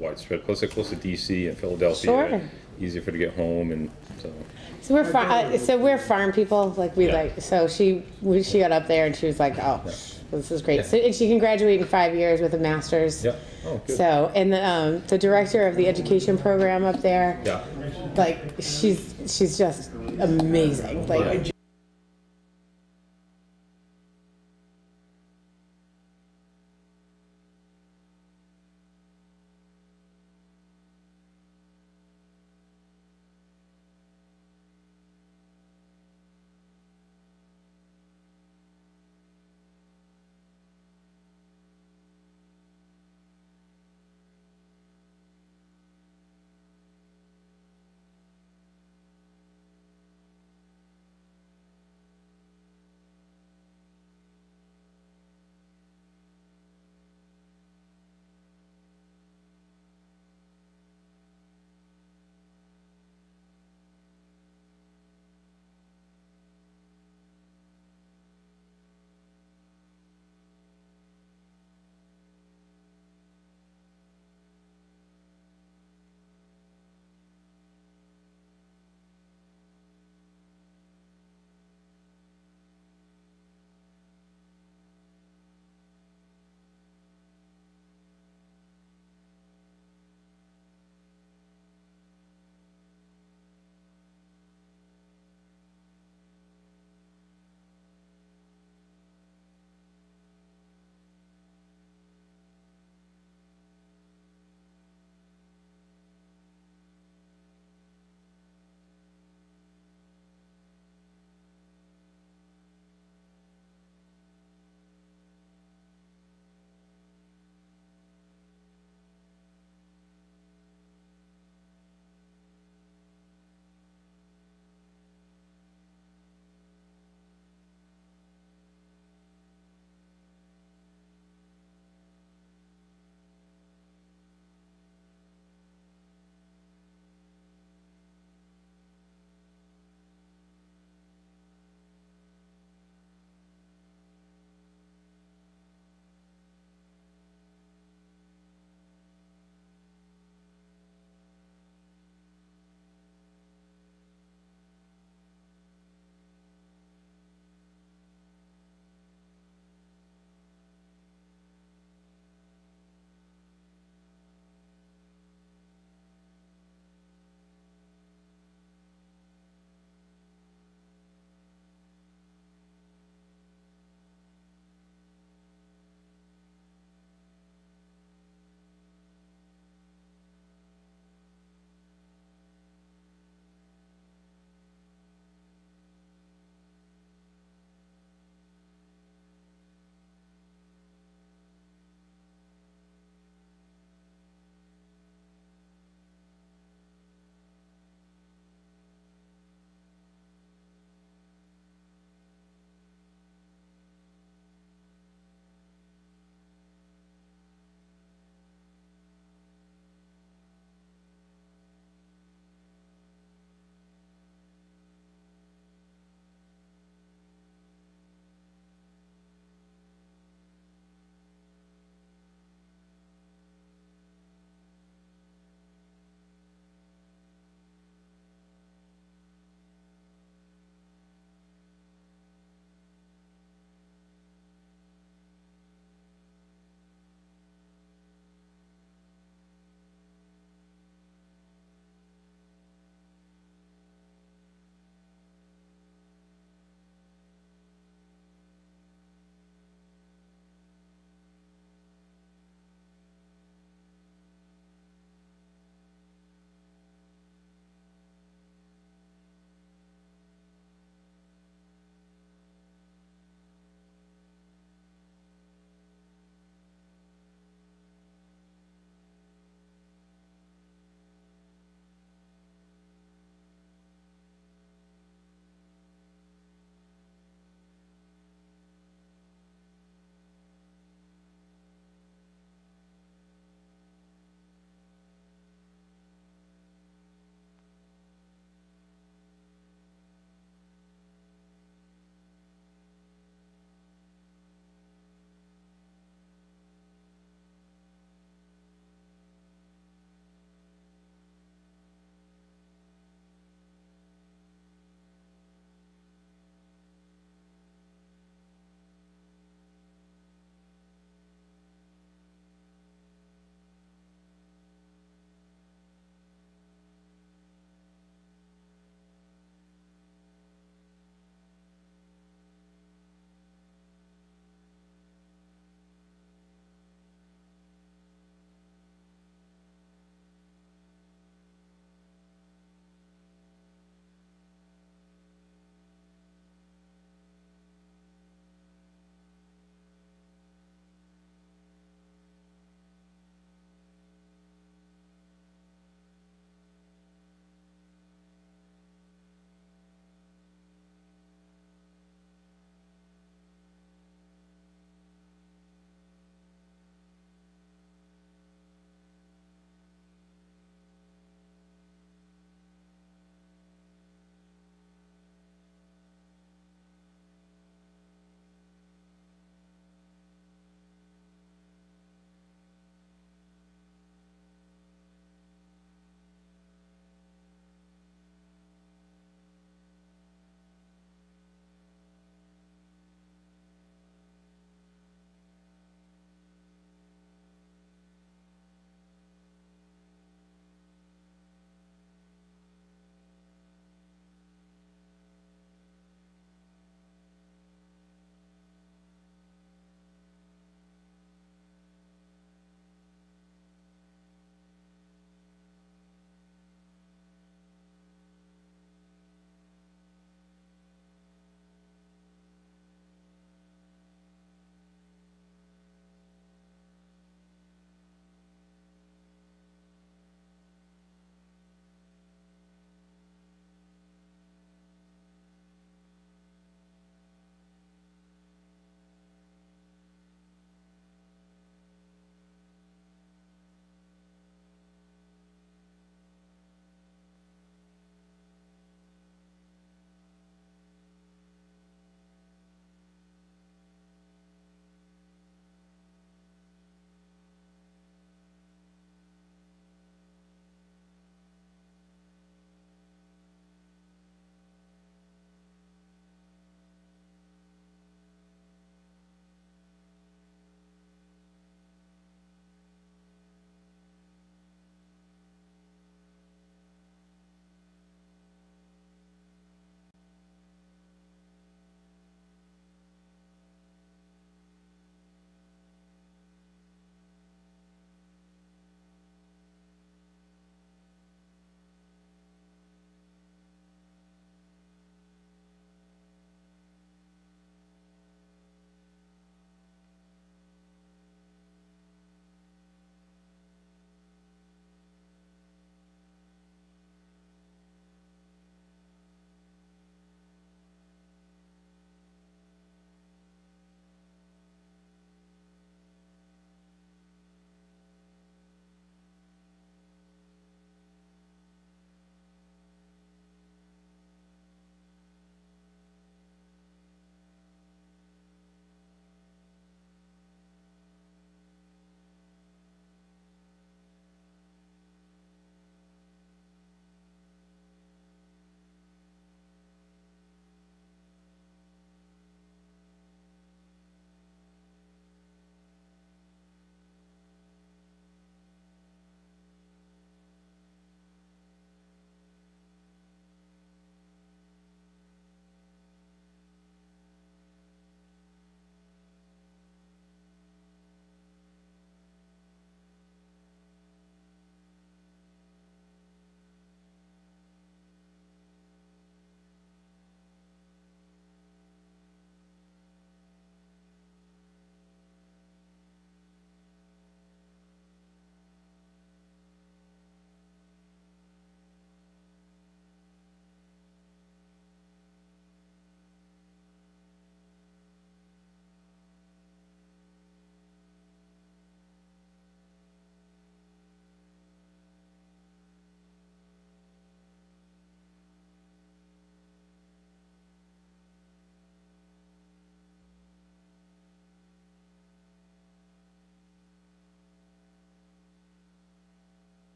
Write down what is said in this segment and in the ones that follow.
widespread. Plus, they're close to DC and Philadelphia. Sure. Easier for to get home, and so. So we're farm people. Like we Yeah. like. So she got up there and she was like, "Oh, this is great." Yeah. So, and she can graduate in 5 years with a master's. Yeah. Oh, good. So and the director of the education program up there, Yeah. like she's just amazing. Like. Yeah.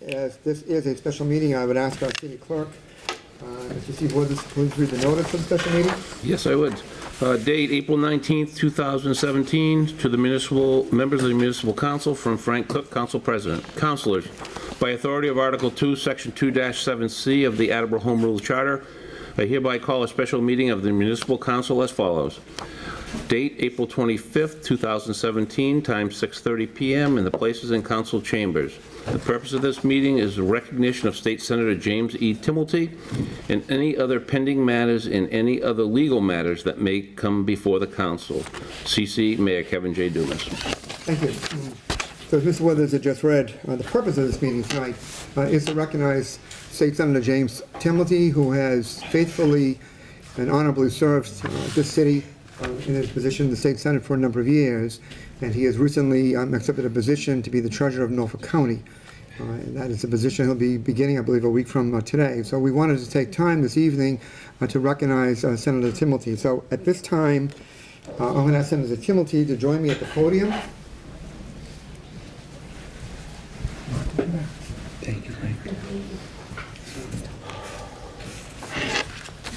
As this is a special meeting, I would ask our city clerk, Mr. Steve Withers, to please read the notice for the special meeting. Yes, I would. Date April 19th, 2017, to the municipal, members of the municipal council from Frank Cook, council president. Councilors, by authority of Article 2, Section 2-7C of the Attleboro Home Rule Charter, I hereby call a special meeting of the municipal council as follows. Date April 25th, 2017, time 6:30 p.m. in the places in council chambers. The purpose of this meeting is the recognition of State Senator James E. Timilty and any other pending matters and any other legal matters that may come before the council. CC Mayor Kevin J. Dumas. Thank you. So as Mr. Withers had just read, the purpose of this meeting tonight is to recognize State Senator James Timilty, who has faithfully and honorably served this city in his position in the State Senate for a number of years, and he has recently accepted a position to be the treasurer of Norfolk County. And that is a position he'll be beginning, I believe, a week from today. So we wanted to take time this evening to recognize Senator Timilty. So at this time, I'm going to ask Senator Timilty to join me at the podium. Thank you, Frank.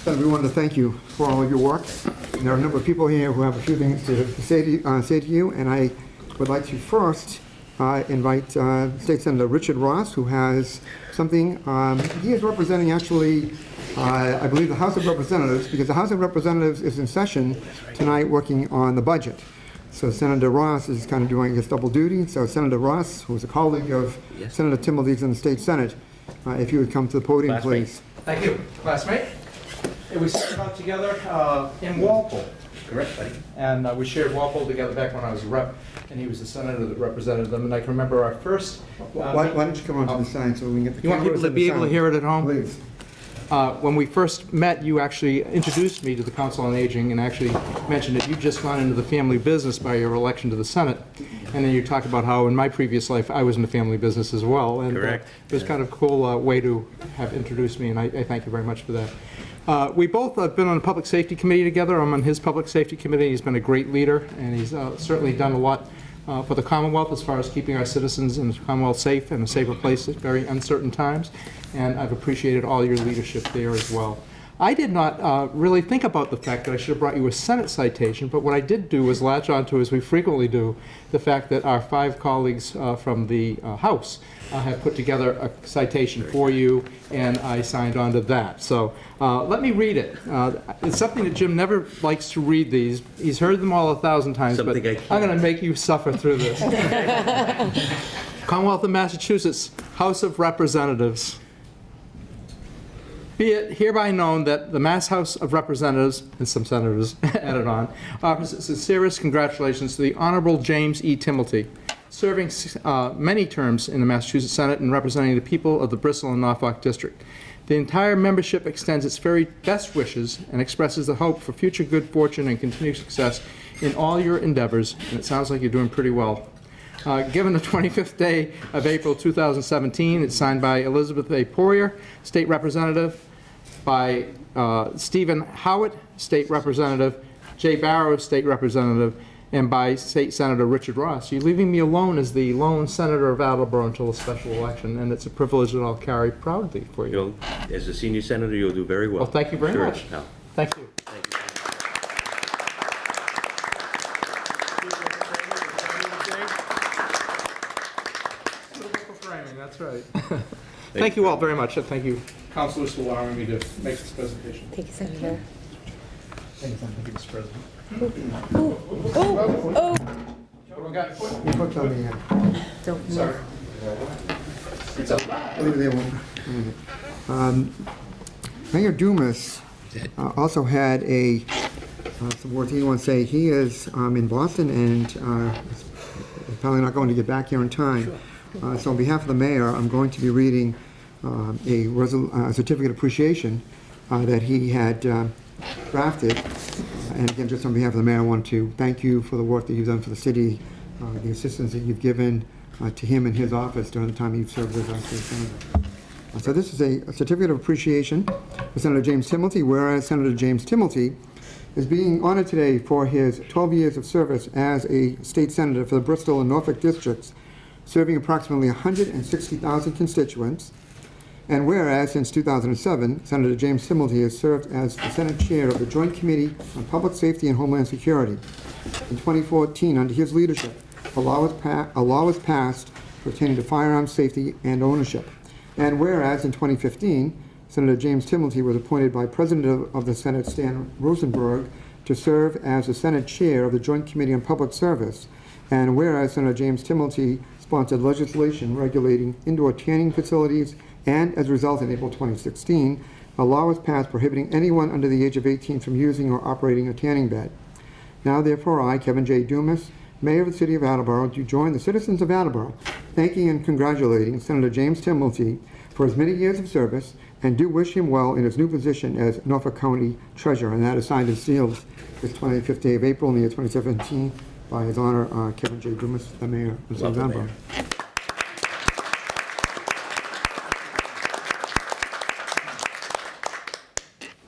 Senator, we wanted to thank you for all of your work. There are a number of people here who have a few things to say to you, and I would like to first invite State Senator Richard Ross, who has something. He is representing, actually, I believe, the House of Representatives, because the House of Representatives is in session tonight working on the budget. So Senator Ross is kind of doing his double duty. So Senator Ross, who is a colleague of Senator Timilty's in the State Senate, if you would come to the podium, please. Thank you, classmate. We started out together in Walpole. Correct, buddy. And we shared Walpole together back when I was a rep, and he was the senator that represented them. And I can remember our first... Why don't you come on to the side so we can get the You want people cameras to and be the able to sound. hear it at home? Please. When we first met, you actually introduced me to the Council on Aging and actually mentioned that you'd just gone into the family business by your election to the Senate. And then you talked about how in my previous life I was in the family business as well. And Correct. It was kind of a cool way to have introduced me, and I thank you very much for that. We both have been on the Public Safety Committee together. I'm on his Public Safety Committee. He's been a great leader, and he's certainly done a lot for the Commonwealth as far as keeping our citizens in the Commonwealth safe and a safer place at very uncertain times. And I've appreciated all your leadership there as well. I did not really think about the fact that I should have brought you a Senate citation, but what I did do was latch onto, as we frequently do, the fact that our 5 colleagues from the House have put together a citation for you, and I signed on to that. So let me read it. It's something that Jim never likes to read these. He's heard them all 1,000 times, Something but I can't. I'm going to make you suffer through this. Commonwealth of Massachusetts, House of Representatives. Be it hereby known that the Mass House of Representatives, and some senators added on, offers sincerest congratulations to the Honorable James E. Timilty, serving many terms in the Massachusetts Senate and representing the people of the Bristol and Norfolk District. The entire membership extends its very best wishes and expresses the hope for future good fortune and continued success in all your endeavors, and it sounds like you're doing pretty well. Given the 25th day of April 2017, it's signed by Elizabeth A. Poirier, State Representative, by Stephen Howitt, State Representative, Jay Barrow, State Representative, and by State Senator Richard Ross. You're leaving me alone as the lone senator of Attleboro until the special election, and it's a privilege that I'll carry proudly for you. As a senior senator, you'll do very well. Well, thank you very Sure. much. No. Thank you. That's right. Thank you all very much, and thank you, councilors, for allowing me to make this presentation. Thank you, Senator. Thank you, Mr. President. Oh, What do I got? You put on the don't move. Sorry. leave it there. Mayor Dumas also had some words he wants to say. He is in Boston and is probably not going to get back here in time. So on behalf of the mayor, I'm going to be reading a certificate of appreciation that he had drafted. And again, just on behalf of the mayor, I want to thank you for the work that you've done for the city, the assistance that you've given to him and his office during the time you've served as our state senator. So this is a certificate of appreciation for Senator James Timilty, whereas Senator James Timilty is being honored today for his 12 years of service as a state senator for the Bristol and Norfolk districts, serving approximately 160,000 constituents. And whereas since 2007, Senator James Timilty has served as the Senate Chair of the Joint Committee on Public Safety and Homeland Security. In 2014, under his leadership, a law was passed pertaining to firearms safety and ownership. And whereas in 2015, Senator James Timilty was appointed by President of the Senate, Stan Rosenberg, to serve as the Senate Chair of the Joint Committee on Public Service. And whereas Senator James Timilty sponsored legislation regulating indoor tanning facilities, and as a result, in April 2016, a law was passed prohibiting anyone under the age of 18 from using or operating a tanning bed. Now, therefore, I, Kevin J. Dumas, Mayor of the City of Attleboro, do join the citizens of Attleboro, thanking and congratulating Senator James Timilty for his many years of service, and do wish him well in his new position as Norfolk County Treasurer, and that is signed and sealed this 25th day of April in the year 2017 by His Honor Kevin J. Dumas, the Mayor of the City of Attleboro.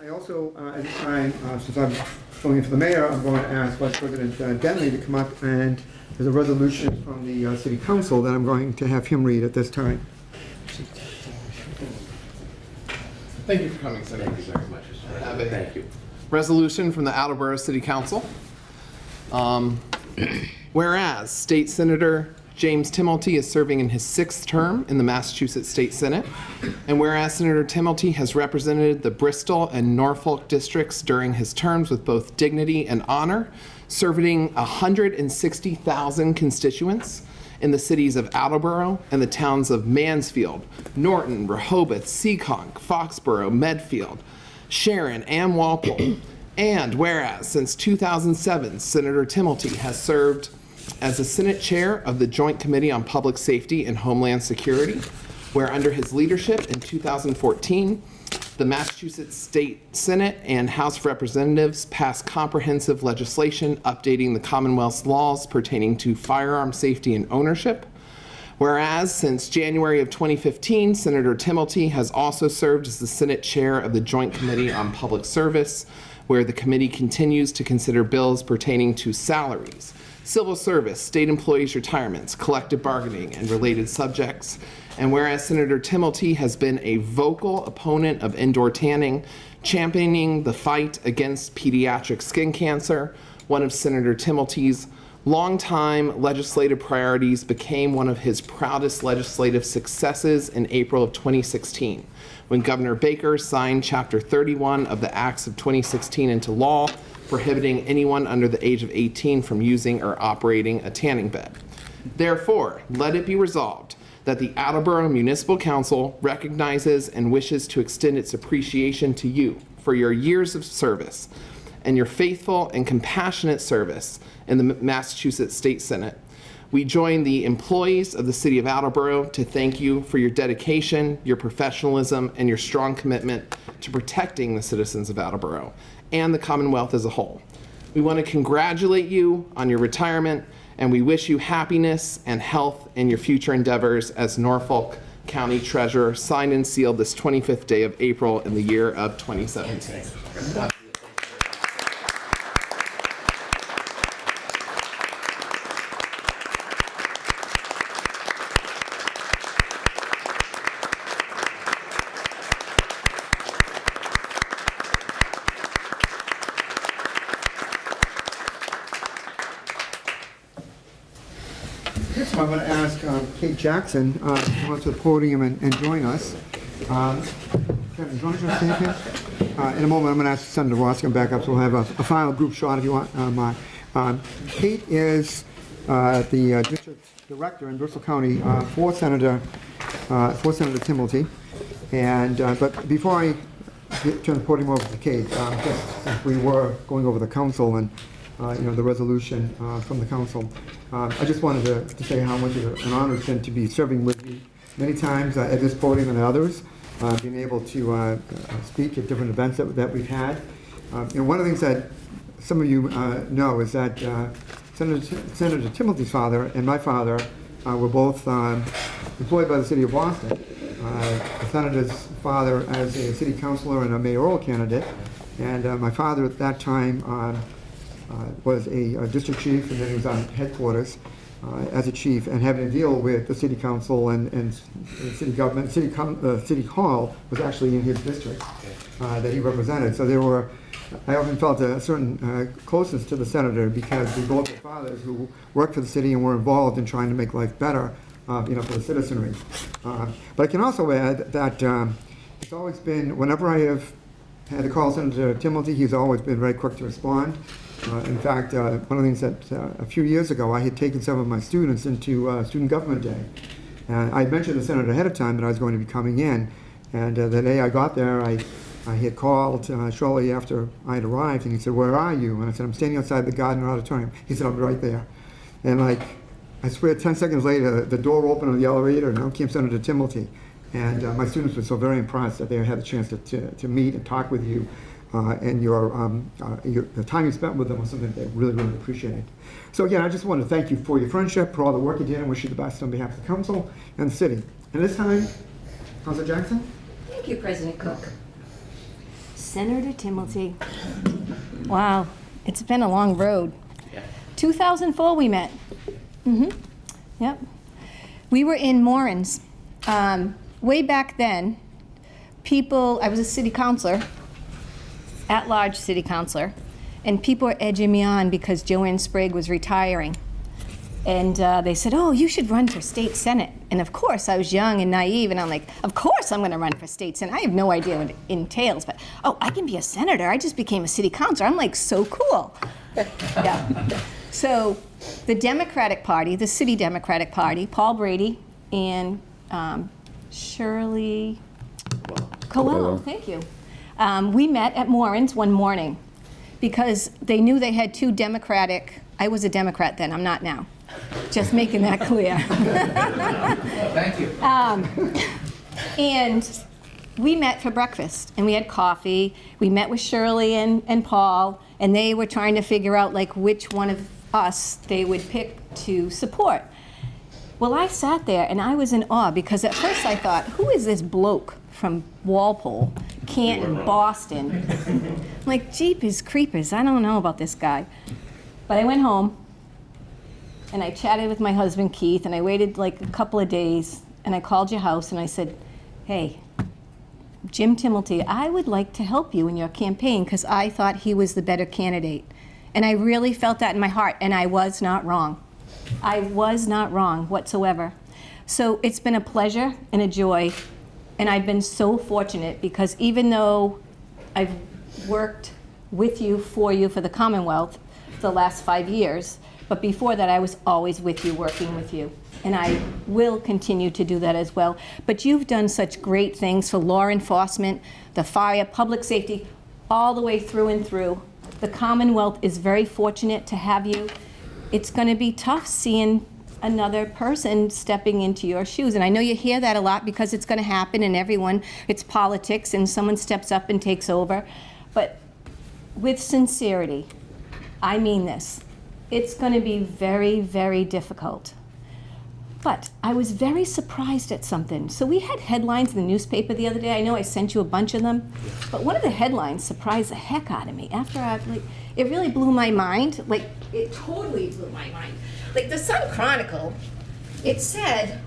I also, at this time, since I'm filling in for the mayor, I'm going to ask Vice President Denley to come up, and there's a resolution from the City Council that I'm going to have him read at this time. Thank you for coming, Senator. Thank you very much. Thank you. Resolution from the Attleboro City Council. Whereas State Senator James Timilty is serving in his 6th term in the Massachusetts State Senate, and whereas Senator Timilty has represented the Bristol and Norfolk districts during his terms with both dignity and honor, serving 160,000 constituents in the cities of Attleboro and the towns of Mansfield, Norton, Rehoboth, Seekonk, Foxborough, Medfield, Sharon, and Walpole. And whereas since 2007, Senator Timilty has served as the Senate Chair of the Joint Committee on Public Safety and Homeland Security, where under his leadership in 2014, the Massachusetts State Senate and House of Representatives passed comprehensive legislation updating the Commonwealth's laws pertaining to firearm safety and ownership. Whereas since January of 2015, Senator Timilty has also served as the Senate Chair of the Joint Committee on Public Service, where the committee continues to consider bills pertaining to salaries, civil service, state employees' retirements, collective bargaining, and related subjects. And whereas Senator Timilty has been a vocal opponent of indoor tanning, championing the fight against pediatric skin cancer, one of Senator Timilty's longtime legislative priorities became one of his proudest legislative successes in April of 2016, when Governor Baker signed Chapter 31 of the Acts of 2016 into law, prohibiting anyone under the age of 18 from using or operating a tanning bed. Therefore, let it be resolved that the Attleboro Municipal Council recognizes and wishes to extend its appreciation to you for your years of service and your faithful and compassionate service in the Massachusetts State Senate. We join the employees of the City of Attleboro to thank you for your dedication, your professionalism, and your strong commitment to protecting the citizens of Attleboro and the Commonwealth as a whole. We want to congratulate you on your retirement, and we wish you happiness and health in your future endeavors as Norfolk County Treasurer, signed and sealed this 25th day of April in the year of 2017. So I'm going to ask Kate Jackson to come up to the podium and join us. Kevin, do you want to stand here? In a moment, I'm going to ask Senator Ross to come back up, so we'll have a final group shot if you want, Mark. Kate is the district director in Bristol County for Senator Timilty. And but before I turn the podium over to Kate, just since we were going over the council and the resolution from the council, I just wanted to say how much of an honor it's been to be serving with you many times at this podium and others, being able to speak at different events that we've had. One of the things that some of you know is that Senator Timilty's father and my father were both employed by the city of Boston. The senator's father as a city councilor and a mayoral candidate, and my father at that time was a district chief, and then he was on headquarters. as a chief and having to deal with the city council and city government. City hall was actually in his district that he represented. So I often felt a certain closeness to the senator because we both had fathers who worked for the city and were involved in trying to make life better, for the citizenry. But I can also add that it's always been, whenever I have had to call Senator Timilty, he's always been very quick to respond. In fact, one of the things that a few years ago I had taken some of my students into Student Government Day. And I had mentioned to the senator ahead of time that I was going to be coming in. And the day I got there, I had called shortly after I had arrived, and he said, "Where are you?" And I said, "I'm standing outside the Gardner Auditorium." He said, "I'll be right there." And I swear 10 seconds later, the door opened on the elevator, and out came Senator Timilty. And my students were so very impressed that they had the chance to meet and talk with you. And the time you spent with them was something they really, really appreciated. So again, I just want to thank you for your friendship, for all the work you did, and wish you the best on behalf of the council and the city. And this time, Councilor Jackson? Thank you, President Cook. Senator Timilty. Wow, it's been a long road. 2004 we met. Yep. We were in Morins. Way back then, I was a city councilor, at-large city councilor, and people were edging me on because Joanne Sprague was retiring. And they said, "Oh, you should run for state senate." And of course, I was young and naive, and I'm like, of course I'm going to run for state senate. I have no idea what it entails, but, oh, I can be a senator. I just became a city councilor. I'm like, so cool. Yeah. So the Democratic Party, the City Democratic Party, Paul Brady and Shirley Coelho, thank you. We met at Morin's one morning because they knew they had two Democratic, I was a Democrat then, I'm not now. Just making that clear. Thank you. And we met for breakfast and we had coffee. We met with Shirley and Paul, and they were trying to figure out like which one of us they would pick to support. Well, I sat there and I was in awe because at first I thought, who is this bloke from Walpole, Canton, Boston? I'm like, jeepers creepers, I don't know about this guy. But I went home and I chatted with my husband, Keith, and I waited like a couple of days, and I called your house and I said, "Hey, Jim Timilty, I would like to help you in your campaign because I thought he was the better candidate." And I really felt that in my heart, and I was not wrong. I was not wrong whatsoever. So it's been a pleasure and a joy, and I've been so fortunate because even though I've worked with you for the Commonwealth for the last 5 years, but before that I was always with you, working with you. And I will continue to do that as well. But you've done such great things for law enforcement, the fire, public safety, all the way through and through. The Commonwealth is very fortunate to have you. It's going to be tough seeing another person stepping into your shoes. And I know you hear that a lot because it's going to happen and it's politics and someone steps up and takes over. But with sincerity, I mean this. It's going to be very, very difficult. But I was very surprised at something. So we had headlines in the newspaper the other day. I know I sent you a bunch of them. But one of the headlines surprised the heck out of me. It really blew my mind. Like, it totally blew my mind. Like, the Sun Chronicle, it said,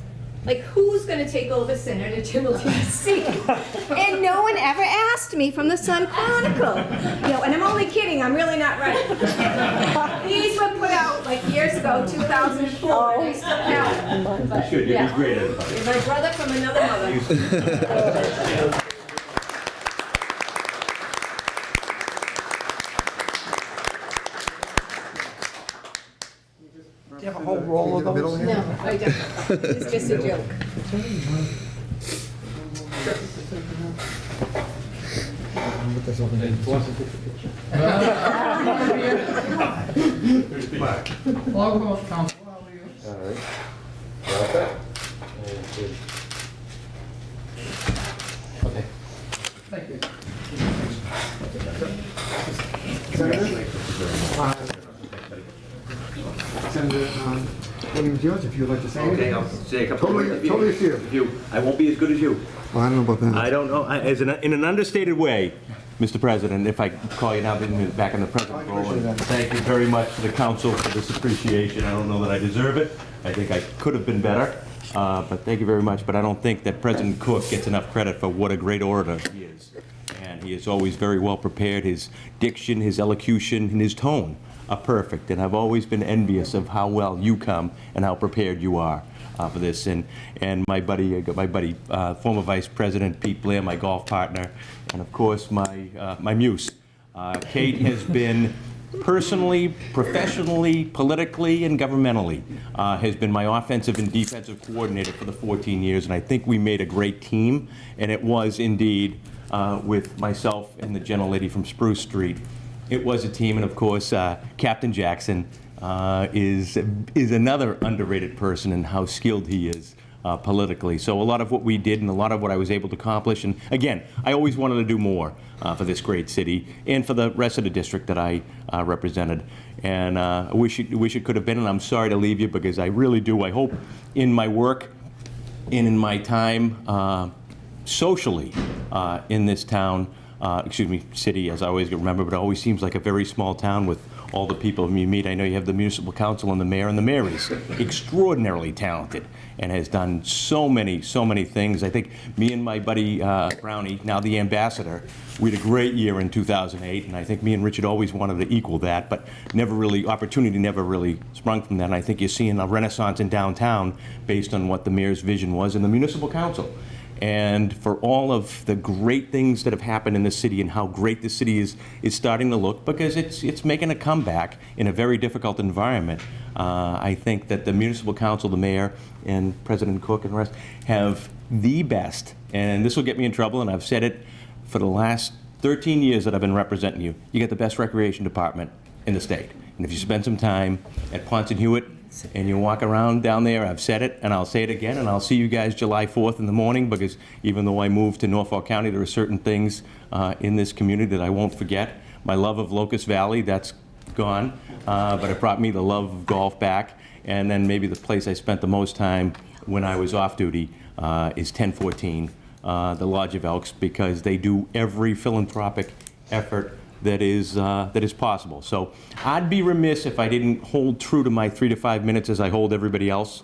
like, who's going to take over Senator Timilty's seat? And no one ever asked me from the Sun Chronicle. And I'm only kidding. I'm really not right. These were put out, like, years ago, 2004. And I still have them. But, Good, you're great at it. You're my brother from another mother. Do you have a whole roll of those? No, I don't. It's just a joke. Welcome, Council. How are you? All right. Well, okay. Okay. Thank you. Senator Williams Jones, if you would like to say anything. Okay, I'll say a couple of words. Totally with you. I won't be as good as you. Well, I don't know about that. I don't know. In an understated way, Mr. President, if I call you now, back in the president role, and thank you very much to the council for this appreciation. I don't know that I deserve it. I think I could have been better, but thank you very much. But I don't think that President Cook gets enough credit for what a great orator he is. And he is always very well prepared. His diction, his elocution, and his tone are perfect. And I've always been envious of how well you come and how prepared you are for this. And my buddy, former Vice President Pete Blair, my golf partner, and of course my muse. Kate has been personally, professionally, politically, and governmentally, has been my offensive and defensive coordinator for the 14 years, and I think we made a great team, and it was indeed with myself and the gentlelady from Spruce Street. It was a team, and of course, Captain Jackson is another underrated person in how skilled he is politically. So a lot of what we did and a lot of what I was able to accomplish, and again, I always wanted to do more for this great city and for the rest of the district that I represented. And I wish it could have been, and I'm sorry to leave you because I really do. I hope in my work and in my time socially in this town, city, as I always remember, but it always seems like a very small town with all the people you meet. I know you have the municipal council and the mayor is extraordinarily talented and has done so many things. I think me and my buddy Brownie, now the ambassador, we had a great year in 2008, and I think me and Richard always wanted to equal that, but opportunity never really sprung from that. And I think you're seeing a renaissance in downtown based on what the mayor's vision was in the municipal council. And for all of the great things that have happened in the city and how great the city is starting to look, because it's making a comeback in a very difficult environment. I think that the municipal council, the mayor, and President Cook and the rest have the best, and this will get me in trouble, and I've said it for the last 13 years that I've been representing you. You get the best recreation department in the state. And if you spend some time at Ponce and Hewitt, and you walk around down there, I've said it, and I'll say it again, and I'll see you guys July 4th in the morning, because even though I moved to Norfolk County, there are certain things in this community that I won't forget. My love of Locust Valley, that's gone, but it brought me the love of golf back. And then maybe the place I spent the most time when I was off duty is 1014, the Lodge of Elks, because they do every philanthropic effort that is possible. So I'd be remiss if I didn't hold true to my 3 to 5 minutes as I hold everybody else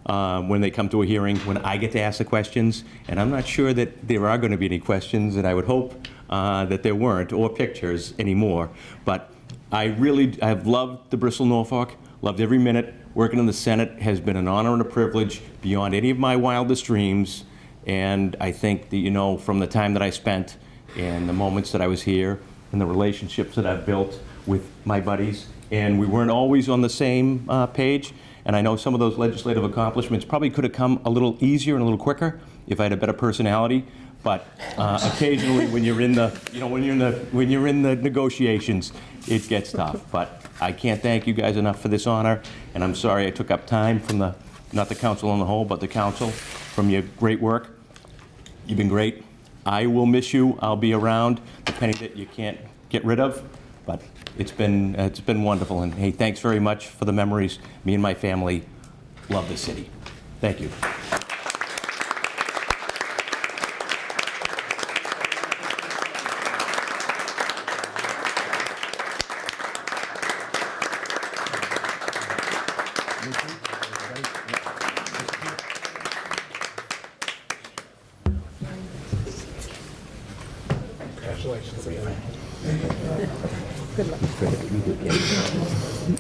when they come to a hearing, when I get to ask the questions. And I'm not sure that there are going to be any questions, and I would hope that there weren't, or pictures anymore. But I've loved the Bristol Norfolk, loved every minute. Working in the Senate has been an honor and a privilege beyond any of my wildest dreams. And I think that, from the time that I spent and the moments that I was here, and the relationships that I've built with my buddies, and we weren't always on the same page, and I know some of those legislative accomplishments probably could have come a little easier and a little quicker if I had a better personality, but occasionally when you're in the negotiations, it gets tough. But I can't thank you guys enough for this honor, and I'm sorry I took up time from not the council on the whole, but the council, from your great work. You've been great. I will miss you. I'll be around. The penny that you can't get rid of, but it's been wonderful. And hey, thanks very much for the memories. Me and my family love this city. Thank you.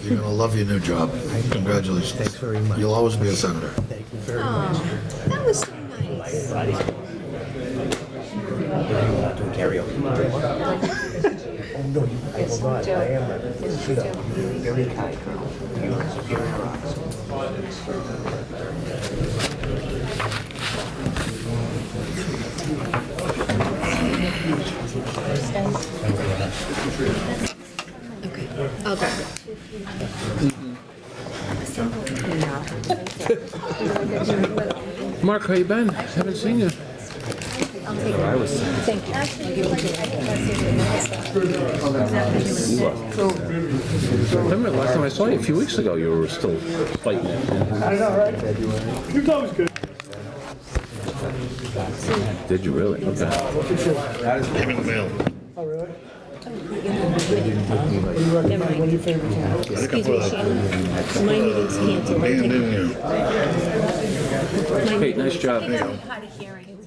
You're going to love your new job. Congratulations. Thanks very much. You'll always be a senator. That was so nice. I'll grab it. Mark, how you been? Haven't seen you. Thank you. Remember last time I saw you a few weeks ago, you were still fighting it. I know, right? He was always good. Did you really? Okay. That is in the mail. Oh, really? What do you recommend? What are your favorite times? Excuse me, Shannon. My meeting's canceled. I take- Hey, nice job. Hard of hearing.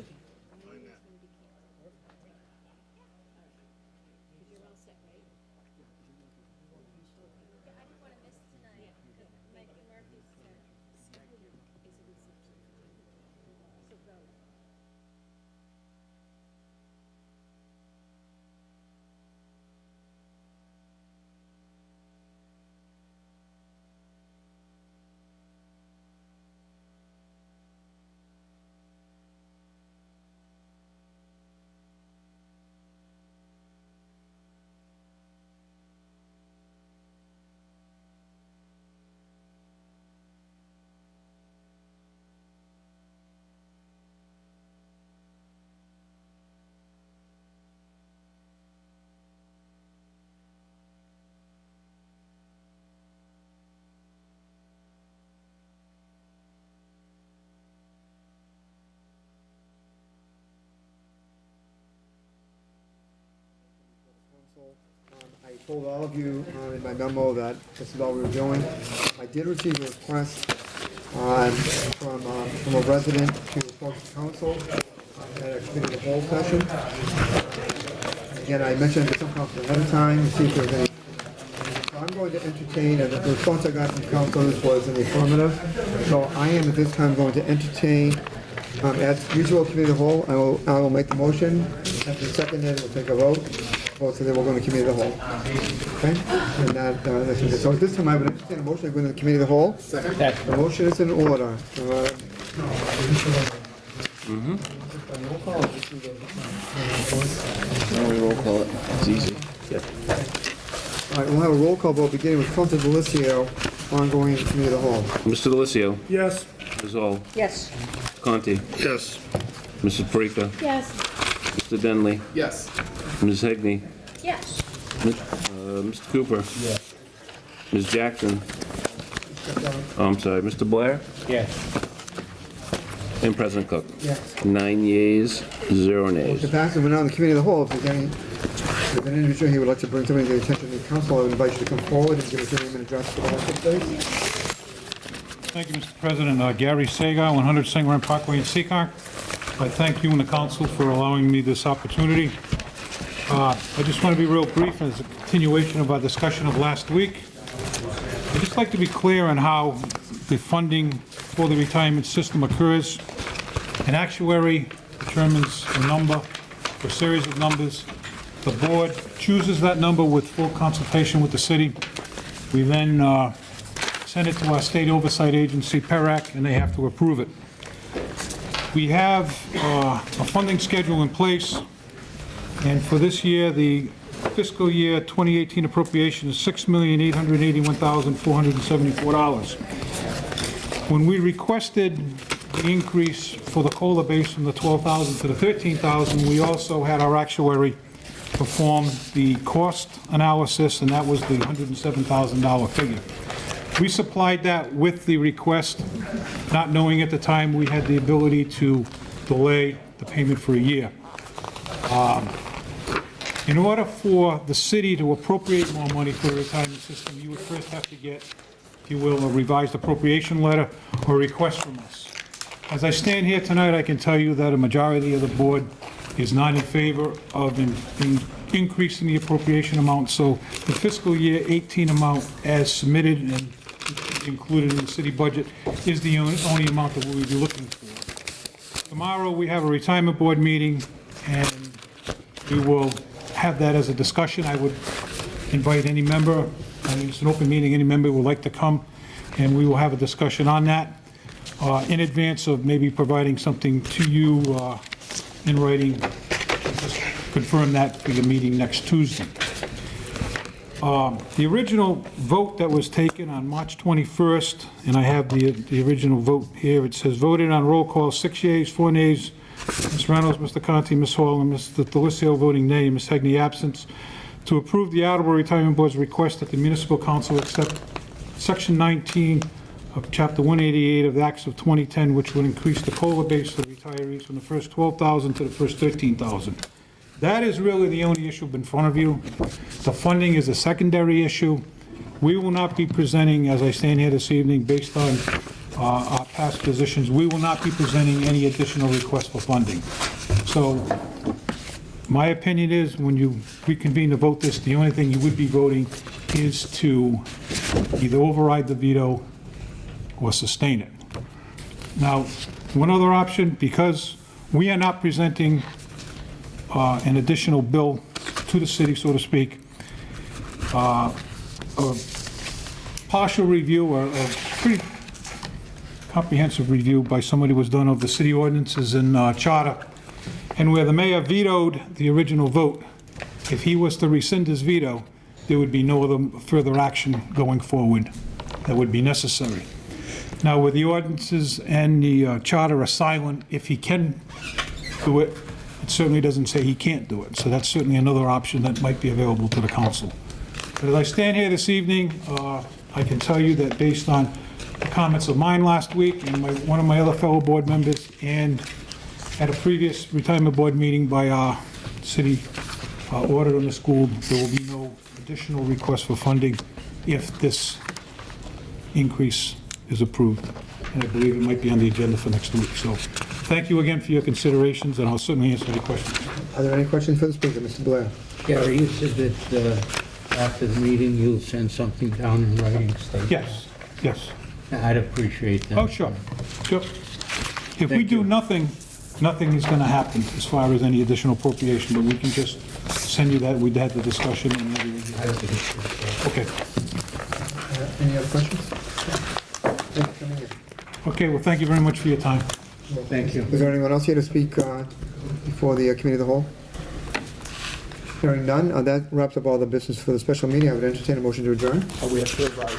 I told all of you in my memo that this is all we were doing. I did receive a request from a resident to approach the council at a committee of the whole session. Again, I mentioned to some council ahead of time to see if there's any. So I'm going to entertain, and the response I got from councilors was in the affirmative. So I am at this time going to entertain, as usual, committee of the whole, I will make the motion. After the second, we'll take a vote. So then we're going to committee of the whole. Okay? And that's it. So at this time, I would entertain a motion to go into the committee of the whole. Second. The motion is in order. Roll call it. It's easy. All right, we'll have a roll call vote beginning with Councilor Delicio, ongoing in committee of the whole. Mr. Delicio. Yes. Ms. Zoll. Yes. Conti. Yes. Mrs. Parika. Yes. Mr. Denley. Yes. Ms. Hegney. Yes. Mr. Cooper. Yes. Ms. Jackson. Oh, I'm sorry, Mr. Blair. Yes. And President Cook. Yes. 9 yeas, 0 To nays. pass, and we're now in the committee of the whole. If there's any individual here would like to bring something to the attention of the council, I would invite you to come forward and give us your name and address for the record, please. Thank you, Mr. President. Gary Sagar, 100 Sangaran Parkway in Seekonk. I thank you and the council for allowing me this opportunity. I just want to be real brief as a continuation of our discussion of last week. I'd just like to be clear on how the funding for the retirement system occurs. An actuary determines a number, a series of numbers. The board chooses that number with full consultation with the city. We then send it to our state oversight agency, PERAC, and they have to approve it. We have a funding schedule in place, and for this year, the fiscal year 2018 appropriation is $6,881,474. When we requested the increase for the COLA base from the $12,000 to the $13,000, we also had our actuary perform the cost analysis, and that was the $107,000 figure. We supplied that with the request, not knowing at the time we had the ability to delay the payment for a year. In order for the city to appropriate more money for the retirement system, you would first have to get, if you will, a revised appropriation letter or request from us. As I stand here tonight, I can tell you that a majority of the board is not in favor of increasing the appropriation amount, so the fiscal year 18 amount as submitted and included in the city budget is the only amount that we will be looking for. Tomorrow, we have a retirement board meeting, and we will have that as a discussion. I would invite any member, I mean, it's an open meeting, any member who would like to come, and we will have a discussion on that in advance of maybe providing something to you in writing. Just confirm that for your meeting next Tuesday. The original vote that was taken on March 21st, and I have the original vote here, it says voted on roll call, 6 yeas, 4 nays, Ms. Reynolds, Mr. Conti, Ms. Hall, and Mr. Delicio voting nay, Ms. Hegney absent, to approve the Attleboro Retirement Board's request that the Municipal Council accept Section 19 of Chapter 188 of the Acts of 2010, which would increase the COLA base for the retirees from the first $12,000 to the first $13,000. That is really the only issue in front of you. The funding is a secondary issue. We will not be presenting, as I stand here this evening, based on our past positions, we will not be presenting any additional requests for funding. So my opinion is, when you reconvene to vote this, the only thing you would be voting is to either override the veto or sustain it. Now, one other option, because we are not presenting an additional bill to the city, so to speak, a partial review or a pretty comprehensive review by somebody was done of the city ordinances and charter, and where the mayor vetoed the original vote, if he was to rescind his veto, there would be no other further action going forward that would be necessary. Now, where the ordinances and the charter are silent, if he can do it, it certainly doesn't say he can't do it. So that's certainly another option that might be available to the council. But as I stand here this evening, I can tell you that based on the comments of mine last week and one of my other fellow board members, and at a previous retirement board meeting by our city auditor in the school, there will be no additional request for funding if this increase is approved. And I believe it might be on the agenda for next week. So thank you again for your considerations, and I'll certainly answer any questions. Are there any questions for the speaker, Mr. Blair? Gary, you said that after the meeting, you'll send something down in writing stating. Yes, yes. I'd appreciate that. Oh, sure, sure. If we do nothing, nothing is going to happen as far as any additional appropriation, but we can just send you that. We'd had the discussion and everything. Okay. Any other questions? Thank you for coming in. Okay, well, thank you very much for your time. Thank you. Is there anyone else here to speak before the committee of the whole? Hearing none, that wraps up all the business for the special meeting. I would entertain a motion to adjourn. We have to advise.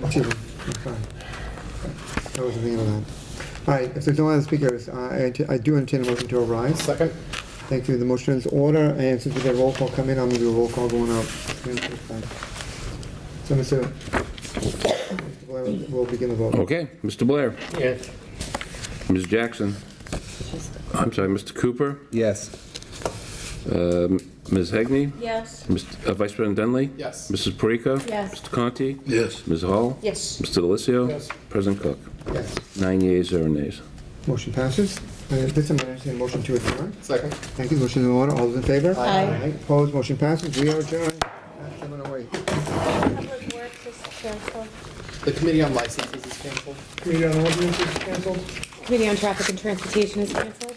Excuse me. Okay. That was the end of that. All right, if there's no other speakers, I do entertain a motion to arise. Second. Thank you. The motion is order, and since we got a roll call come in, I'm going to do a roll call going out. So, Mr. Blair, we'll begin the vote. Okay, Mr. Blair. Yes. Ms. Jackson. I'm sorry, Mr. Cooper. Yes. Ms. Hegney. Yes. Vice President Denley. Yes. Mrs. Parika. Yes. Mr. Conti. Yes. Ms. Hall. Yes. Mr. Delicio. Yes. President Cook. Yes. 9 yeas, 0 nays. Motion passes. At this time, I entertain a motion to adjourn. Second. Thank you. Motion in order. All those in favor? Aye. Opposed? Motion passes. We are adjourned at 7:08. Public Works is canceled. The Committee on Licenses is canceled. Committee on Ordinance is canceled. Committee on Traffic and Transportation is canceled.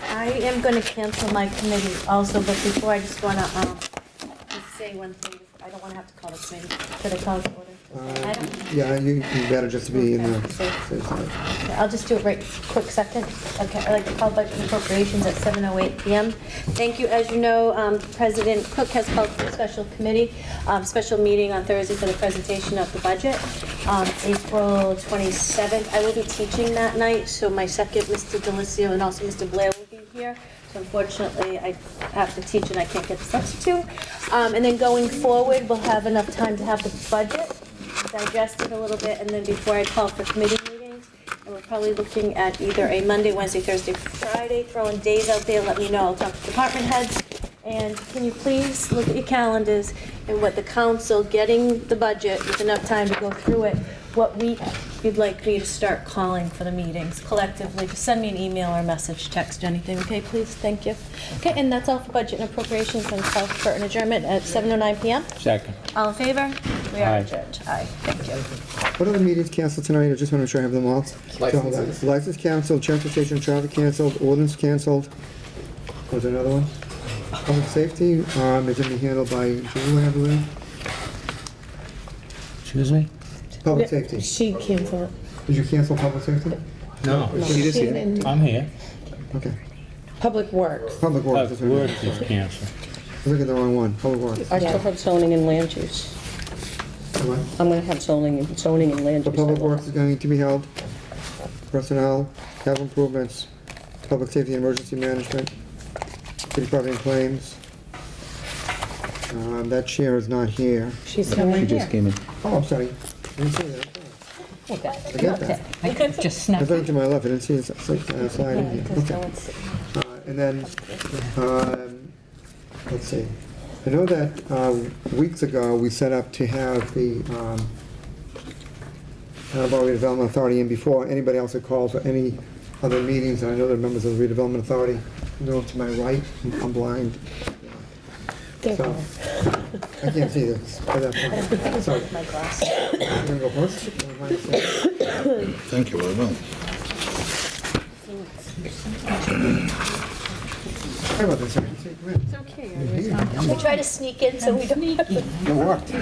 I am going to cancel my committee also, but before I just want to just say one thing. I don't want to have to call the committee. Should I call it to order? I don't. Yeah, you better just be in the Okay, safe side. I'll just do it right quick second. Okay, I'd like to call budget and appropriations at 7:08 PM. Thank you. As you know, President Cook has called for a special committee, special meeting on Thursday for the presentation of the budget, April 27th. I will be teaching that night, so my second, Mr. Delicio, and also Mr. Blair will be here. So unfortunately, I have to teach and I can't get the substitute. And then going forward, we'll have enough time to have the budget digested a little bit, and then before I call for committee meetings, and we're probably looking at either a Monday, Wednesday, Thursday, Friday, throwing days out there, let me know, I'll talk to department heads. And can you please look at your calendars and what the council, getting the budget with enough time to go through it, what week you'd like me to start calling for the meetings collectively. Just send me an email or a message, text, anything, okay, please? Thank you. Okay, and that's all for budget and appropriations, and call for an adjournment at 7:09 PM. Second. All in favor? We are Aye. adjourned. Aye, thank you. What other meetings canceled tonight? I just want to make sure I have them all. Licenses. License canceled, transportation, traffic canceled, ordinance canceled. Was there another one? Public safety is going to be handled by Julie, I believe. Excuse me? Public safety. She canceled. Did you cancel public safety? No. She is here. I'm here. Okay. Public Works. Public works. that's what it Work is canceled. is. Look at the wrong one. Public works. I still have zoning and land use. What? I'm gonna have zoning and land The use. public works is going to be held. Personnel, capital improvements, public safety and emergency management, city property and claims. That chair is not here. She's coming. came in. Oh, I'm sorry. I didn't see that. I get that. I just I snapped. thought to my left. I didn't see it slide in here. Okay. And then, let's see, I know that weeks ago, we set up to have the Attleboro Redevelopment Authority in before anybody else had called for any other meetings, and I know there are members of the Redevelopment Authority. You know, to my right, I'm blind. So, I can't see this. So, My glasses. I'm gonna go first. Thank you, I will. Sorry about this. It's okay. We try to sneak in so we don't have to. It worked.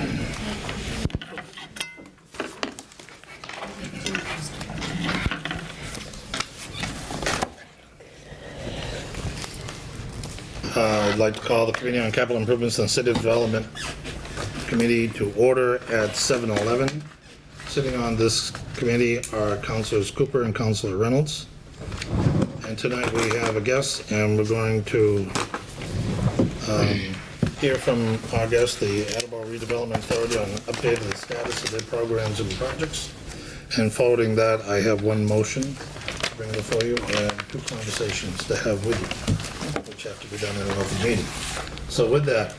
I'd like to call the Committee on Capital Improvements and City Development Committee to order at 7:11. Sitting on this committee are Councilors Cooper and Councilor Reynolds. And tonight we have a guest, and we're going to hear from our guest, the Attleboro Redevelopment Authority, on an update of the status of their programs and projects. And following that, I have one motion to bring before you and two conversations to have with you, which have to be done in an open meeting. So with that,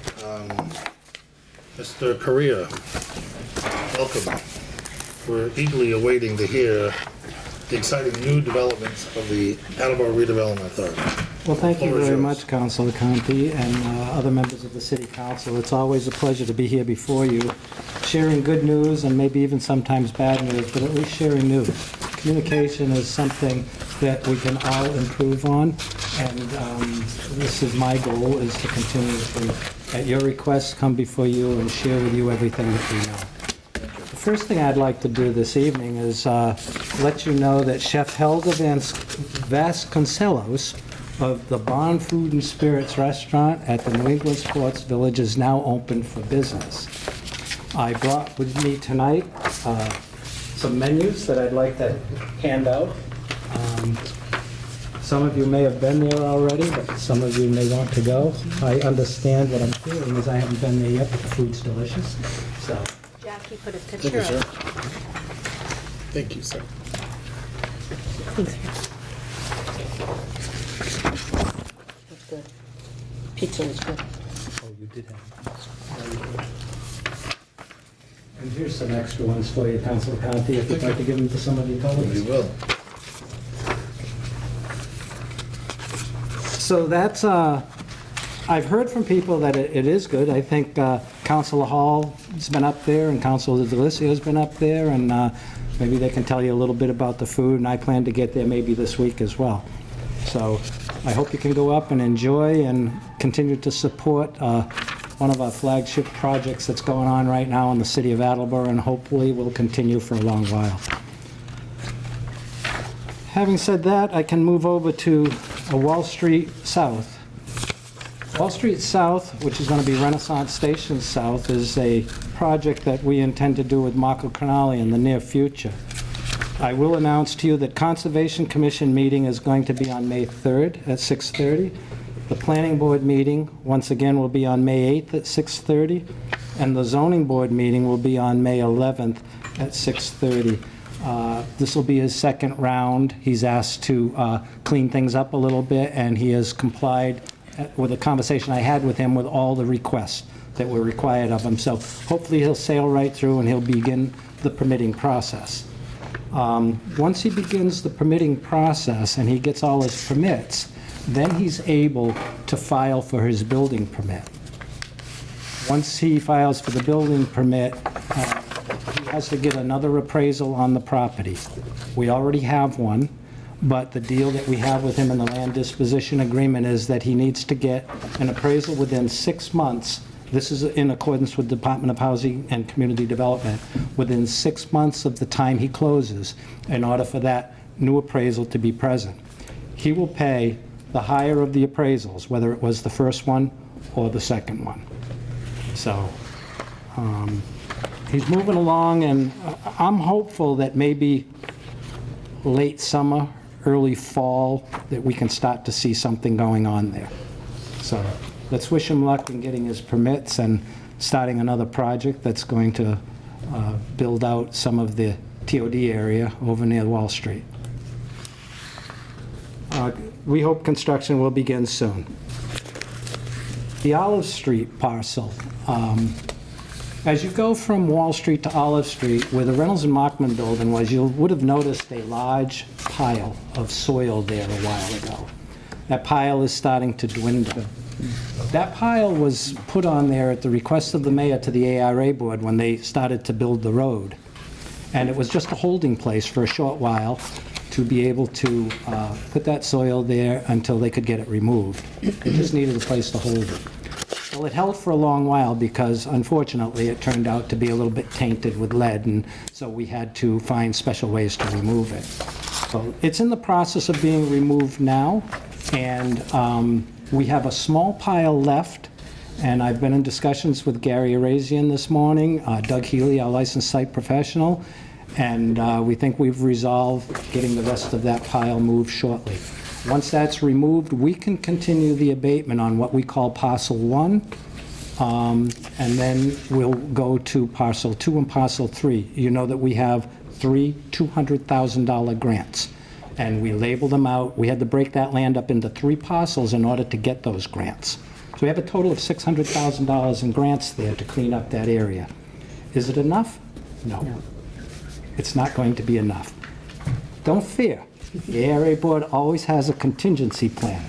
Mr. Correa, welcome. We're eagerly awaiting to hear the exciting new developments of the Attleboro Redevelopment Authority. Well, thank you Floor is very yours. much, Councilor Conti, and other members of the City Council. It's always a pleasure to be here before you, sharing good news and maybe even sometimes bad news, but at least sharing news. Communication is something that we can all improve on, and this is my goal, is to continue to, at your request, come before you and share with you everything that we know. The first thing I'd like to do this evening is let you know that Chef Helga Vasconcelos of the Bond Food and Spirits Restaurant at the New England Sports Village is now open for business. I brought with me tonight some menus that I'd like to hand out. Some of you may have been there already, but some of you may want to go. I understand what I'm hearing is I haven't been there yet, but the food's delicious. So. Jackie put a Thank picture you, sir. up. Thank you, sir. That's good. Pizza was good. Oh, you did have. And here's some extra ones for you, Councilor Conti, if you'd like to give them to some of your We colleagues. will. So that's, I've heard from people that it is good. I think Councilor Hall has been up there, and Councilor Delicio has been up there, and maybe they can tell you a little bit about the food, and I plan to get there maybe this week as well. So I hope you can go up and enjoy and continue to support one of our flagship projects that's going on right now in the city of Attleboro, and hopefully will continue for a long while. Having said that, I can move over to Wall Street South. Wall Street South, which is going to be Renaissance Station South, is a project that we intend to do with Marco Canale in the near future. I will announce to you that Conservation Commission meeting is going to be on May 3rd at 6:30. The Planning Board meeting, once again, will be on May 8th at 6:30, and the Zoning Board meeting will be on May 11th at 6:30. This will be his second round. He's asked to clean things up a little bit, and he has complied with a conversation I had with him with all the requests that were required of him. So hopefully he'll sail right through and he'll begin the permitting process. Once he begins the permitting process and he gets all his permits, then he's able to file for his building permit. Once he files for the building permit, he has to get another appraisal on the property. We already have one, but the deal that we have with him in the land disposition agreement is that he needs to get an appraisal within 6 months. This is in accordance with Department of Housing and Community Development, within 6 months of the time he closes, in order for that new appraisal to be present. He will pay the higher of the appraisals, whether it was the first one or the second one. So he's moving along, and I'm hopeful that maybe late summer, early fall, that we can start to see something going on there. So let's wish him luck in getting his permits and starting another project that's going to build out some of the TOD area over near Wall Street. we hope construction will begin soon. The Olive Street parcel. As you go from Wall Street to Olive Street, where the Reynolds and Markman building was, you would have noticed a large pile of soil there a while ago. That pile is starting to dwindle. That pile was put on there at the request of the mayor to the ARA board when they started to build the road. And it was just a holding place for a short while to be able to put that soil there until they could get it removed. They just needed a place to hold it. Well, it held for a long while because, unfortunately, it turned out to be a little bit tainted with lead, and so we had to find special ways to remove it. So it's in the process of being removed now, and we have a small pile left, and I've been in discussions with Gary Arazian this morning, Doug Healy, our licensed site professional, and we think we've resolved getting the rest of that pile moved shortly. Once that's removed, we can continue the abatement on what we call Parcel 1, and then we'll go to Parcel 2 and Parcel 3. You know that we have 3 $200,000 grants, and we labeled them out. We had to break that land up into 3 parcels in order to get those grants. So we have a total of $600,000 in grants there to clean up that area. Is it enough? No. It's not going to be enough. Don't fear. The ARA board always has a contingency plan.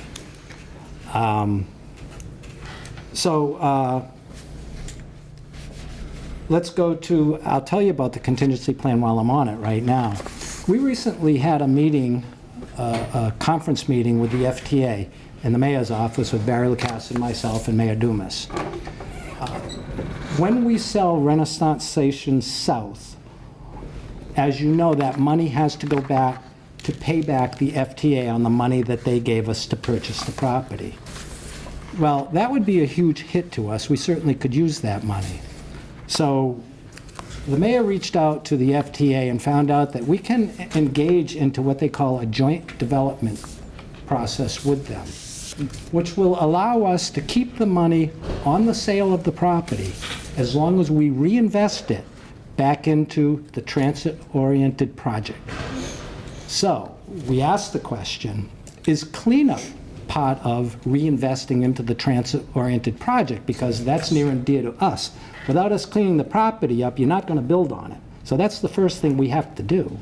Let's go to, I'll tell you about the contingency plan while I'm on it right now. We recently had a meeting, a conference meeting with the FTA in the mayor's office with Barry Lacasse and myself and Mayor Dumas. When we sell Renaissance Station South, as you know, that money has to go back to pay back the FTA on the money that they gave us to purchase the property. Well, that would be a huge hit to us. We certainly could use that money. So the mayor reached out to the FTA and found out that we can engage into what they call a joint development process with them, which will allow us to keep the money on the sale of the property as long as we reinvest it back into the transit-oriented project. So we asked the question, is cleanup part of reinvesting into the transit-oriented project? Because that's near and dear to us. Without us cleaning the property up, you're not going to build on it. So that's the first thing we have to do.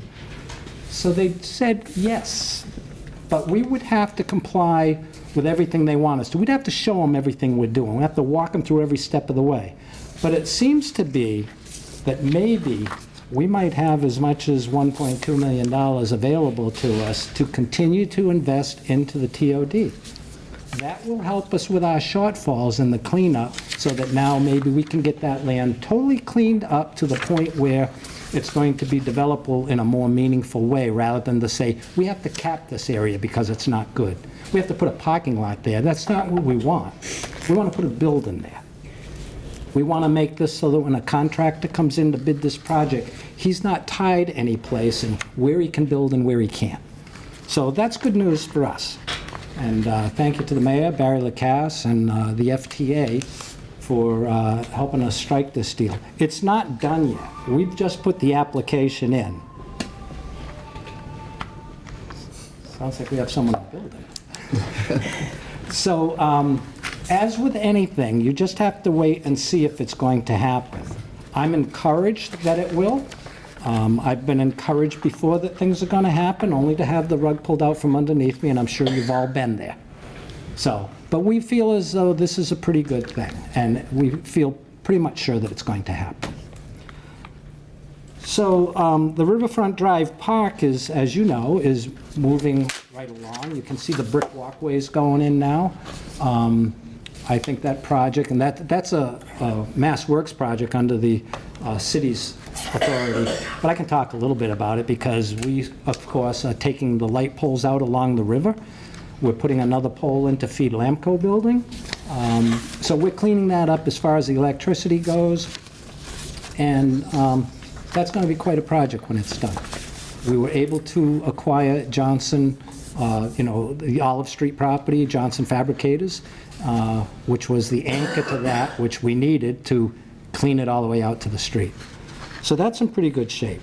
So they said yes, but we would have to comply with everything they want us to. We'd have to show them everything we're doing. We'd have to walk them through every step of the way. But it seems to be that maybe we might have as much as $1.2 million available to us to continue to invest into the TOD. That will help us with our shortfalls in the cleanup so that now maybe we can get that land totally cleaned up to the point where it's going to be developable in a more meaningful way rather than to say, we have to cap this area because it's not good. We have to put a parking lot there. That's not what we want. We want to put a building there. We want to make this so that when a contractor comes in to bid this project, he's not tied any place in where he can build and where he can't. So that's good news for us. And thank you to the mayor, Barry Lacasse, and the FTA for helping us strike this deal. It's not done yet. We've just put the application in. Sounds like we have someone in the building. So, as with anything, you just have to wait and see if it's going to happen. I'm encouraged that it will. I've been encouraged before that things are going to happen, only to have the rug pulled out from underneath me, and I'm sure you've all been there. So, but we feel as though this is a pretty good thing, and we feel pretty much sure that it's going to happen. So the Riverfront Drive Park is, as you know, is moving right along. You can see the brick walkways going in now. I think that project, and that's a Mass Works project under the city's authority, but I can talk a little bit about it because we, of course, are taking the light poles out along the river. We're putting another pole in to feed Lamco building. So we're cleaning that up as far as the electricity goes, and that's going to be quite a project when it's done. We were able to acquire Johnson, the Olive Street property, Johnson Fabricators, which was the anchor to that, which we needed to clean it all the way out to the street. So that's in pretty good shape.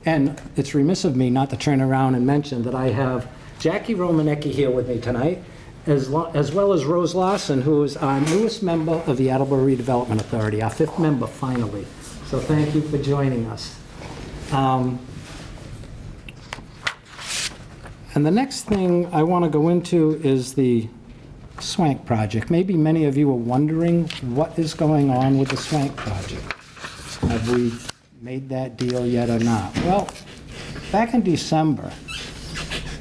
And it's remiss of me not to turn around and mention that I have Jackie Romanecki here with me tonight, as well as Rose Lawson, who is our newest member of the Attleboro Redevelopment Authority, our 5th member finally. So thank you for joining us. And the next thing I want to go into is the Swank project. Maybe many of you are wondering what is going on with the Swank project. Have we made that deal yet or not? Well, back in December,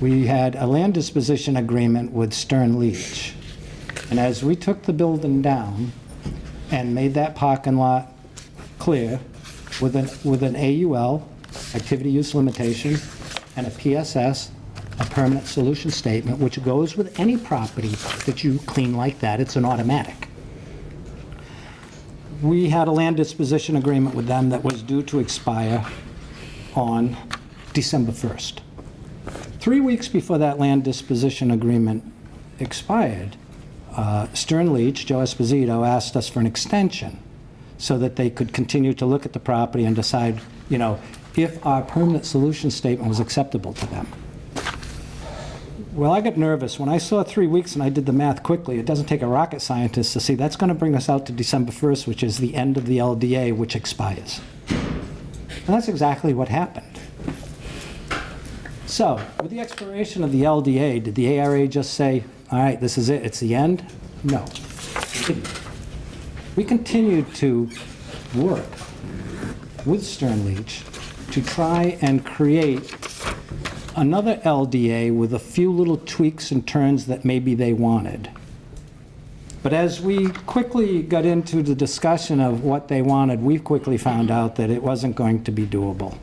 we had a land disposition agreement with Stern Leach. And as we took the building down and made that parking lot clear with an AUL, activity use limitation, and a PSS, a permanent solution statement, which goes with any property that you clean like that. It's an automatic. We had a land disposition agreement with them that was due to expire on December 1st. 3 weeks before that land disposition agreement expired, Stern Leach, Joe Esposito, asked us for an extension so that they could continue to look at the property and decide, if our permanent solution statement was acceptable to them. Well, I got nervous. When I saw 3 weeks and I did the math quickly, it doesn't take a rocket scientist to see that's going to bring us out to December 1st, which is the end of the LDA, which expires. And that's exactly what happened. So, with the expiration of the LDA, did the ARA just say, all right, this is it, it's the end? No, it didn't. We continued to work with Stern Leach to try and create another LDA with a few little tweaks and turns that maybe they wanted. But as we quickly got into the discussion of what they wanted, we quickly found out that it wasn't going to be doable.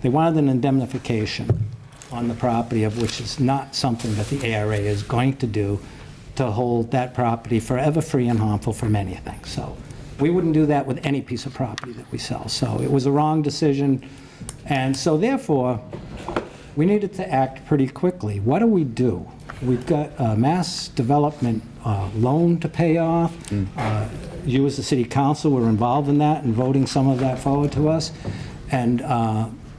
They wanted an indemnification on the property, of which is not something that the ARA is going to do, to hold that property forever free and harmful from anything. So we wouldn't do that with any piece of property that we sell. So it was a wrong decision. And so therefore, we needed to act pretty quickly. What do? We've got a mass development loan to pay off. You as the city council were involved in that and voting some of that forward to us. And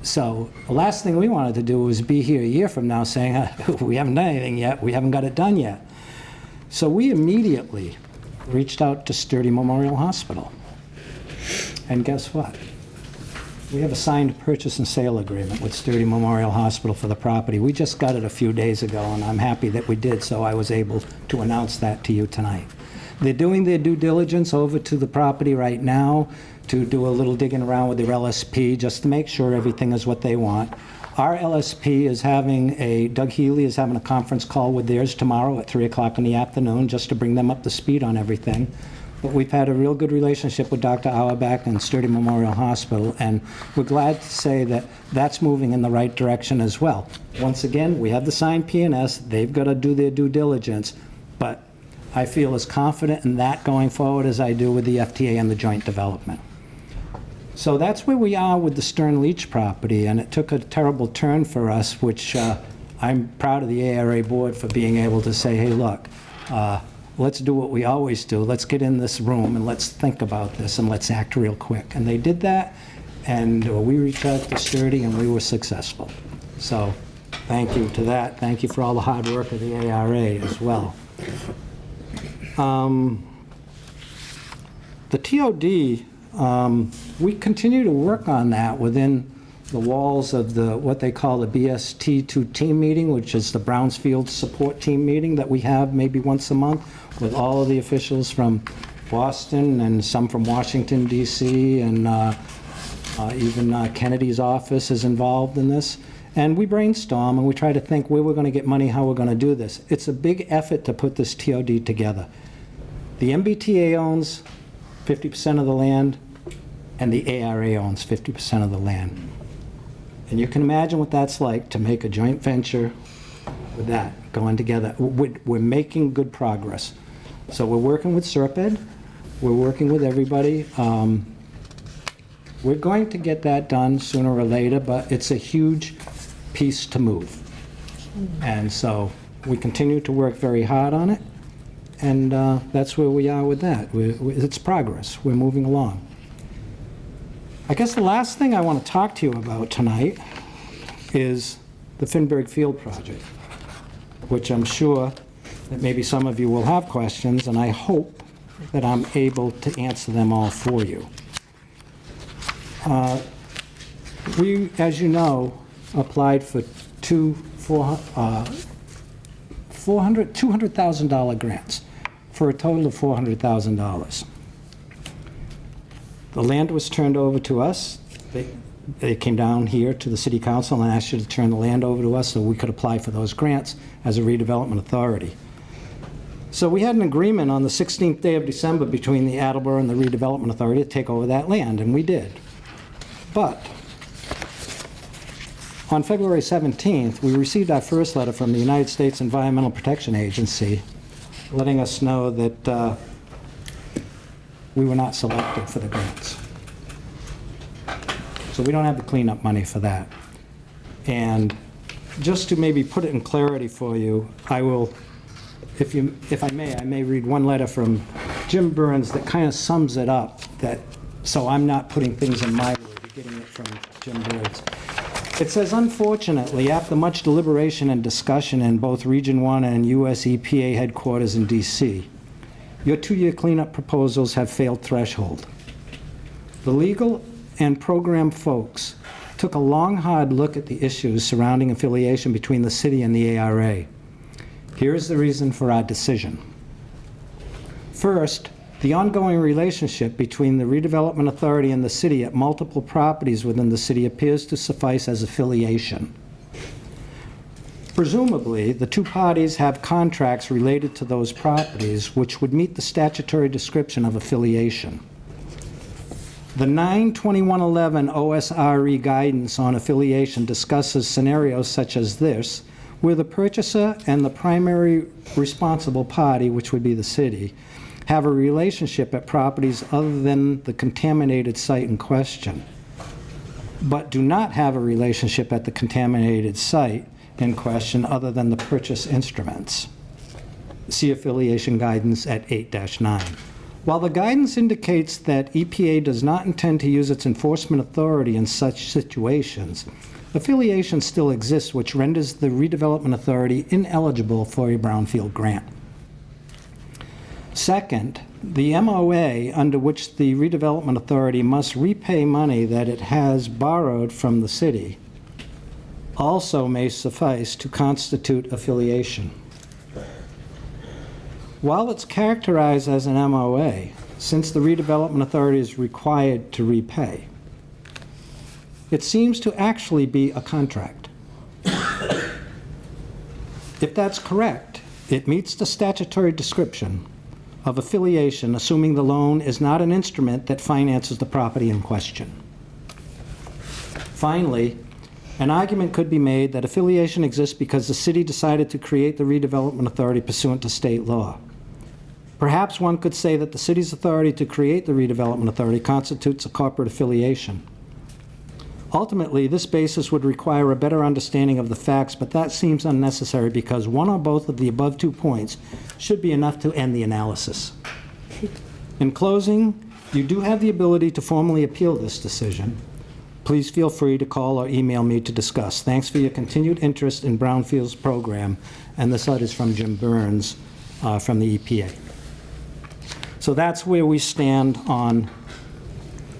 so the last thing we wanted to do was be here a year from now saying, we haven't done anything yet, we haven't got it done yet. So we immediately reached out to Sturdy Memorial Hospital. And guess what? We have a signed purchase and sale agreement with Sturdy Memorial Hospital for the property. We just got it a few days ago, and I'm happy that we did, so I was able to announce that to you tonight. They're doing their due diligence over to the property right now to do a little digging around with their LSP just to make sure everything is what they want. Our LSP is Doug Healy is having a conference call with theirs tomorrow at 3 o'clock in the afternoon just to bring them up to speed on everything. But we've had a real good relationship with Dr. Auerbach and Sturdy Memorial Hospital, and we're glad to say that that's moving in the right direction as well. Once again, we have the signed P&S. They've got to do their due diligence, but I feel as confident in that going forward as I do with the FTA and the joint development. So that's where we are with the Stern Leach property, and it took a terrible turn for us, which I'm proud of the ARA board for being able to say, hey, look, let's do what we always do. Let's get in this room and let's think about this and let's act real quick. And they did that, and we reached out to Sturdy and we were successful. So thank you to that. Thank you for all the hard work of the ARA as well. The TOD, we continue to work on that within the walls of what they call the BST2 team meeting, which is the Brownsfield support team meeting that we have maybe once a month with all of the officials from Boston and some from Washington, D.C., and even Kennedy's office is involved in this. And we brainstorm and we try to think where we're going to get money, how we're going to do this. It's a big effort to put this TOD together. The MBTA owns 50% of the land, and the ARA owns 50% of the land. And you can imagine what that's like to make a joint venture with that going together. We're making good progress. So we're working with Serped. We're working with everybody. We're going to get that done sooner or later, but it's a huge piece to move. And so we continue to work very hard on it, and that's where we are with that. It's progress. We're moving along. I guess the last thing I want to talk to you about tonight is the Finberg Field project. which I'm sure that maybe some of you will have questions, and I hope that I'm able to answer them all for you. We, as you know, applied for $200,000 grants for a total of $400,000. The land was turned over to us. They came down here to the city council and asked you to turn the land over to us so we could apply for those grants as a redevelopment authority. So we had an agreement on the 16th day of December between the Attleboro and the redevelopment authority to take over that land, and we did. But on February 17th, we received our first letter from the United States Environmental Protection Agency letting us know that we were not selected for the grants. So we don't have the cleanup money for that. And just to maybe put it in clarity for you, I will, if I may read one letter from Jim Burns that kind of sums it up, so I'm not putting things in my word, you're getting it from Jim Burns. It says, unfortunately, after much deliberation and discussion in both Region 1 and US EPA headquarters in DC, your 2-year cleanup proposals have failed threshold. The legal and program folks took a long, hard look at the issues surrounding affiliation between the city and the ARA. Here is the reason for our decision. First, the ongoing relationship between the redevelopment authority and the city at multiple properties within the city appears to suffice as affiliation. Presumably, the two parties have contracts related to those properties which would meet the statutory description of affiliation. The 9/21/11 OSRE guidance on affiliation discusses scenarios such as this, where the purchaser and the primary responsible party, which would be the city, have a relationship at properties other than the contaminated site in question, but do not have a relationship at the contaminated site in question other than the purchase instruments. See affiliation guidance at 8-9. While the guidance indicates that EPA does not intend to use its enforcement authority in such situations, affiliation still exists, which renders the redevelopment authority ineligible for a brownfield grant. Second, the MOA under which the redevelopment authority must repay money that it has borrowed from the city also may suffice to constitute affiliation. While it's characterized as an MOA, since the redevelopment authority is required to repay, it seems to actually be a contract. If that's correct, it meets the statutory description of affiliation, assuming the loan is not an instrument that finances the property in question. Finally, an argument could be made that affiliation exists because the city decided to create the redevelopment authority pursuant to state law. Perhaps one could say that the city's authority to create the redevelopment authority constitutes a corporate affiliation. Ultimately, this basis would require a better understanding of the facts, but that seems unnecessary because one or both of the above 2 points should be enough to end the analysis. In closing, you do have the ability to formally appeal this decision. Please feel free to call or email me to discuss. Thanks for your continued interest in Brownfield's program, and this letter is from Jim Burns from the EPA. So that's where we stand on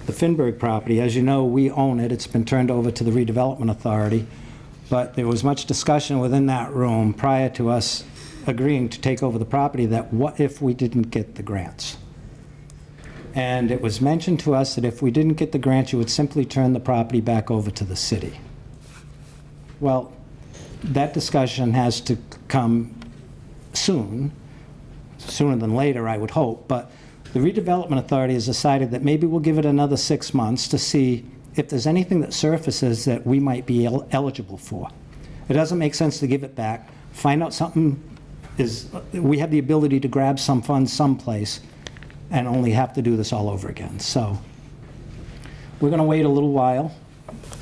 the Finberg property. As you know, we own it. It's been turned over to the redevelopment authority, but there was much discussion within that room prior to us agreeing to take over the property that what if we didn't get the grants? And it was mentioned to us that if we didn't get the grants, you would simply turn the property back over to the city. Well, that discussion has to come soon, sooner than later, I would hope, but the redevelopment authority has decided that maybe we'll give it another 6 months to see if there's anything that surfaces that we might be eligible for. It doesn't make sense to give it back, find out something is, we have the ability to grab some funds someplace and only have to do this all over again. So we're going to wait a little while,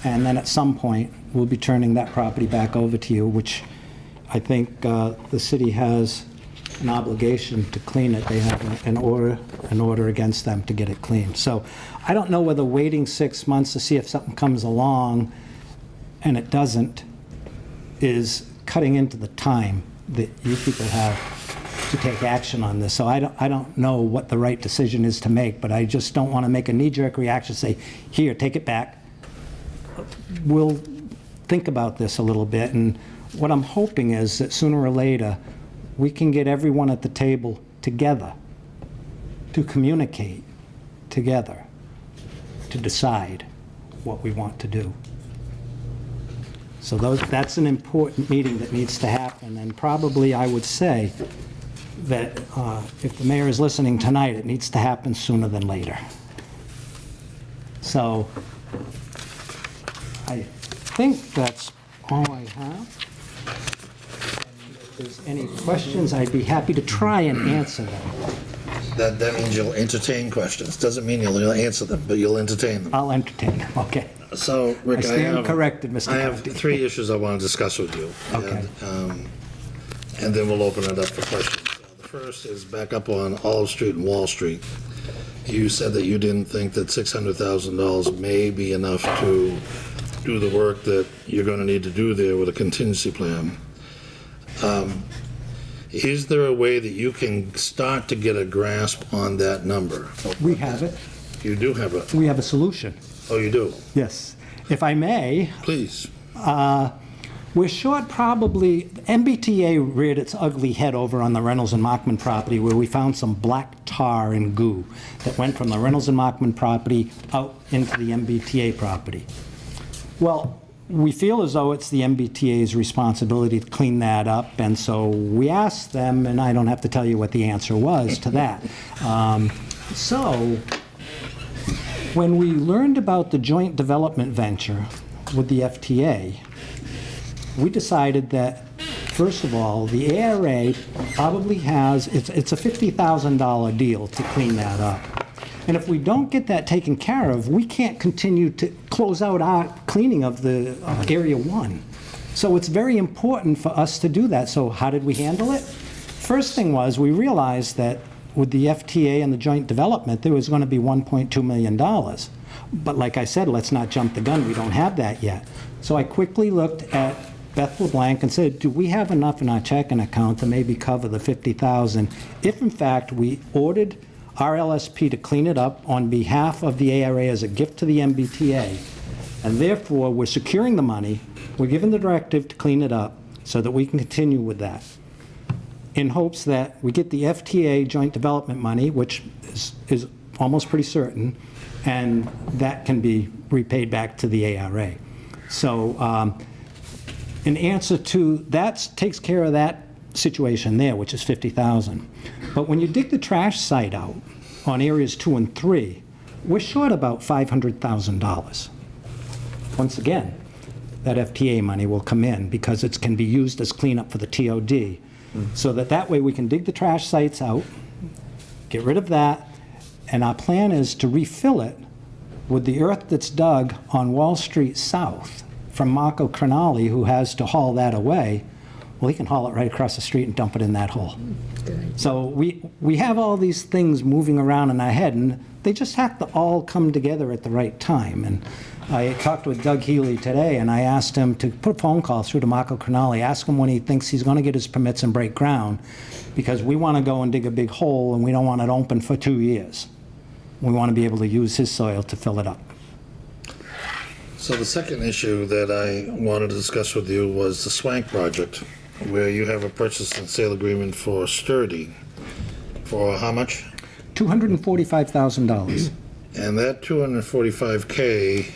and then at some point we'll be turning that property back over to you, which I think the city has an obligation to clean it. They have an order against them to get it cleaned. So I don't know whether waiting 6 months to see if something comes along and it doesn't is cutting into the time that you people have to take action on this. So I don't know what the right decision is to make, but I just don't want to make a knee-jerk reaction, say, here, take it back. We'll think about this a little bit, and what I'm hoping is that sooner or later, we can get everyone at the table together to communicate together, to decide what we want to do. So that's an important meeting that needs to happen, and probably I would say that if the mayor is listening tonight, it needs to happen sooner than later. So I think that's all I have. If there's any questions, I'd be happy to try and answer them. That means you'll entertain questions. Doesn't mean you'll answer them, but you'll entertain them. I'll entertain them, okay. So, Rick, I stand corrected, Mr. I have Conti. 3 issues I want to discuss with you. Okay. And then we'll open it up for questions. The first is back up on Olive Street and Wall Street. You said that you didn't think that $600,000 may be enough to do the work that you're going to need to do there with a contingency plan. Is there a way that you can start to get a grasp on that number? We have it. You do have it. We have a solution. Oh, you do? Yes. If I may. Please. We're short probably, MBTA reared its ugly head over on the Reynolds and Markman property where we found some black tar and goo that went from the Reynolds and Markman property out into the MBTA property. Well, we feel as though it's the MBTA's responsibility to clean that up, and so we asked them, and I don't have to tell you what the answer was to that. So when we learned about the joint development venture with the FTA, we decided that, first of all, the ARA probably has, it's a $50,000 deal to clean that up. And if we don't get that taken care of, we can't continue to close out our cleaning of the Area 1. So it's very important for us to do that. So how did we handle it? First thing was, we realized that with the FTA and the joint development, there was going to be $1.2 million. But like I said, let's not jump the gun. We don't have that yet. So I quickly looked at Beth LeBlanc and said, do we have enough in our checking account to maybe cover the $50,000 if, in fact, we ordered our LSP to clean it up on behalf of the ARA as a gift to the MBTA, and therefore we're securing the money, we're given the directive to clean it up so that we can continue with that, in hopes that we get the FTA joint development money, which is almost pretty certain, and that can be repaid back to the ARA. So in answer to that, takes care of that situation there, which is $50,000. But when you dig the trash site out on areas 2 and 3, we're short about $500,000. Once again, that FTA money will come in because it can be used as cleanup for the TOD. So that way we can dig the trash sites out, get rid of that, and our plan is to refill it with the earth that's dug on Wall Street South from Marco Crinali, who has to haul that away. Well, he can haul it right across the street and dump it in that hole. So we have all these things moving around in our head, and they just have to all come together at the right time. And I talked with Doug Healy today, and I asked him to put a phone call through to Marco Crinali, ask him when he thinks he's going to get his permits and break ground, because we want to go and dig a big hole, and we don't want it open for 2 years. We want to be able to use his soil to fill it up. So the second issue that I wanted to discuss with you was the Swank project, where you have a purchase and sale agreement for Sturdy. For how much? $245,000. And that $245K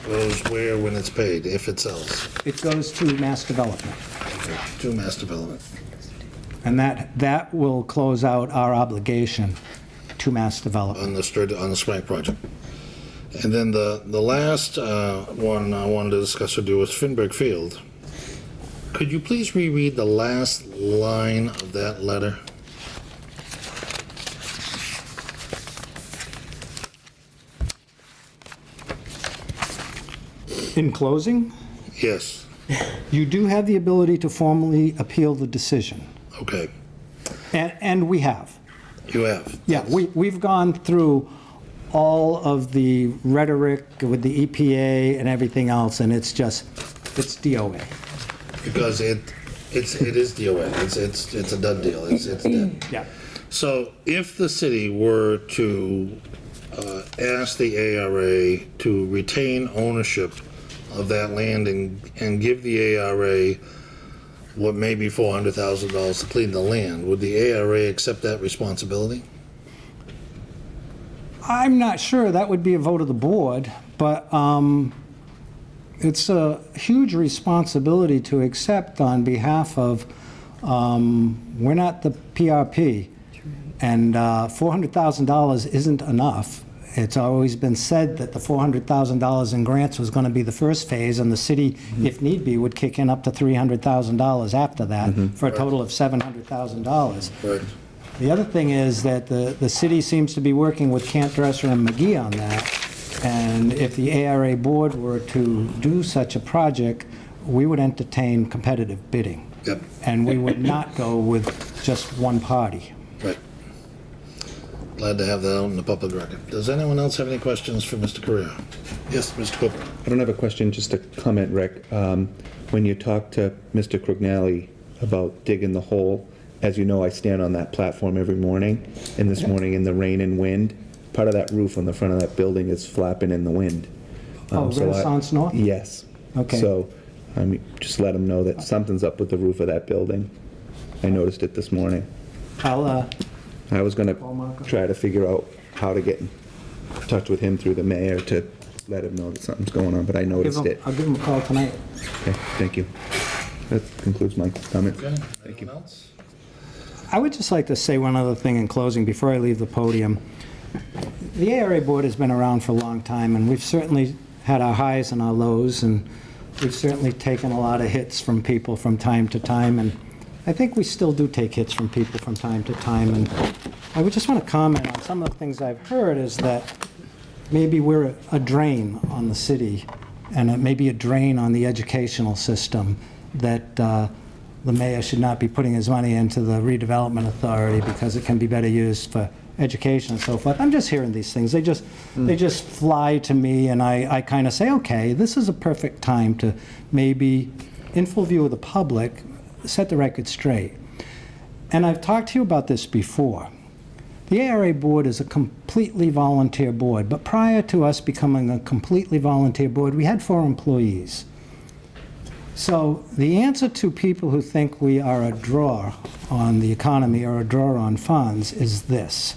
goes where when it's paid, if it sells? It goes to Mass Development. Okay, to Mass Development. And that will close out our obligation to Mass Development. On the Swank project. And then the last one I wanted to discuss with you was Finberg Field. Could you please reread the last line of that letter? In closing? Yes. You do have the ability to formally appeal the decision. Okay. And we have. You have? Yeah, we've gone through all of the rhetoric with the EPA and everything else, and it's DOA. Because It is DOA. It's a done deal. It's dead. Yeah. So if the city were to ask the ARA to retain ownership of that land and give the ARA what may be $400,000 to clean the land, would the ARA accept that responsibility? I'm not sure. That would be a vote of the board, but it's a huge responsibility to accept on behalf of, we're not the PRP, and $400,000 isn't enough. It's always been said that the $400,000 in grants was going to be the first phase, and the city, if need be, would kick in up to $300,000 after that, for a total of $700,000. Right. The other thing is that the city seems to be working with Camp Dresser and McGee on that, and if the ARA board were to do such a project, we would entertain competitive bidding. Yep. And we would not go with just one party. Right. Glad to have that out in the public record. Does anyone else have any questions for Mr. Correa? Yes, Mr. Cooper. I don't have a question, just a comment, Rick. When you talk to Mr. Crognelli about digging the hole, as you know, I stand on that platform every morning, and this morning in the rain and wind, part of that roof on the front of that building is flapping in the wind. Renaissance North? Yes. Okay. So, just let them know that something's up with the roof of that building. I noticed it this morning. I was gonna try to figure out how to get in touch with him through the mayor to let him know that something's going on, but I noticed it. I'll give him a call tonight. Okay, thank you. That concludes my comment. Okay. Thank you. Anyone else? I would just like to say one other thing in closing before I leave the podium. The ARA board has been around for a long time, and we've certainly had our highs and our lows, and we've certainly taken a lot of hits from people from time to time, and I think we still do take hits from people from time to time. And I would just want to comment on some of the things I've heard is that maybe we're a drain on the city, and it may be a drain on the educational system, that the mayor should not be putting his money into the redevelopment authority because it can be better used for education and so forth. I'm just hearing these things. They just fly to me, and I kind of say, okay, this is a perfect time to maybe, in full view of the public, set the record straight. And I've talked to you about this before. The ARA board is a completely volunteer board, but prior to us becoming a completely volunteer board, we had 4 employees. So the answer to people who think we are a draw on the economy or a draw on funds is this.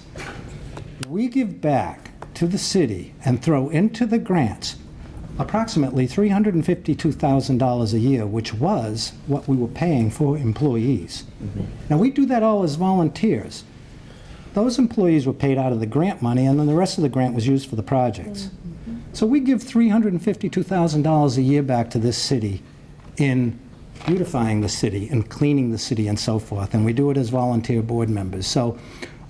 We give back to the city and throw into the grants approximately $352,000 a year, which was what we were paying for employees. Now, we do that all as volunteers. Those employees were paid out of the grant money, and then the rest of the grant was used for the projects. So we give $352,000 a year back to this city in beautifying the city and cleaning the city and so forth, and we do it as volunteer board members. So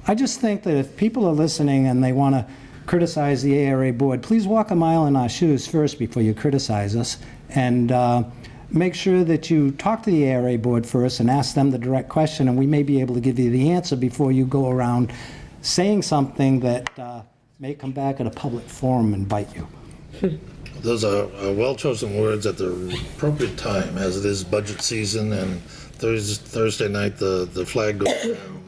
I just think that if people are listening and they want to criticize the ARA board, please walk a mile in our shoes first before you criticize us, and make sure that you talk to the ARA board first and ask them the direct question, and we may be able to give you the answer before you go around saying something that may come back at a public forum and bite you. Those are well-chosen words at the appropriate time, as it is budget season, and Thursday night the flag goes down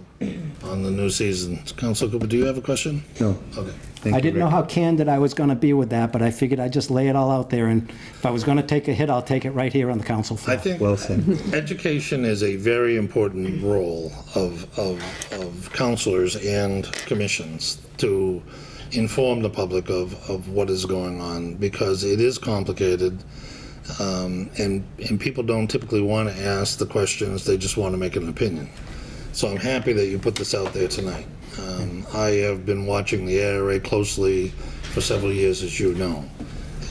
on the new season. Councilor Cooper, do you have a question? No. Okay. I didn't know how candid I was going to be with that, but I figured I'd just lay it all out there, and if I was going to take a hit, I'll take it right here on the council floor. I think Well said. education is a very important role of councilors and commissions to inform the public of what is going on, because it is complicated, and people don't typically want to ask the questions, they just want to make an opinion. So I'm happy that you put this out there tonight. I have been watching the ARA closely for several years, as you know,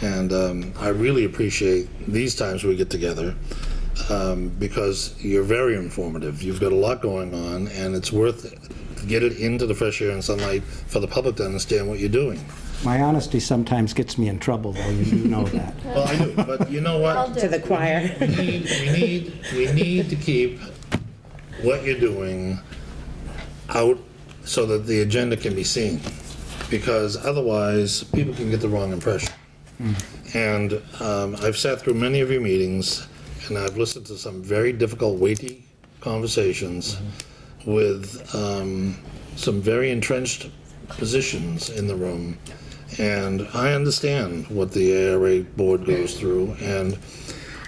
and I really appreciate these times we get together, because you're very informative. You've got a lot going on, and it's worth it. Get it into the fresh air and sunlight for the public to understand what you're doing. My honesty sometimes gets me in trouble, though, you do know that. Well, I do, but you know what? To the choir. We need to keep what you're doing out so that the agenda can be seen, because otherwise people can get the wrong impression. And I've sat through many of your meetings, and I've listened to some very difficult, weighty conversations with some very entrenched positions in the room. And I understand what the ARA board goes through, and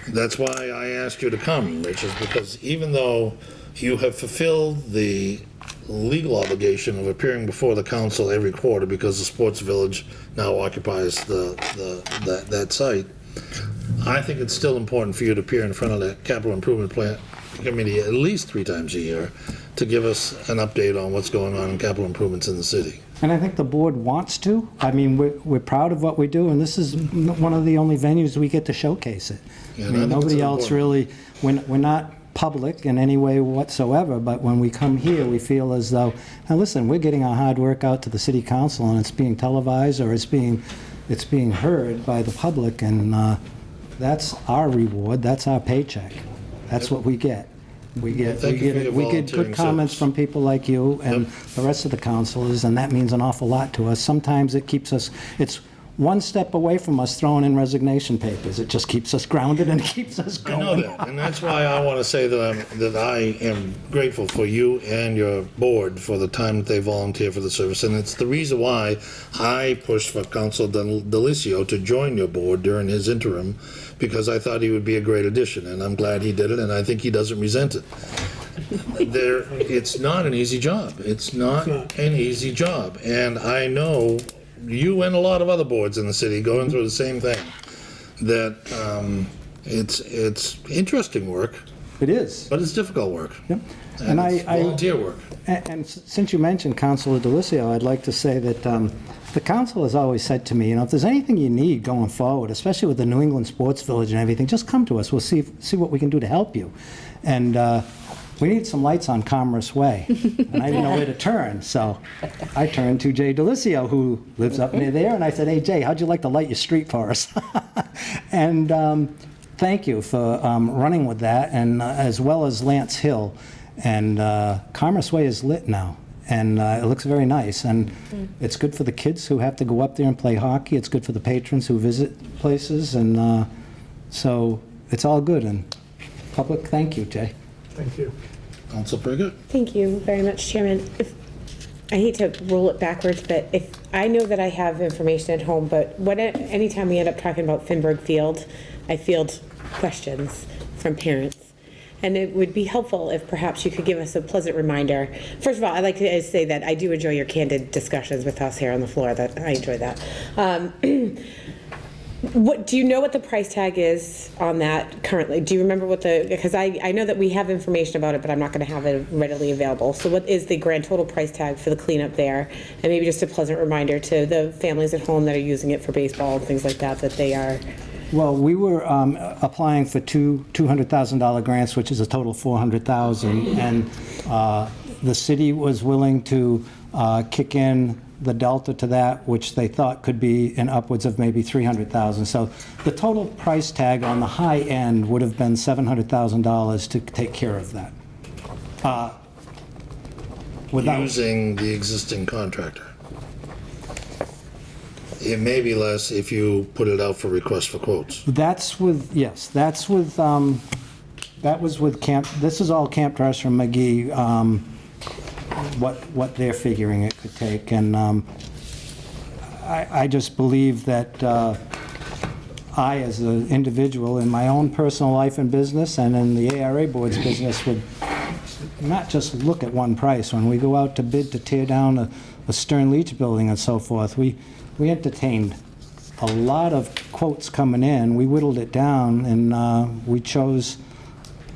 that's why I asked you to come, Rich, is because even though you have fulfilled the legal obligation of appearing before the council every quarter because the Sports Village now occupies that site, I think it's still important for you to appear in front of the Capital Improvement Plan Committee at least 3 times a year to give us an update on what's going on in capital improvements in the city. And I think the board wants to. I mean, we're proud of what we do, and this is one of the only venues we get to showcase it. Yeah, I and I mean, think it's nobody else important. really, we're not public in any way whatsoever, but when we come here, we feel as though, now listen, we're getting our hard work out to the city council, and it's being televised, or it's being heard by the public, and that's our reward, that's our paycheck. That's what we get. We get Thank you for your good volunteering comments service. from people like you and the rest of the councilors, and that means an awful lot to us. Sometimes it keeps us, it's one step away from us throwing in resignation papers. It just keeps us grounded and keeps us I going. know that, and that's why I want to say that I am grateful for you and your board for the time that they volunteer for the service, and it's the reason why I pushed for Councilor Delicio to join your board during his interim, because I thought he would be a great addition, and I'm glad he did it, and I think he doesn't resent it. It's not an easy job. It's not an easy job, and I know you and a lot of other boards in the city going through the same thing, that it's interesting work. It is. But it's difficult work. Yep. And it's volunteer work. And since you mentioned Councilor Delicio, I'd like to say that the council has always said to me, if there's anything you need going forward, especially with the New England Sports Village and everything, just come to us. We'll see what we can do to help you. And we need some lights on Commerce Way. And I didn't know where to turn, so I turned to Jay Delicio, who lives up near there, and I said, hey, Jay, how'd you like to light your street for us? And thank you for running with that, and as well as Lance Hill. And Commerce Way is lit now, and it looks very nice. And it's good for the kids who have to go up there and play hockey. It's good for the patrons who visit places, and so it's all good. And public, thank you, Jay. Thank you. Council Pritchett? Thank you very much, Chairman. I hate to roll it backwards, but if I know that I have information at home, but anytime we end up talking about Finberg Field, I field questions from parents. And it would be helpful if perhaps you could give us a pleasant reminder. First of all, I'd like to say that I do enjoy your candid discussions with us here on the floor. That I enjoy that. What do you know what the price tag is on that currently? Do you remember because I know that we have information about it, but I'm not going to have it readily available. So what is the grand total price tag for the cleanup there? And maybe just a pleasant reminder to the families at home that are using it for baseball and things like that they are. Well, we were applying for two $200,000 grants, which is a total of $400,000, and the city was willing to kick in the delta to that, which they thought could be in upwards of maybe $300,000. So the total price tag on the high end would have been $700,000 to take care of that. Using the existing contractor. It may be less if you put it out for request for quotes. That's with, yes, that was with Camp, this is all Camp Dresser McGee, what they're figuring it could take. And I just believe that I, as an individual, in my own personal life and business, and in the ARA Board's business, would not just look at one price. When we go out to bid to tear down a Stern Leach building and so forth, we entertained a lot of quotes coming in. We whittled it down, and we chose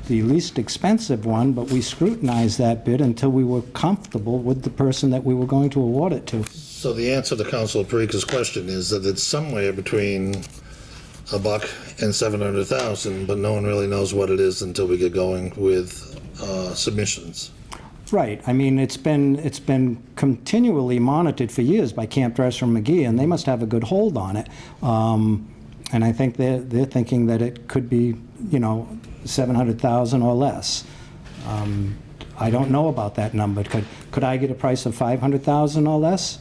the least expensive one, but we scrutinized that bid until we were comfortable with the person that we were going to award it to. So the answer to Councilor Parika's question is that it's somewhere between $1 and $700,000, but no one really knows what it is until we get going with submissions. Right. I mean, it's been continually monitored for years by Camp Dresser McGee, and they must have a good hold on it. And I think they're thinking that it could be, $700,000 or less. I don't know about that number. Could I get a price of $500,000 or less?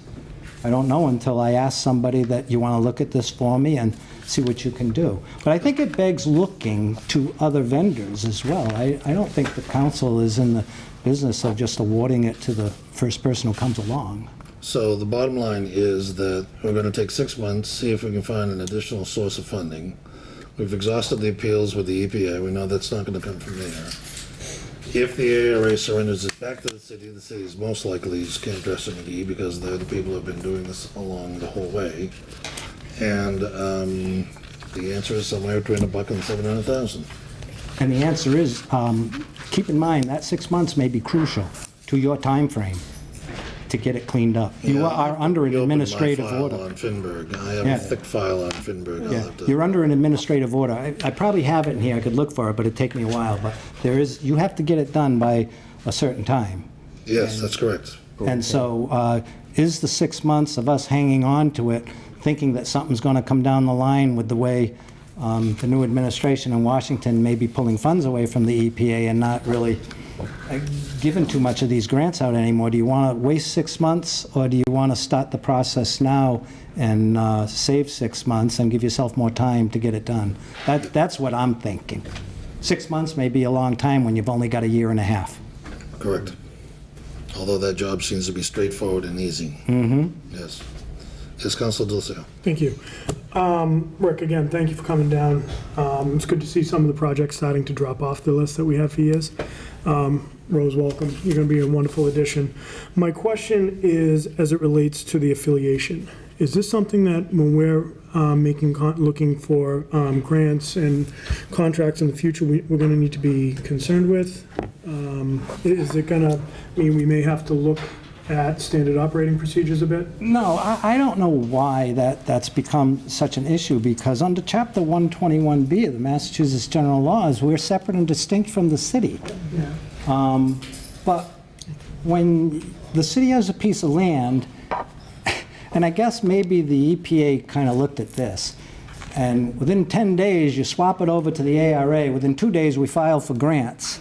I don't know until I ask somebody that you want to look at this for me and see what you can do. But I think it begs looking to other vendors as well. I don't think the council is in the business of just awarding it to the first person who comes along. So the bottom line is that we're going to take 6 months, see if we can find an additional source of funding. We've exhausted the appeals with the EPA. We know that's not going to come from there. If the ARA surrenders it back to the city is most likely just Camp Dresser McGee because they're the people who have been doing this along the whole way. And the answer is somewhere between $1 and $700,000. And the answer is, keep in mind, that 6 months may be crucial to your time frame to get it cleaned up. You are under an administrative order. On Finberg. I have a thick file on Finberg. Yeah, you're under an administrative order. I probably have it in here, I could look for it, but it'd take me a while. But you have to get it done by a certain time. Yes, that's correct. And so, is the 6 months of us hanging on to it, thinking that something's going to come down the line with the way the new administration in Washington may be pulling funds away from the EPA and not really giving too much of these grants out anymore? Do you want to waste 6 months, or do you want to start the process now and save 6 months and give yourself more time to get it done? That's what I'm thinking. 6 months may be a long time when you've only got a year and a half. Correct. Although that job seems to be straightforward and easy. Mm-hmm. Yes. Yes, Councilor Dulce. Thank you. Rick, again, thank you for coming down. It's good to see some of the projects starting to drop off the list that we have for years. Rose, welcome. You're going to be a wonderful addition. My question is, as it relates to the affiliation, is this something that when we're looking for grants and contracts in the future, we're going to need to be concerned with? Is it going to mean we may have to look at standard operating procedures a bit? No, I don't know why that's become such an issue, because under Chapter 121B of the Massachusetts General Laws, we're separate and distinct from the city. Yeah. But when the city has a piece of land, and I guess maybe the EPA kind of looked at this, and within 10 days, you swap it over to the ARA. Within 2 days, we file for grants.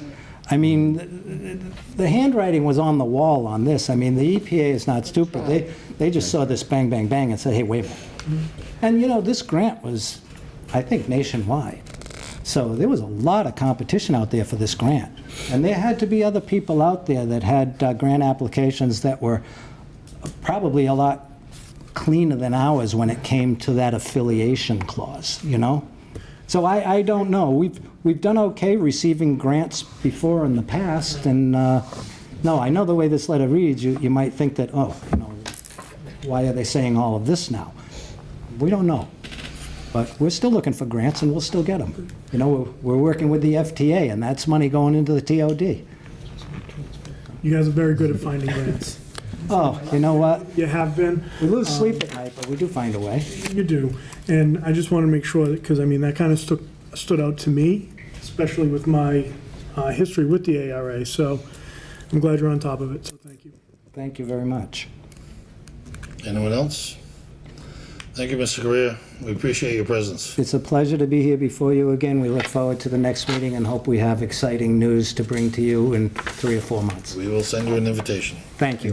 I mean, the handwriting was on the wall on this. I mean, the EPA is not stupid. They just saw this bang, bang, bang and said, hey, wait a minute. And, you know, this grant was, I think, nationwide. So there was a lot of competition out there for this grant. And there had to be other people out there that had grant applications that were probably a lot cleaner than ours when it came to that affiliation clause, you know? So I don't know. We've done okay receiving grants before in the past, and no, I know the way this letter reads, you might think that, oh, you know, why are they saying all of this now? We don't know. But we're still looking for grants, and we'll still get them. You know, we're working with the FTA, and that's money going into the TOD. You guys are very good at finding grants. Oh, you know what? You have been. We lose sleep at night, but we do find a way. You do. And I just want to make sure, because, I mean, that kind of stood out to me, especially with my history with the ARA. So I'm glad you're on top of it, so thank you. Thank you very much. Anyone else? Thank you, Mr. Correa. We appreciate your presence. It's a pleasure to be here before you again. We look forward to the next meeting and hope we have exciting news to bring to you in 3 or 4 months. We will send you an invitation. Thank you.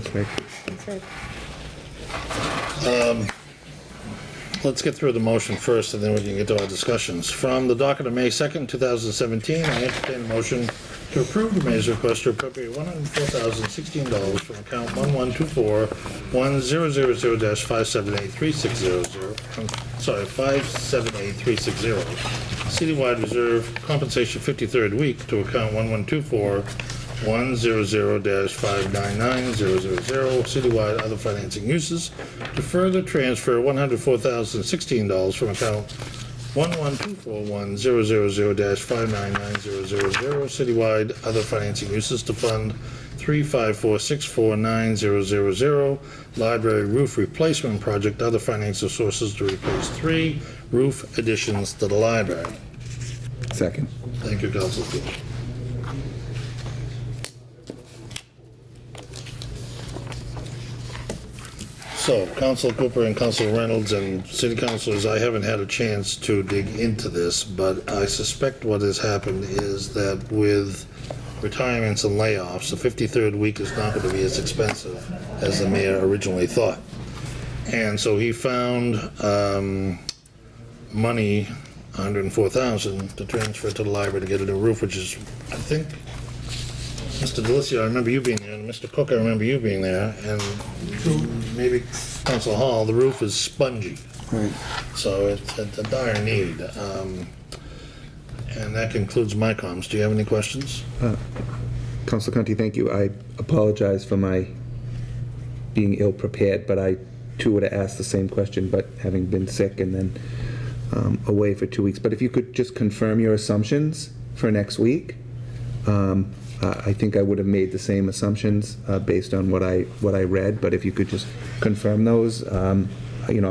Let's get through the motion first, and then we can get to our discussions. From the docket of May 2nd, 2017, I entertain a motion to approve the mayor's request to appropriate $104,016 from account 1124-1000-5783600, sorry, 578-360, citywide reserve compensation 53rd week, to account 1124-100-599-000, citywide other financing uses, to further transfer $104,016 from account 1124-100-599-000, citywide other financing uses, to fund 354-649-000, library roof replacement project, other financial sources to replace 3 roof additions to the library. Second. Thank you, Councilor Field. So, Councilor Cooper and Councilor Reynolds and city councilors, I haven't had a chance to dig into this, but I suspect what has happened is that with retirements and layoffs, the 53rd week is not going to be as expensive as the mayor originally thought. And so he found money, 104,000, to transfer to the library to get a new roof, which is, I think, Mr. Delicio, I remember you being there, and Mr. Cook, I remember you being there, and maybe Council Hall, the roof is spongy. Right. So it's a dire need. And that concludes my comments. Do you have any questions? Councilor Conti, thank you. I apologize for my being ill-prepared, but I too would have asked the same question, but having been sick and then away for 2 weeks. But if you could just confirm your assumptions for next week, I think I would have made the same assumptions based on what I read, but if you could just confirm those, I'm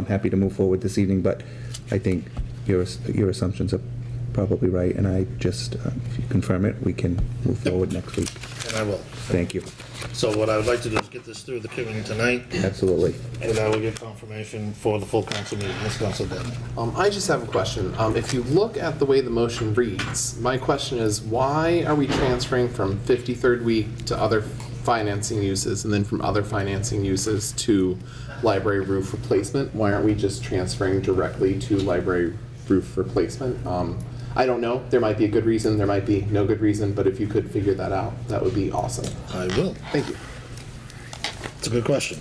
happy to move forward this evening, but I think your assumptions are probably right, and I just, if you confirm it, we can move forward next week. And I will. Thank you. So what I would like to do is get this through the committee tonight. Absolutely. And I will get confirmation for the full council meeting. Ms. Council Denton. I just have a question. If you look at the way the motion reads, my question is, why are we transferring from 53rd week to other financing uses and then from other financing uses to library roof replacement? Why aren't we just transferring directly to library roof replacement? I don't know. There might be a good reason. There might be no good reason. But if you could figure that out, that would be awesome. I will. Thank you. It's a good question.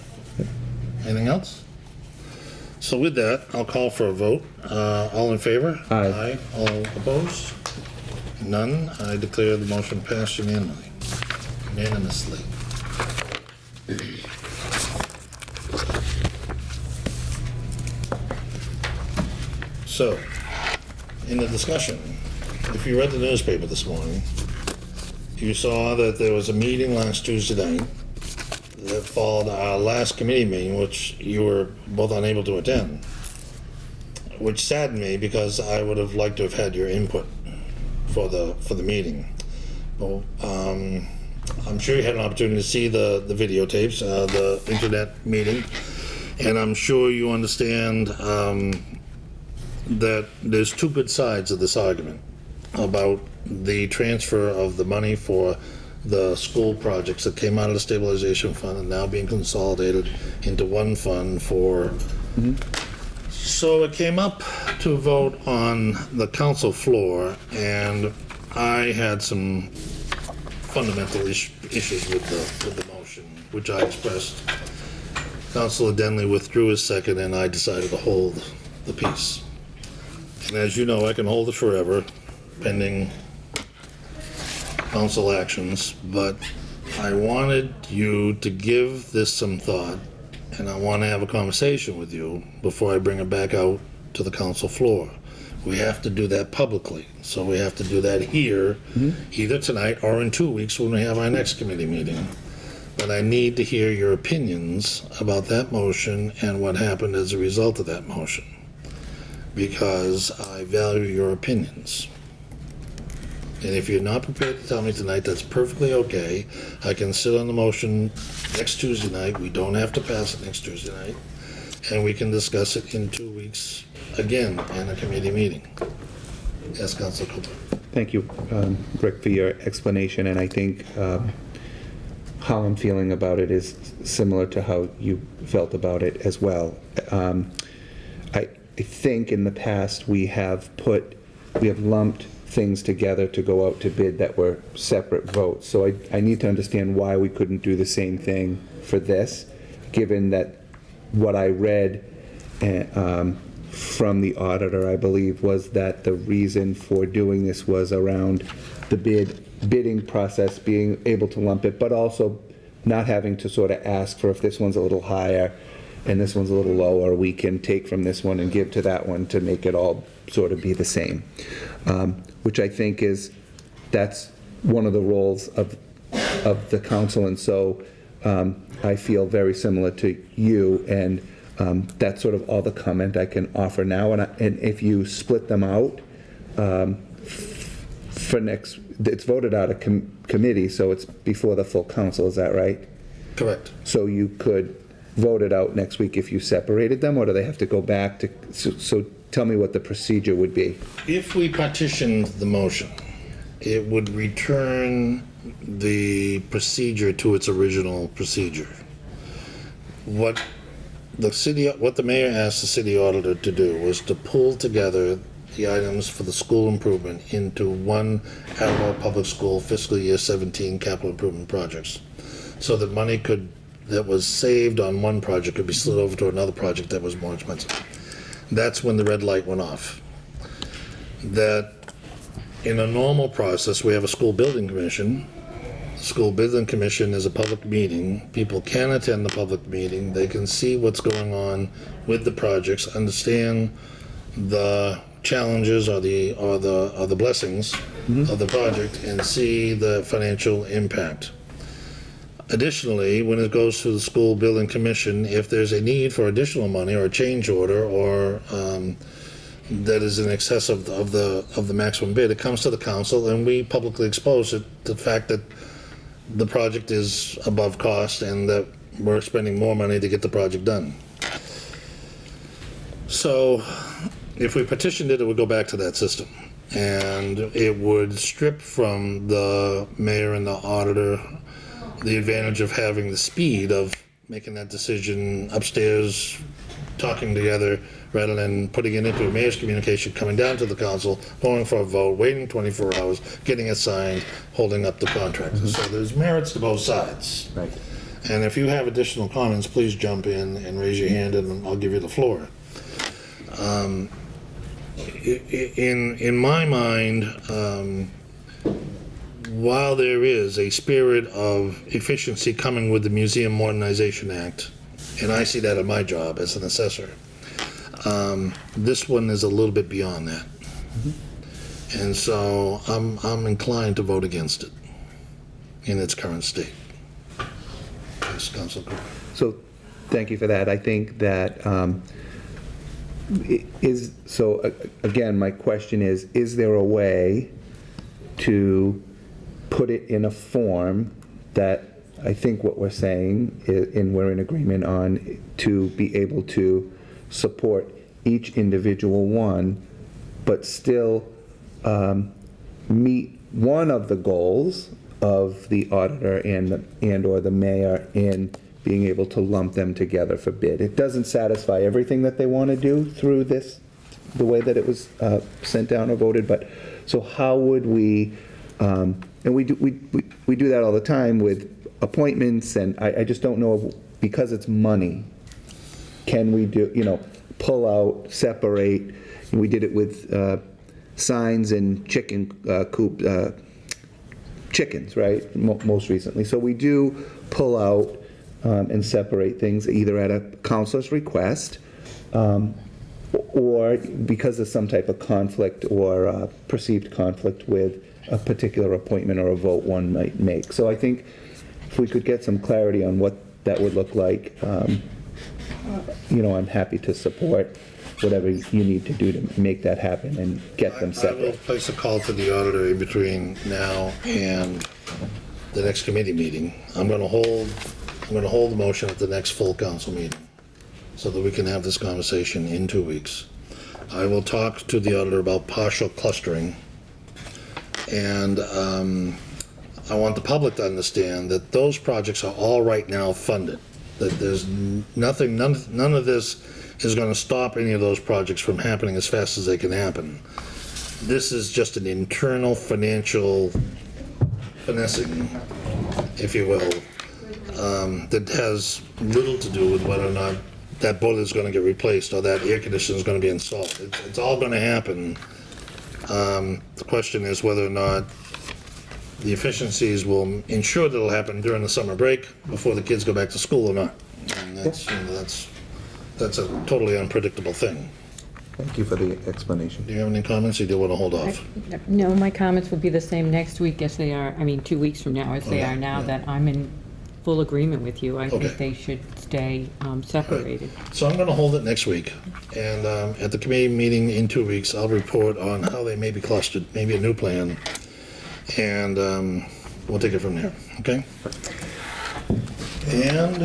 Anything else? So with that, I'll call for a vote. All in favor? Aye. All opposed? None. I declare the motion passed unanimously. So, in the discussion, if you read the newspaper this morning, you saw that there was a meeting last Tuesday night that followed our last committee meeting, which you were both unable to attend, which saddened me because I would have liked to have had your input for the meeting. Well, I'm sure you had an opportunity to see the videotapes, the internet meeting, and I'm sure you understand that there's two good sides of this argument about the transfer of the money for the school projects that came out of the stabilization fund and now being consolidated into one fund for. So it came up to vote on the council floor, and I had some fundamental issues with the motion, which I expressed. Councilor Denley withdrew his second, and I decided to hold the piece. And as you know, I can hold it forever, pending council actions, but I wanted you to give this some thought, and I want to have a conversation with you before I bring it back out to the council floor. We have to do that publicly, so we have to do that here, either tonight or in 2 weeks when we have our next committee meeting. But I need to hear your opinions about that motion and what happened as a result of that motion, because I value your opinions. And if you're not prepared to tell me tonight, that's perfectly okay. I can sit on the motion next Tuesday night. We don't have to pass it next Tuesday night. And we can discuss it in 2 weeks again in a committee meeting. Yes, Councilor Cooper. Thank you, Rick, for your explanation, and I think how I'm feeling about it is similar to how you felt about it as well. I think in the past we have lumped things together to go out to bid that were separate votes. So I need to understand why we couldn't do the same thing for this, given that what I read from the auditor, I believe, was that the reason for doing this was around the bidding process, being able to lump it, but also not having to sort of ask for if this one's a little higher and this one's a little lower, we can take from this one and give to that one to make it all sort of be the same. Which I think that's one of the roles of the council, and so I feel very similar to you, and that's sort of all the comment I can offer now. And if you split them out for next, it's voted out of committee, so it's before the full council, is that right? Correct. So you could vote it out next week if you separated them, or do they have to go back to, so tell me what the procedure would be. If we partitioned the motion, it would return the procedure to its original procedure. What what the mayor asked the city auditor to do was to pull together the items for the school improvement into one Attleboro Public School fiscal year 17 capital improvement projects. So that money that was saved on one project could be slid over to another project that was more expensive. That's when the red light went off. That in a normal process, we have a school building commission. School Building Commission is a public meeting. People can attend the public meeting. They can see what's going on with the projects, understand the challenges or the blessings of the project, and see the financial impact. Additionally, when it goes to the School Building Commission, if there's a need for additional money or a change order or that is in excess of the maximum bid, it comes to the council and we publicly expose it, the fact that the project is above cost and that we're spending more money to get the project done. So if we petitioned it, it would go back to that system. And it would strip from the mayor and the auditor the advantage of having the speed of making that decision upstairs, talking together, rather than putting it into a mayor's communication, coming down to the council, going for a vote, waiting 24 hours, getting it signed, holding up the contractor. So there's merits to both sides. Right. And if you have additional comments, please jump in and raise your hand and I'll give you the floor. In my mind, while there is a spirit of efficiency coming with the Museum Modernization Act, and I see that in my job as an assessor, this one is a little bit beyond that. And so I'm inclined to vote against it in its current state. Yes, Councilor Cooper. So, thank you for that. I think that again, my question is there a way to put it in a form that I think what we're saying, and we're in agreement on, to be able to support each individual one, but still meet one of the goals of the auditor and or the mayor in being able to lump them together for bid. It doesn't satisfy everything that they want to do through this, the way that it was sent down or voted, but so how would we, and we do that all the time with appointments, and I just don't know, because it's money, can we do, pull out, separate, and we did it with signs and chicken coop, chickens, right, most recently. So we do pull out and separate things either at a councilor's request or because of some type of conflict or perceived conflict with a particular appointment or a vote one might make. So I think if we could get some clarity on what that would look like, I'm happy to support whatever you need to do to make that happen and get them separate. I will place a call to the auditor in between now and the next committee meeting. I'm going to hold the motion at the next full council meeting so that we can have this conversation in 2 weeks. I will talk to the auditor about partial clustering, and I want the public to understand that those projects are all right now funded. That there's nothing, none of this is going to stop any of those projects from happening as fast as they can happen. This is just an internal financial finessing, if you will, that has little to do with whether or not that boiler is going to get replaced or that air conditioner is going to be installed. It's all going to happen. The question is whether or not the efficiencies will ensure that it'll happen during the summer break before the kids go back to school or not. And that's a totally unpredictable thing. Thank you for the explanation. Do you have any comments, or do you want to hold off? No, my comments will be the same next week as they are, 2 weeks from now, as they are now, that I'm in full agreement with you. I think they should stay separated. Right. So I'm going to hold it next week, and at the committee meeting in 2 weeks, I'll report on how they may be clustered, maybe a new plan, and we'll take it from there, okay? And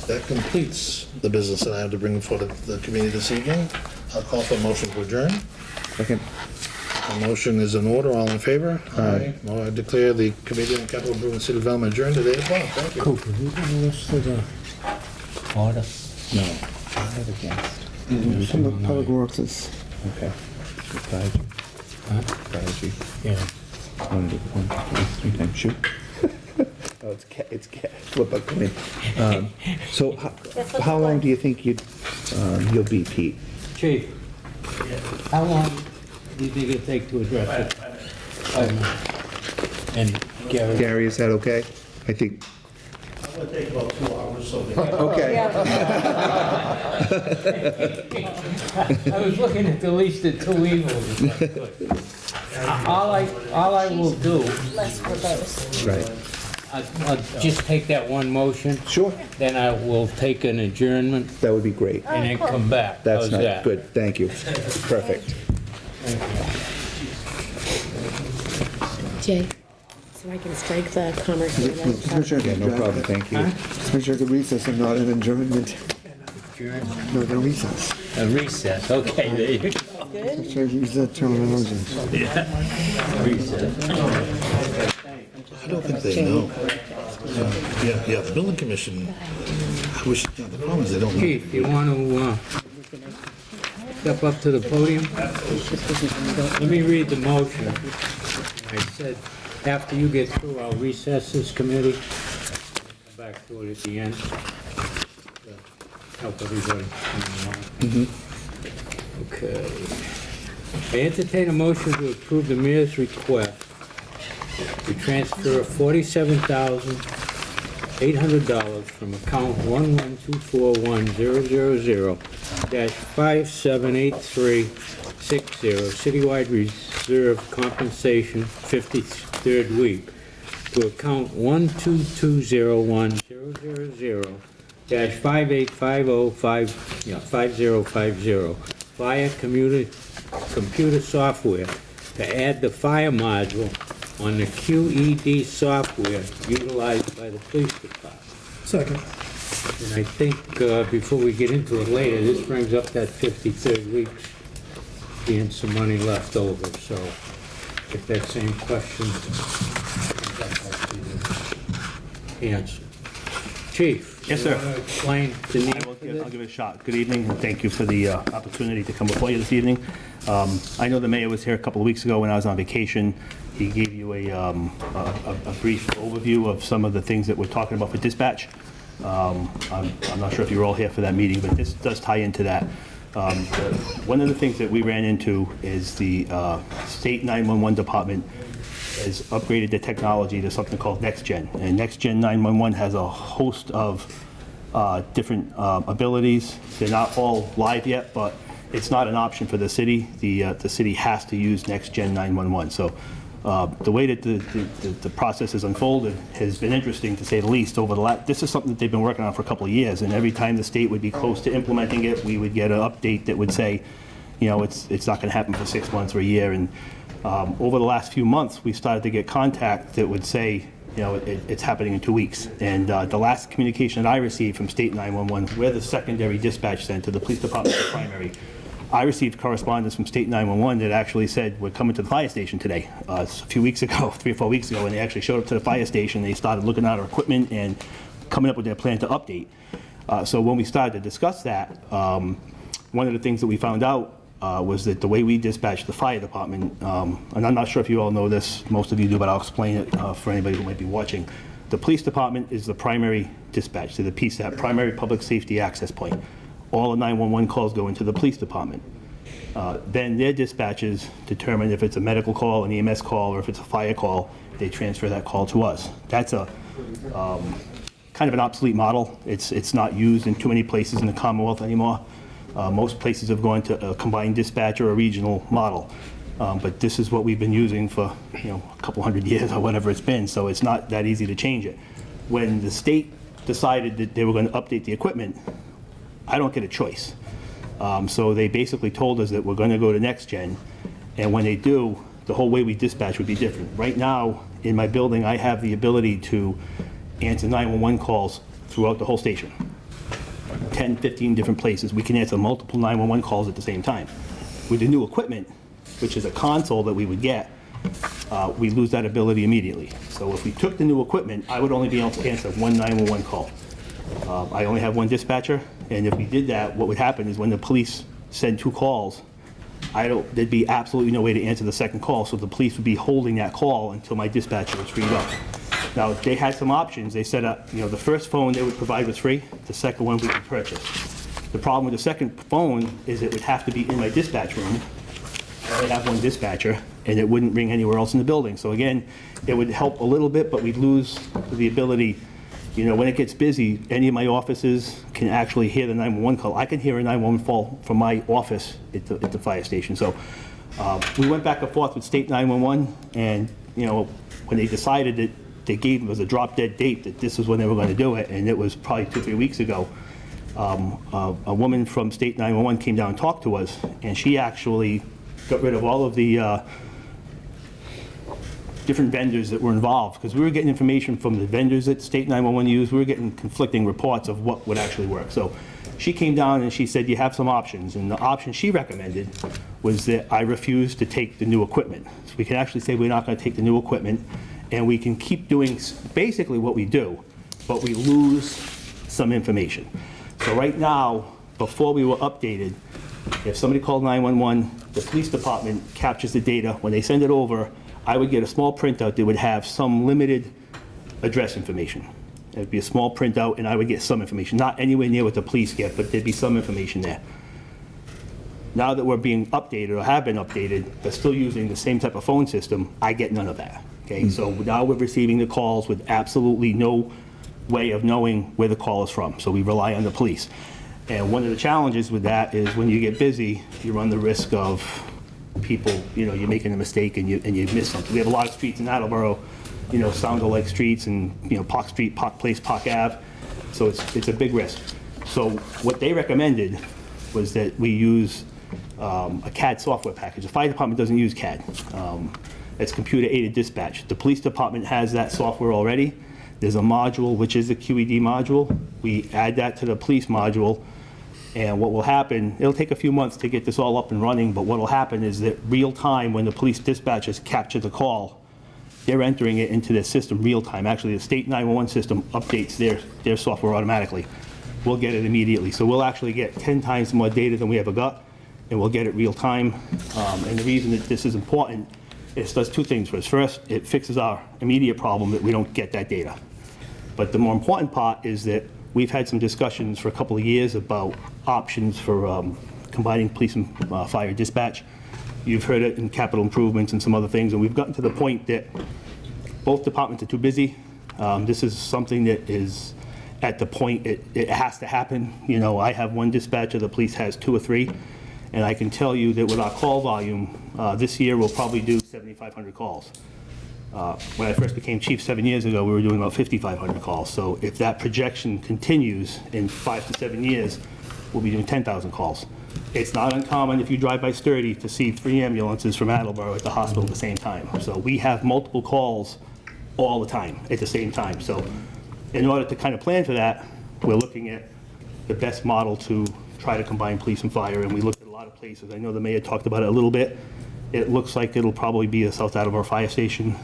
that completes the business that I have to bring before the committee this evening. I'll call for a motion to adjourn. Second. The motion is in order. All in favor? Aye. Well, I declare the Committee on Capital Improvement City Development adjourned today as well. Thank you. Cooper, you got a list of the order? No. I have against. Some of Public Works is, Okay. Fire chief. Yeah. One, two, three times, shoot. Oh, it's flip a coin. So how long do you think you'll be, Pete? Chief, how long do you think it'll take to address it? And Gary? Gary, is that okay? I think, It's gonna take about 2 hours, so. okay. I was looking at the least of two evils. if I could. All I will do, Less verbose. Right. I'll just take that one motion. Sure. Then I will take an adjournment That would be great. and then come back. That's How's not that? good. Thank you. Perfect. Jay, so I can strike the commerce. Yeah, no problem. Thank you. just make sure the recess and not an adjournment. No, the recess. A recess, okay, there you go. Make sure you use that terminology. Recess. I don't think they know. Yeah, the building commission, I wish, the problem is they don't know. Keith, you want to step up to the podium? Let me read the motion. I said, after you get through, I'll recess this committee. Come back to it at the end. Help everybody. Okay. I entertain a motion to approve the mayor's request to transfer $47,800 from account 1124100-578360, citywide reserve compensation, 53rd week, to account 1220100-585050, fire computer software, to add the fire module on the QED software utilized by the police department. Second. And I think, before we get into it later, this brings up that 53rd week, being some money left over, so if that same question comes up, I'll be answered. Chief? Yes, you sir. wanna explain the need for I'll this? give it a shot. Good evening, and thank you for the opportunity to come before you this evening. I know the mayor was here a couple of weeks ago when I was on vacation. He gave you a brief overview of some of the things that we're talking about for dispatch. I'm not sure if you were all here for that meeting, but this does tie into that. One of the things that we ran into is the state 911 department has upgraded the technology to something called NextGen. And NextGen 911 has a host of different abilities. They're not all live yet, but it's not an option for the city. The city has to use NextGen 911. So the way that the process has unfolded has been interesting, to say the least. This is something that they've been working on for a couple of years, and every time the state would be close to implementing it, we would get an update that would say, you know, it's not going to happen for 6 months or a year. And over the last few months, we started to get contact that would say, you know, it's happening in 2 weeks. And the last communication that I received from State 911, we're the secondary dispatch center, the police department is the primary. I received correspondence from State 911 that actually said, we're coming to the fire station today. A few weeks ago, 3 or 4 weeks ago, and they actually showed up to the fire station. They started looking at our equipment and coming up with their plan to update. So when we started to discuss that, one of the things that we found out was that the way we dispatch the fire department, and I'm not sure if you all know this, most of you do, but I'll explain it for anybody who might be watching. The police department is the primary dispatch, so the PSAP, primary public safety access point. All the 911 calls go into the police department. Then their dispatchers determine if it's a medical call, an EMS call, or if it's a fire call, they transfer that call to us. That's a kind of an obsolete model. It's not used in too many places in the Commonwealth anymore. Most places have gone to a combined dispatch or a regional model. But this is what we've been using for, you know, a couple hundred years or whatever it's been, so it's not that easy to change it. When the state decided that they were going to update the equipment, I don't get a choice. So they basically told us that we're going to go to NextGen, and when they do, the whole way we dispatch would be different. Right now, in my building, I have the ability to answer 911 calls throughout the whole station. 10, 15 different places. We can answer multiple 911 calls at the same time. With the new equipment, which is a console that we would get, we lose that ability immediately. So if we took the new equipment, I would only be able to answer one 911 call. I only have one dispatcher, and if we did that, what would happen is when the police send 2 calls, there'd be absolutely no way to answer the second call, so the police would be holding that call until my dispatcher was freed up. Now, they had some options. They said, the first phone they would provide was free, the second one we could purchase. The problem with the second phone is it would have to be in my dispatch room. I only have one dispatcher, and it wouldn't ring anywhere else in the building. So again, it would help a little bit, but we'd lose the ability, when it gets busy, any of my offices can actually hear the 911 call. I can hear a 911 call from my office at the fire station. So we went back and forth with State 911, and, when they decided that they gave us a drop-dead date that this is when they were going to do it, and it was probably 2 or 3 weeks ago, a woman from State 911 came down and talked to us, and she actually got rid of all of the different vendors that were involved, because we were getting information from the vendors that State 911 used. We were getting conflicting reports of what would actually work. So she came down and she said, you have some options, and the option she recommended was that I refuse to take the new equipment. So we can actually say we're not going to take the new equipment, and we can keep doing basically what we do, but we lose some information. So right now, before we were updated, if somebody called 911, the police department captures the data. When they send it over, I would get a small printout that would have some limited address information. It would be a small printout, and I would get some information. Not anywhere near what the police get, but there'd be some information there. Now that we're being updated, or have been updated, but still using the same type of phone system, I get none of that. Okay, so now we're receiving the calls with absolutely no way of knowing where the call is from. So we rely on the police. And one of the challenges with that is when you get busy, you run the risk of people, you're making a mistake and you miss something. We have a lot of streets in Attleboro, sound-alike streets, and, Park Street, Park Place, Park Ave. So it's a big risk. So what they recommended was that we use a CAD software package. The fire department doesn't use CAD. It's computer-aided dispatch. The police department has that software already. There's a module, which is the QED module. We add that to the police module, and what will happen, it'll take a few months to get this all up and running, but what will happen is that real time, when the police dispatchers capture the call, they're entering it into their system real time. Actually, the State 911 system updates their software automatically. We'll get it immediately. So we'll actually get 10 times more data than we ever got, and we'll get it real time. And the reason that this is important, it does 2 things for us. First, it fixes our immediate problem that we don't get that data. But the more important part is that we've had some discussions for a couple of years about options for combining police and fire dispatch. You've heard it in capital improvements and some other things, and we've gotten to the point that both departments are too busy. This is something that is at the point it has to happen. I have one dispatcher, the police has 2 or 3, and I can tell you that with our call volume, this year we'll probably do 7,500 calls. When I first became chief 7 years ago, we were doing about 5,500 calls. So if that projection continues in 5 to 7 years, we'll be doing 10,000 calls. It's not uncommon if you drive by Sturdy to see 3 ambulances from Attleboro at the hospital at the same time. So we have multiple calls all the time at the same time. So in order to kind of plan for that, we're looking at the best model to try to combine police and fire, and we looked at a lot of places. I know the mayor talked about it a little bit. It looks like it'll probably be a South Attleboro fire station.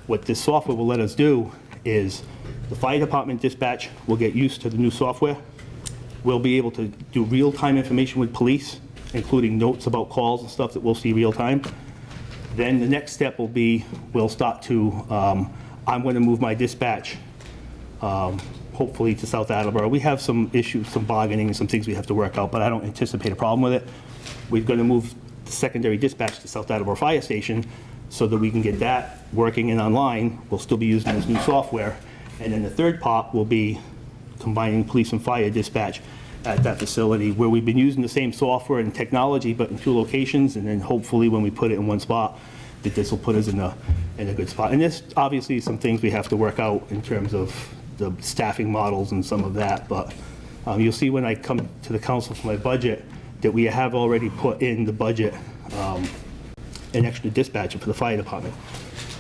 What this software will let us do is the fire department dispatch will get used to the new software. We'll be able to do real-time information with police, including notes about calls and stuff that we'll see real-time. Then the next step will be, we'll start to, I'm going to move my dispatch, hopefully to South Attleboro. We have some issues, some bargaining, and some things we have to work out, but I don't anticipate a problem with it. We're going to move the secondary dispatch to South Attleboro Fire Station so that we can get that working and online. We'll still be using this new software. And then the third part will be combining police and fire dispatch at that facility where we've been using the same software and technology, but in 2 locations. And then hopefully when we put it in one spot, that this will put us in a good spot. And there's obviously some things we have to work out in terms of the staffing models and some of that. But you'll see when I come to the council for my budget that we have already put in the budget an extra dispatcher for the fire department.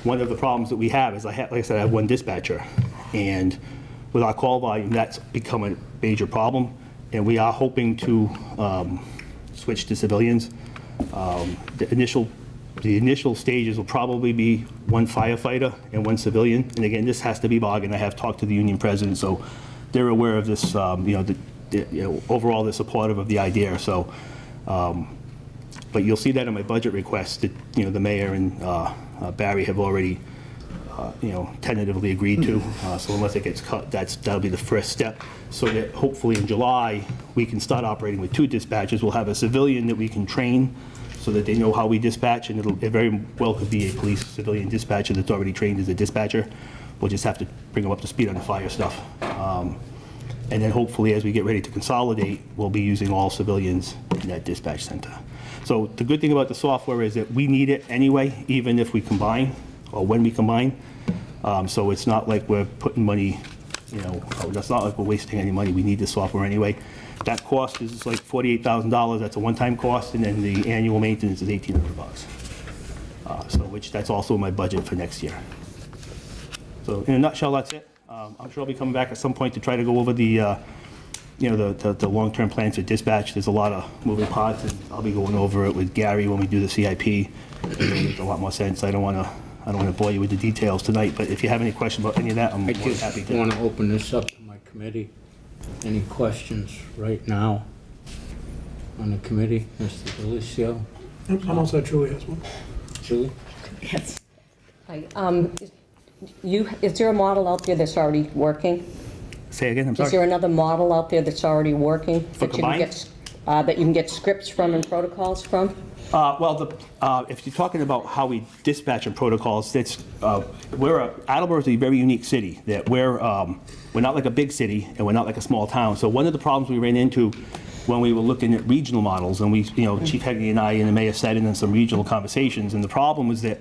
One of the problems that we have is, like I said, I have one dispatcher, and with our call volume, that's become a major problem, and we are hoping to switch to civilians. The initial stages will probably be one firefighter and one civilian. And again, this has to be bargained. I have talked to the union president, so they're aware of this, overall they're supportive of the idea. So, but you'll see that in my budget request that, the mayor and Barry have already, tentatively agreed to. So unless it gets cut, that'll be the first step. So that hopefully in July, we can start operating with 2 dispatchers. We'll have a civilian that we can train so that they know how we dispatch, and it very well could be a police civilian dispatcher that's already trained as a dispatcher. We'll just have to bring them up to speed on the fire stuff. And then hopefully, as we get ready to consolidate, we'll be using all civilians in that dispatch center. So the good thing about the software is that we need it anyway, even if we combine, or when we combine. So it's not like we're putting money, that's not like we're wasting any money. We need the software anyway. That cost is like $48,000. That's a one-time cost, and then the annual maintenance is $1,800. Which that's also in my budget for next year. So in a nutshell, that's it. I'm sure I'll be coming back at some point to try to go over the long-term plans for dispatch. There's a lot of moving parts, and I'll be going over it with Gary when we do the CIP. It'll make a lot more sense. I don't want to bore you with the details tonight, but if you have any questions about any of that, I'm more than happy to. I want to open this up to my committee. Any questions right now on the committee? Mr. Delicio? I'm also, Julie has one. Julie? Yes. Hi. Is there a model out there that's already working? Say again, I'm sorry. Is there another model out there that's already working? For combined? That you can get scripts from and protocols from? If you're talking about how we dispatch and protocols, Attleboro is a very unique city. That we're not like a big city, and we're not like a small town. So one of the problems we ran into when we were looking at regional models, and Chief Hegney and I and the mayor sat in on some regional conversations, and the problem was that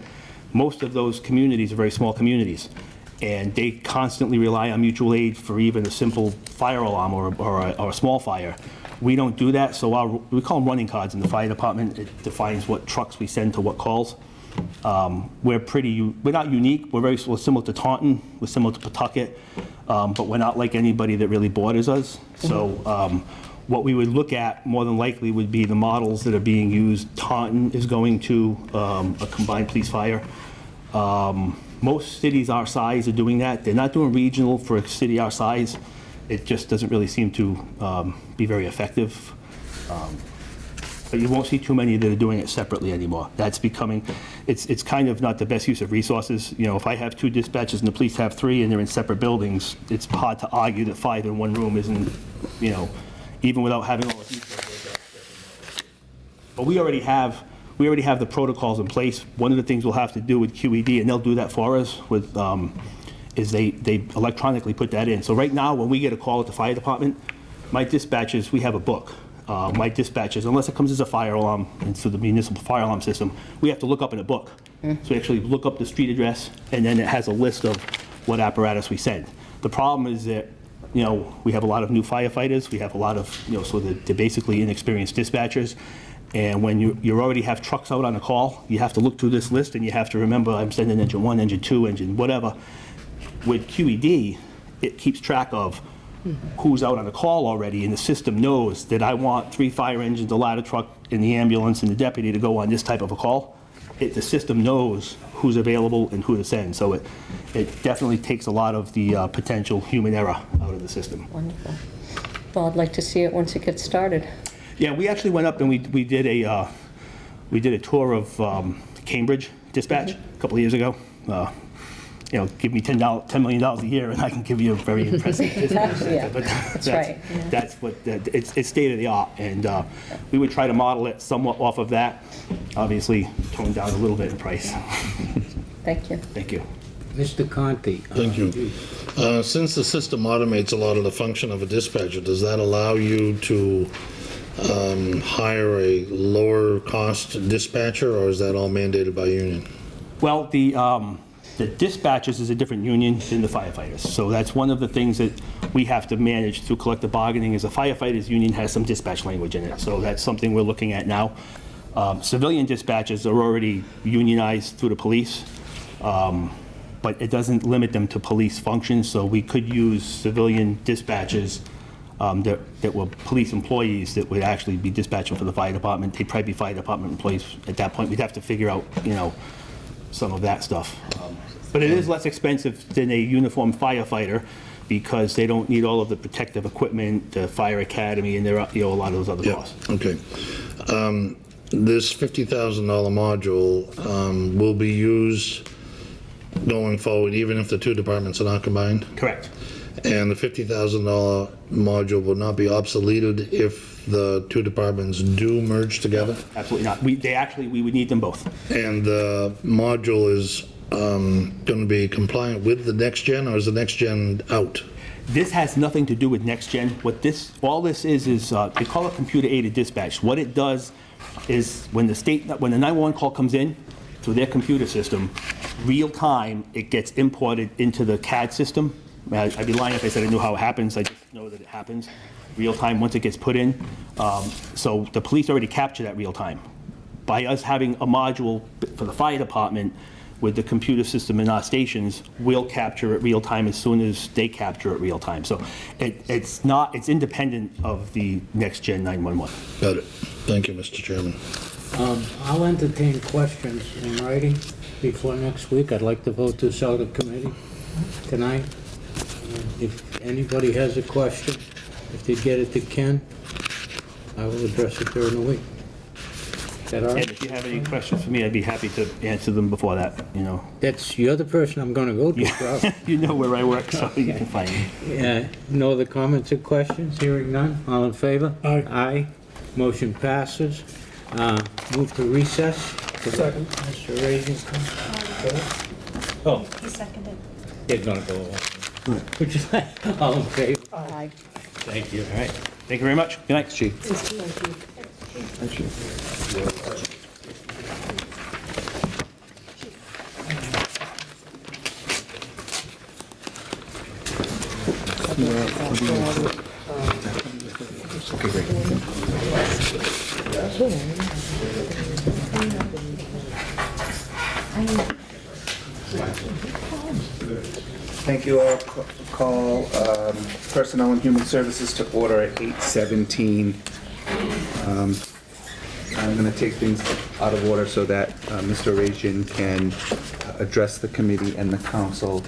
most of those communities are very small communities, and they constantly rely on mutual aid for even a simple fire alarm or a small fire. We don't do that, so we call them running cards in the fire department. It defines what trucks we send to what calls. We're not unique. We're similar to Taunton. We're similar to Pawtucket, but we're not like anybody that really borders us. So what we would look at more than likely would be the models that are being used. Taunton is going to a combined police fire. Most cities our size are doing that. They're not doing regional for a city our size. It just doesn't really seem to be very effective. But you won't see too many that are doing it separately anymore. That's becoming, it's kind of not the best use of resources. If I have 2 dispatchers and the police have 3 and they're in separate buildings, it's hard to argue that 5 in one room isn't, even without having all the details. But we already have the protocols in place. One of the things we'll have to do with QED, and they'll do that for us, is they electronically put that in. So right now, when we get a call at the fire department, my dispatchers, we have a book. My dispatchers, unless it comes as a fire alarm into the municipal fire alarm system, we have to look up in a book. So we actually look up the street address, and then it has a list of what apparatus we send. The problem is that, we have a lot of new firefighters. We have a lot of, so they're basically inexperienced dispatchers. And when you already have trucks out on a call, you have to look through this list, and you have to remember, I'm sending engine 1, engine 2, engine whatever. With QED, it keeps track of who's out on the call already, and the system knows that I want 3 fire engines, a ladder truck, and the ambulance, and the deputy to go on this type of a call. The system knows who's available and who to send, so it definitely takes a lot of the potential human error out of the system. Wonderful. Well, I'd like to see it once it gets started. Yeah, we actually went up and we did a tour of Cambridge Dispatch a couple of years ago. Give me $10 million a year, and I can give you a very impressive dispatch. Yeah, but that's right. Yeah. That's what it's state of the art, and we would try to model it somewhat off of that. Obviously, toned down a little bit in price. Thank you. Thank you. Mr. Conti. Thank you. Since the system automates a lot of the function of a dispatcher, does that allow you to hire a lower cost dispatcher, or is that all mandated by union? Well, the dispatchers is a different union than the firefighters. So that's one of the things that we have to manage through collective bargaining, is the firefighters union has some dispatch language in it. So that's something we're looking at now. Civilian dispatchers are already unionized through the police, but it doesn't limit them to police functions. So we could use civilian dispatchers that were police employees that would actually be dispatching for the fire department. They'd probably be fire department employees at that point. We'd have to figure out, some of that stuff. But it is less expensive than a uniformed firefighter because they don't need all of the protective equipment, the fire academy, and there are, a lot of those other costs. Okay. This $50,000 module will be used going forward, even if the two departments are not combined? Correct. And the $50,000 module will not be obsoleted if the two departments do merge together? Absolutely not. We would need them both. And the module is going to be compliant with the next gen, or is the next gen out? This has nothing to do with next gen. All this is they call it computer-aided dispatch. What it does is when the 911 call comes in through their computer system, real time, it gets imported into the CAD system. I'd be lying if I said I knew how it happens. I just know that it happens real time once it gets put in. So the police already capture that real time. By us having a module for the fire department with the computer system in our stations, we'll capture it real time as soon as they capture it real time. So it's independent of the next gen 911. Got it. Thank you, Mr. Chairman. I'll entertain questions in writing before next week. I'd like to vote this out of committee tonight. If anybody has a question, if they get it to Ken, I will address it during the week. Is that all right? And if you have any questions for me, I'd be happy to answer them before that, You're the person I'm going to go to, probably. You know where I work, so you can find me. Yeah. No other comments or questions? Hearing none. All in favor? Aye. Aye. Motion passes. Move to recess. Second. Mr. Reagan. Oh, He seconded. it's going to go along. Would you like, all in favor? Aye. Thank you. All right. Thank you very much. Good night, Chief. Thank you. Thank you all. Call Personnel and Human Services to order at 8:17. I'm going to take things out of order so that Mr. Rajan can address the committee and the council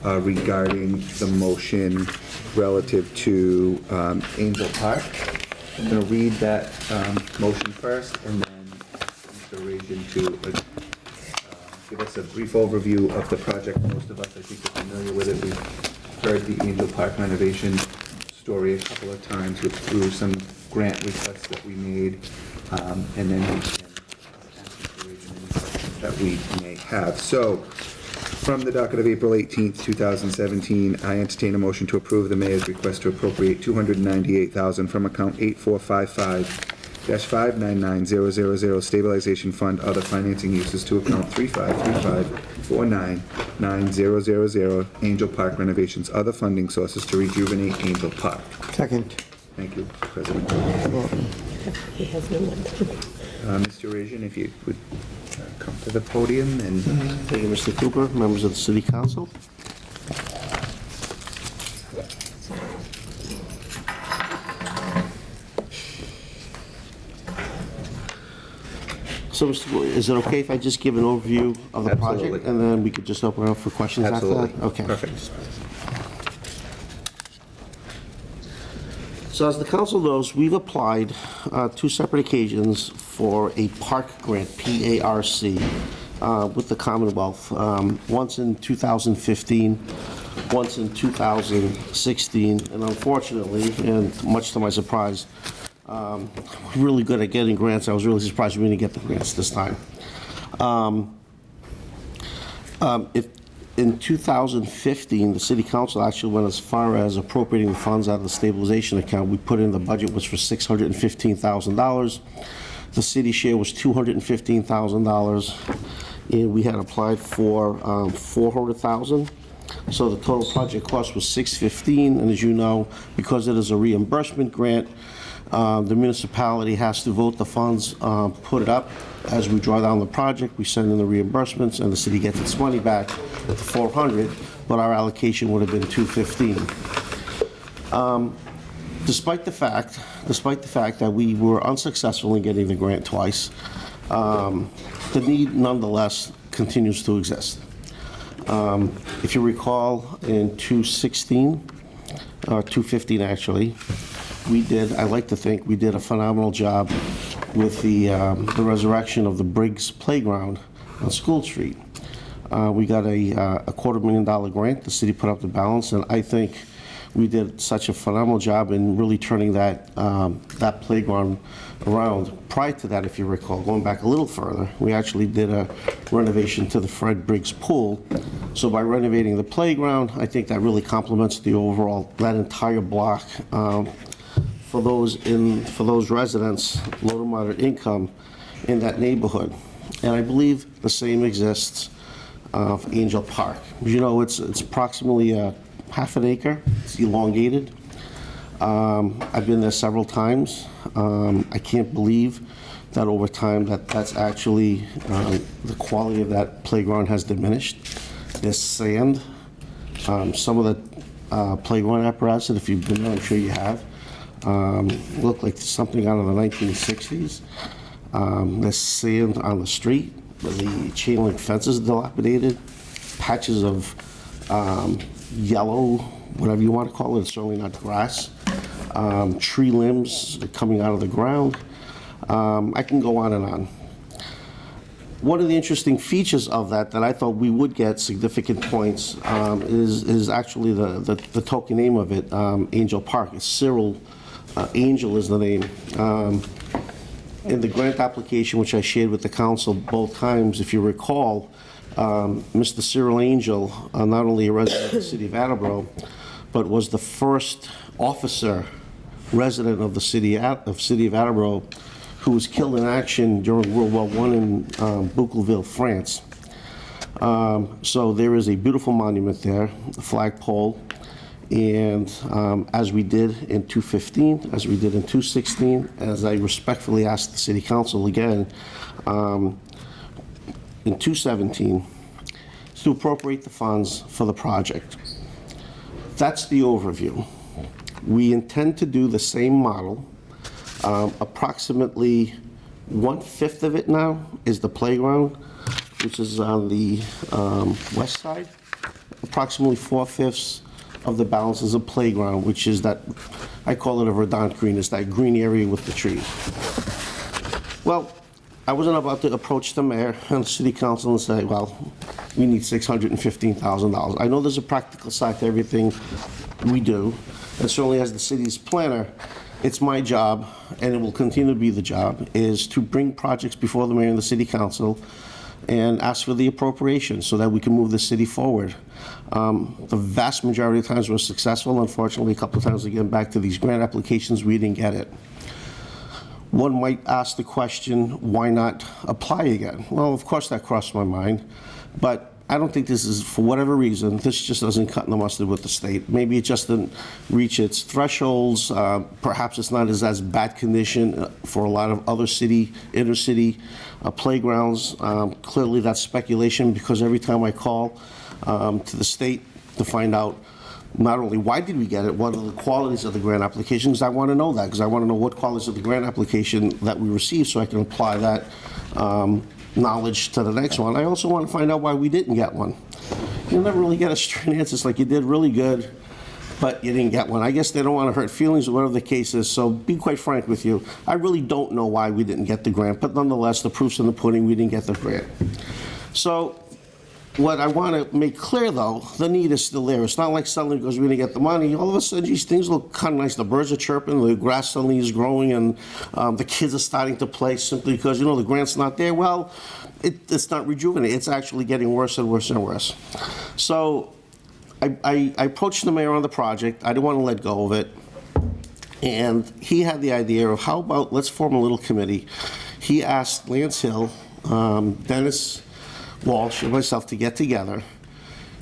regarding the motion relative to Angel Park. I'm going to read that motion first, and then Mr. Rajan to give us a brief overview of the project. Most of us, I think, are familiar with it. We've heard the Angel Park renovation story a couple of times through some grant requests that we made, and then we can ask considerations that we may have. So, from the docket of April 18th, 2017, I entertain a motion to approve the mayor's request to appropriate $298,000 from account 8455-599000 Stabilization Fund, other financing uses to account 3535499000 Angel Park renovations, other funding sources to rejuvenate Angel Park. Second. Thank you, President. He has no one. Mr. Rajan, if you would come to the podium and... Thank you, Mr. Cooper, members of the City Council. So, Mr. Boyd, is it okay if I just give an overview of the Absolutely. project, and then we could just open it up for questions Absolutely. after that? Okay. Perfect. So as the council knows, we've applied 2 separate occasions for a park grant, PARC, with the Commonwealth, once in 2015, once in 2016, and unfortunately, and much to my surprise, we're really good at getting grants. I was really surprised we didn't get the grants this time. In 2015, the City Council actually went as far as appropriating the funds out of the stabilization account. We put in the budget was for $615,000. The city share was $215,000, and we had applied for $400,000. So the total project cost was $615,000, and as you know, because it is a reimbursement grant, the municipality has to vote the funds, put it up. As we draw down the project, we send in the reimbursements, and the city gets its money back at the $400,000, but our allocation would have been $215,000. despite the fact that we were unsuccessful in getting the grant twice, the need nonetheless continues to exist. If you recall, in 2015 actually, I like to think we did a phenomenal job with the resurrection of the Briggs Playground on School Street. We got a $250,000 grant. The city put up the balance, and I think we did such a phenomenal job in really turning that playground around. Prior to that, if you recall, going back a little further, we actually did a renovation to the Fred Briggs pool. So by renovating the playground, I think that really complements the overall, that entire block. For those residents, low to moderate income in that neighborhood. And I believe the same exists for Angel Park. You know, it's approximately half an acre. It's elongated. I've been there several times. I can't believe that over time that's actually the quality of that playground has diminished. There's sand. Some of the playground apparatus, if you've been there, I'm sure you have, look like something out of the 1960s. There's sand on the street. The chain link fence is dilapidated. Patches of yellow, whatever you want to call it, it's certainly not grass. Tree limbs coming out of the ground. I can go on and on. One of the interesting features of that I thought we would get significant points is actually the token name of it, Angel Park. It's Cyril Angel is the name. In the grant application, which I shared with the council both times, if you recall, Mr. Cyril Angel, not only a resident of the city of Attleboro, but was the first officer resident of the city of Attleboro who was killed in action during World War I in Bougainville, France. So there is a beautiful monument there, a flagpole, and as we did in 2015, as we did in 2016, as I respectfully asked the city council again, in 2017, to appropriate the funds for the project. That's the overview. We intend to do the same model. Approximately 1/5 of it now is the playground, which is on the west side. Approximately 4/5 of the balance is a playground, which is that, I call it a verdant green. It's that green area with the trees. Well, I wasn't about to approach the mayor and the city council and say, well, we need $615,000. I know there's a practical side to everything we do, and certainly as the city's planner, it's my job, and it will continue to be the job, is to bring projects before the mayor and the city council and ask for the appropriation so that we can move the city forward. The vast majority of times we're successful. Unfortunately, a couple of times again, back to these grant applications, we didn't get it. One might ask the question, why not apply again? Well, of course that crossed my mind, but I don't think this is, for whatever reason, this just doesn't cut in the mustard with the state. Maybe it just didn't reach its thresholds. Perhaps it's not as bad condition for a lot of other inner city playgrounds. Clearly that's speculation, because every time I call to the state to find out not only why did we get it, what are the qualities of the grant applications, I want to know that, because I want to know what qualities of the grant application that we received so I can apply that knowledge to the next one. I also want to find out why we didn't get one. You'll never really get a straight answer. It's like you did really good, but you didn't get one. I guess they don't want to hurt feelings or whatever the case is, so be quite frank with you. I really don't know why we didn't get the grant, but nonetheless, the proof's in the pudding, we didn't get the grant. So what I want to make clear, though, the need is still there. It's not like suddenly because we didn't get the money, all of a sudden, these things look kind of nice. The birds are chirping, the grass suddenly is growing, and the kids are starting to play simply because, the grant's not there. Well, it's not rejuvenating. It's actually getting worse and worse and worse. So I approached the mayor on the project. I didn't want to let go of it. And he had the idea of, how about let's form a little committee. He asked Lance Hill, Dennis Walsh, and myself to get together,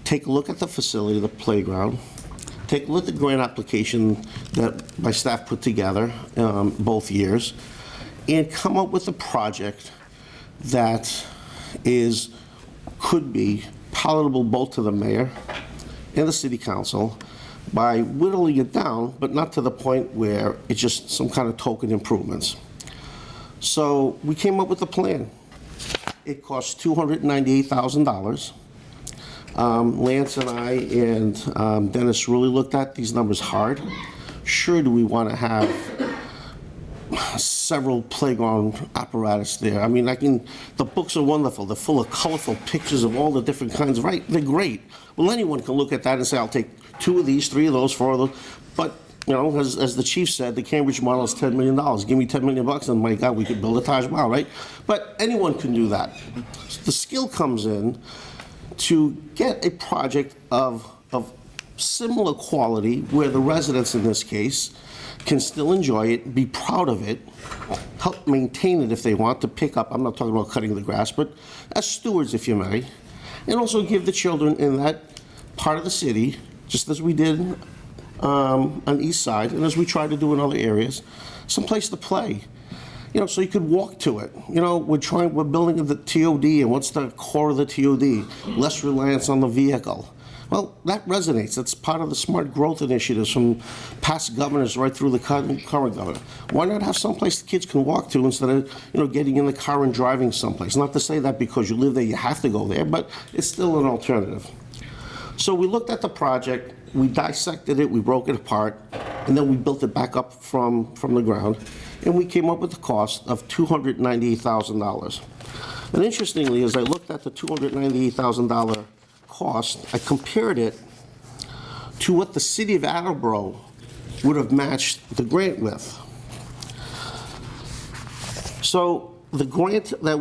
take a look at the facility, the playground, take a look at the grant application that my staff put together both years, and come up with a project that could be palatable both to the mayor and the city council, by whittling it down, but not to the point where it's just some kind of token improvements. So we came up with a plan. It cost $298,000. Lance and I and Dennis really looked at these numbers hard. Sure, do we want to have several playground apparatus there? I mean, the books are wonderful. They're full of colorful pictures of all the different kinds, right? They're great. Well, anyone can look at that and say, I'll take 2 of these, 3 of those, 4 of those. But, you know, as the chief said, the Cambridge model is $10 million. Give me $10 million and my God, we could build a Taj Mahal, right? But anyone can do that. The skill comes in to get a project of similar quality where the residents in this case can still enjoy it, be proud of it, help maintain it if they want to pick up. I'm not talking about cutting the grass, but as stewards, if you may, and also give the children in that part of the city, just as we did on the east side, and as we try to do in other areas, some place to play. You know, so you could walk to it. You know, we're building the TOD, and what's the core of the TOD? Less reliance on the vehicle. Well, that resonates. That's part of the smart growth initiatives from past governors right through the current governor. Why not have someplace the kids can walk to instead of, you know, getting in the car and driving someplace? Not to say that because you live there, you have to go there, but it's still an alternative. So we looked at the project, we dissected it, we broke it apart, and then we built it back up from the ground, and we came up with the cost of $298,000. And interestingly, as I looked at the $298,000 cost, I compared it to what the city of Attleboro would have matched the grant with. So the grant that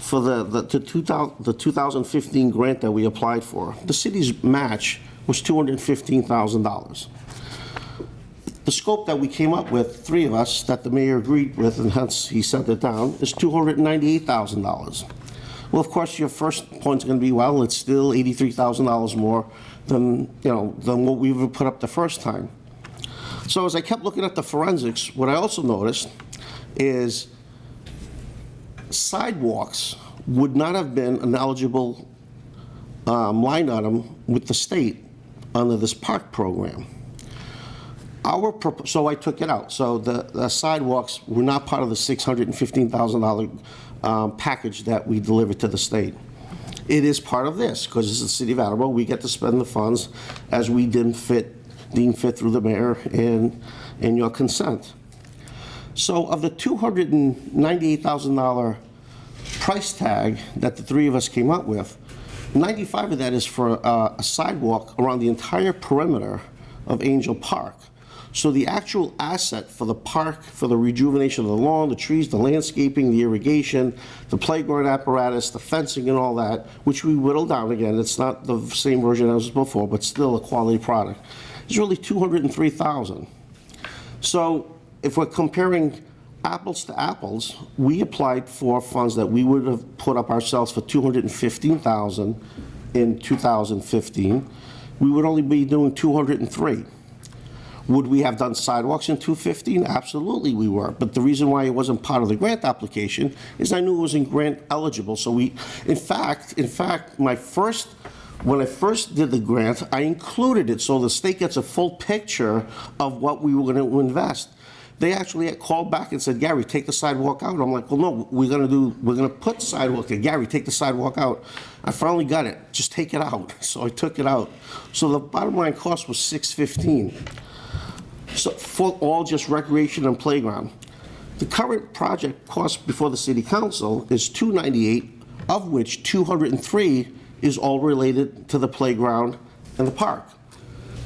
for the 2015 grant that we applied for, the city's match was $215,000. The scope that we came up with, 3 of us, that the mayor agreed with, and hence he sent it down, is $298,000. Well, of course, your first point's going to be, well, it's still $83,000 more than what we would put up the first time. So as I kept looking at the forensics, what I also noticed is sidewalks would not have been an eligible line item with the state under this park program. So I took it out. So the sidewalks were not part of the $615,000 package that we delivered to the state. It is part of this, because it's the city of Attleboro. We get to spend the funds as we deem fit through the mayor and your consent. So of the $298,000 price tag that the 3 of us came up with, 95 of that is for a sidewalk around the entire perimeter of Angel Park. So the actual asset for the park, for the rejuvenation of the lawn, the trees, the landscaping, the irrigation, the playground apparatus, the fencing and all that, which we whittled down again, it's not the same version as before, but still a quality product, is really $203,000. So if we're comparing apples to apples, we applied for funds that we would have put up ourselves for $215,000 in 2015. We would only be doing $203,000. Would we have done sidewalks in 2015? Absolutely we were. But the reason why it wasn't part of the grant application is I knew it wasn't grant eligible. So in fact, when I first did the grant, I included it so the state gets a full picture of what we were going to invest. They actually called back and said, Gary, take the sidewalk out. I'm like, well, no, we're going to put sidewalk there. Gary, take the sidewalk out. I finally got it. Just take it out. So I took it out. So the bottom line cost was $615,000. So for all just recreation and playground. The current project cost before the city council is $298,000, of which $203,000 is all related to the playground and the park.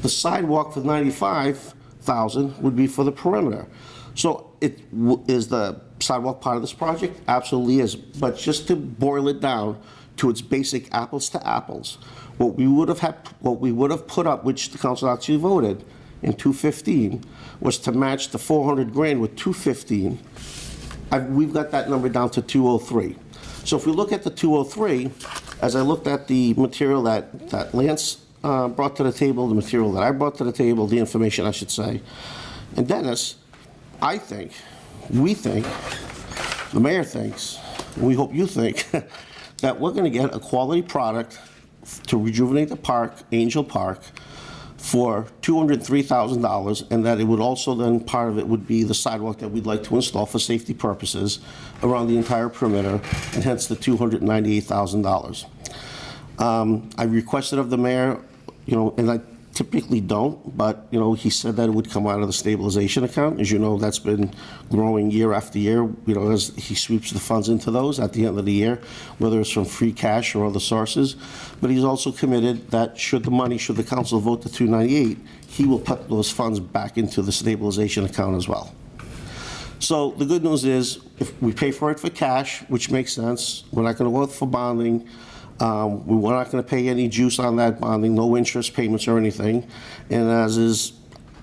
The sidewalk for $95,000 would be for the perimeter. So is the sidewalk part of this project? Absolutely is. But just to boil it down to its basic apples to apples, what we would have put up, which the council actually voted in 2015, was to match the $400,000 with $215,000. We've got that number down to $203,000. So if we look at the $203,000, as I looked at the material that Lance brought to the table, the material that I brought to the table, the information I should say, and Dennis, we think, the mayor thinks, and we hope you think, that we're going to get a quality product to rejuvenate the park, Angel Park, for $203,000, and that it would also then, part of it would be the sidewalk that we'd like to install for safety purposes around the entire perimeter, and hence the $298,000. I requested of the mayor, and I typically don't, but, he said that it would come out of the stabilization account. As you know, that's been growing year after year, as he sweeps the funds into those at the end of the year, whether it's from free cash or other sources. But he's also committed that should the council vote the 298, he will put those funds back into the stabilization account as well. So the good news is, if we pay for it for cash, which makes sense, we're not going to go out for bonding. We're not going to pay any juice on that bonding, no interest payments or anything. And as is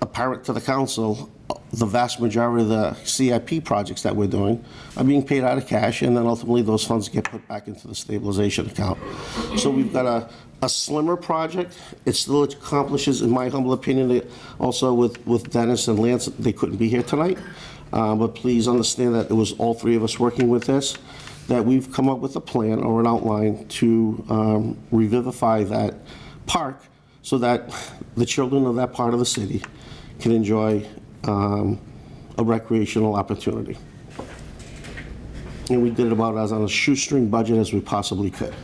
apparent to the council, the vast majority of the CIP projects that we're doing are being paid out of cash, and then ultimately those funds get put back into the stabilization account. So we've got a slimmer project. It still accomplishes, in my humble opinion, also with Dennis and Lance, they couldn't be here tonight. But please understand that it was all three of us working with this, that we've come up with a plan or an outline to revivify that park so that the children of that part of the city can enjoy a recreational opportunity. And we did it about as on a shoestring budget as we possibly could.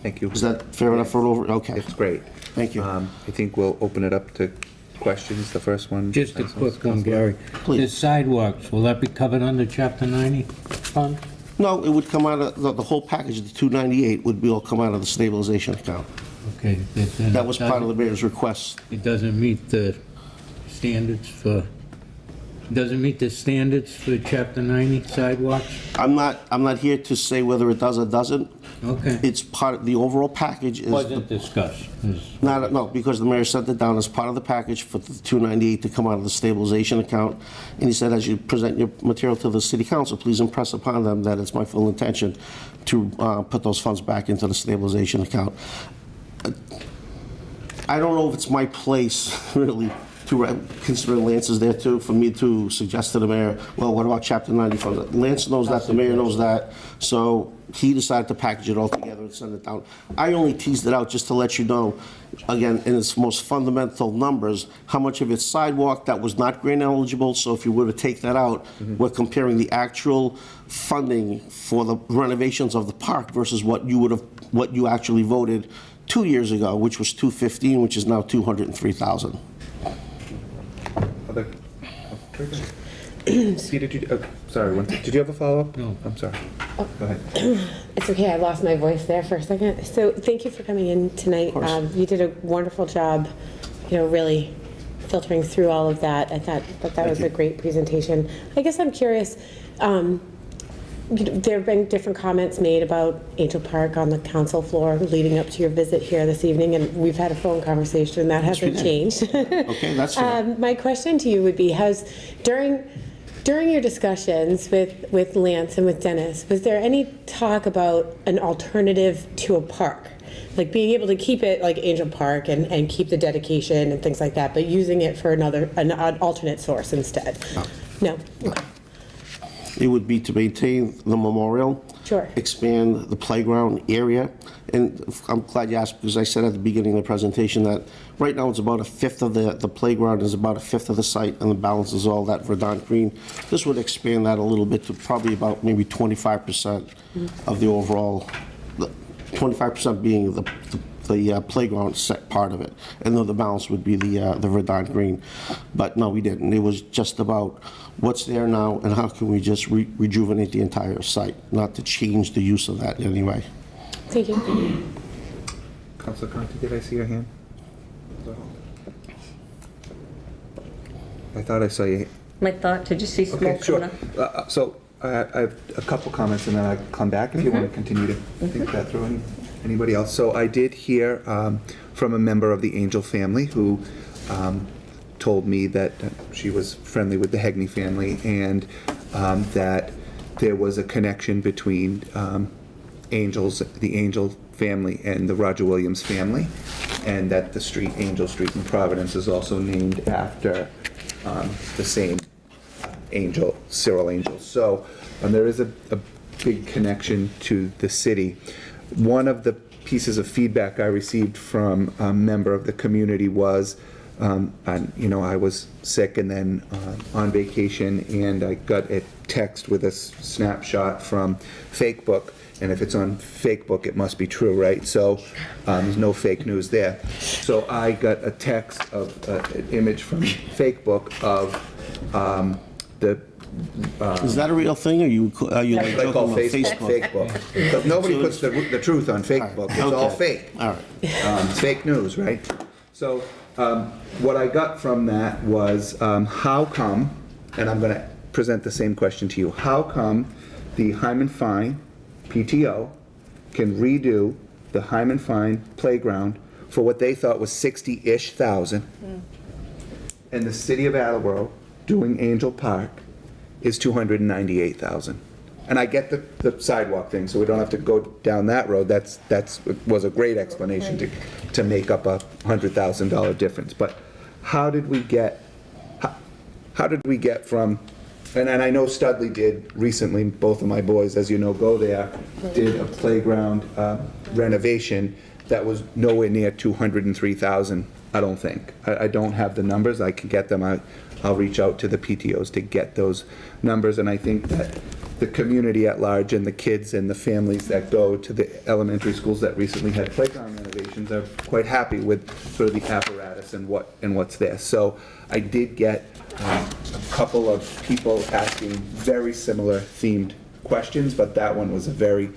Thank you. Is that fair enough for an over? Okay. It's great. Thank you. I think we'll open it up to questions. The first one. Just a quick one, Gary. The sidewalks, will that be covered under Chapter 90 fund? No, it would come out of, the whole package, the 298 would be all come out of the stabilization account. Okay. That was part of the mayor's request. It doesn't meet the standards for, Chapter 90 sidewalks? I'm not here to say whether it does or doesn't. Okay. It's part of the overall package. Wasn't discussed. No, because the mayor sent it down as part of the package for the 298 to come out of the stabilization account. And he said, as you present your material to the city council, please impress upon them that it's my full intention to put those funds back into the stabilization account. I don't know if it's my place, really, to consider Lance is there too, for me to suggest to the mayor, well, what about Chapter 90 funds? Lance knows that, the mayor knows that, so he decided to package it all together and send it down. I only teased it out just to let you know, again, in its most fundamental numbers, how much of it's sidewalk that was not grant eligible, so if you were to take that out, we're comparing the actual funding for the renovations of the park versus what you actually voted 2 years ago, which was $215, which is now $203,000. Peter, did you have a follow-up? No. I'm sorry. Go ahead. It's okay, I lost my voice there for a second. So thank you for coming in tonight. You did a wonderful job, really filtering through all of that. I thought that was a great presentation. I guess I'm curious, there have been different comments made about Angel Park on the council floor leading up to your visit here this evening, and we've had a phone conversation. That hasn't changed. Okay, that's fair. My question to you would be, during your discussions with Lance and with Dennis, was there any talk about an alternative to a park? Like being able to keep it like Angel Park and keep the dedication and things like that, but using it for an alternate source instead? No? Okay. It would be to maintain the memorial, Sure. expand the playground area, and I'm glad you asked, because I said at the beginning of the presentation that right now it's about a fifth of the playground is about a fifth of the site, and the balance is all that verdant green. This would expand that a little bit to probably about maybe 25% of the overall, 25% being the playground set part of it, and then the balance would be the verdant green. But no, we didn't. It was just about what's there now and how can we just rejuvenate the entire site, not to change the use of that in any way. Thank you. Councilor Conti, did I see your hand? I thought I saw you. My thought, did you see smoke Okay, sure. coming up? So I have a couple comments and then I'll come back if you want to continue to think that through. Anybody else? So I did hear from a member of the Angel family who told me that she was friendly with the Hegney family and that there was a connection between the Angel family and the Roger Williams family, and that the street, Angel Street in Providence, is also named after the same Angel, Cyril Angel. So there is a big connection to the city. One of the pieces of feedback I received from a member of the community was, I was sick and then on vacation, and I got a text with a snapshot from Facebook, and if it's on Facebook, it must be true, right? So there's no fake news there. So I got a text of an image from Facebook of the. Is that a real thing, or are you That's like what I call joking about Facebook. Because nobody puts the truth on Facebook. It's all fake. All right. It's fake news, right? So what I got from that was how come, and I'm going to present the same question to you, how come the Hyman Fine PTO can redo the Hyman Fine playground for what they thought was 60-ish thousand, and the city of Attleboro doing Angel Park is 298,000. And I get the sidewalk thing, so we don't have to go down that road. That's was a great explanation to make up a $100,000 difference. But how did we get from, and I know Studley did recently, both of my boys, as you know, go there, did a playground renovation that was nowhere near 203,000, I don't think. I don't have the numbers. I can get them. I'll reach out to the PTOs to get those numbers, and I think that the community at large and the kids and the families that go to the elementary schools that recently had playground renovations are quite happy with sort of the apparatus and what's there. So I did get a couple of people asking very similar themed questions, but that one was a very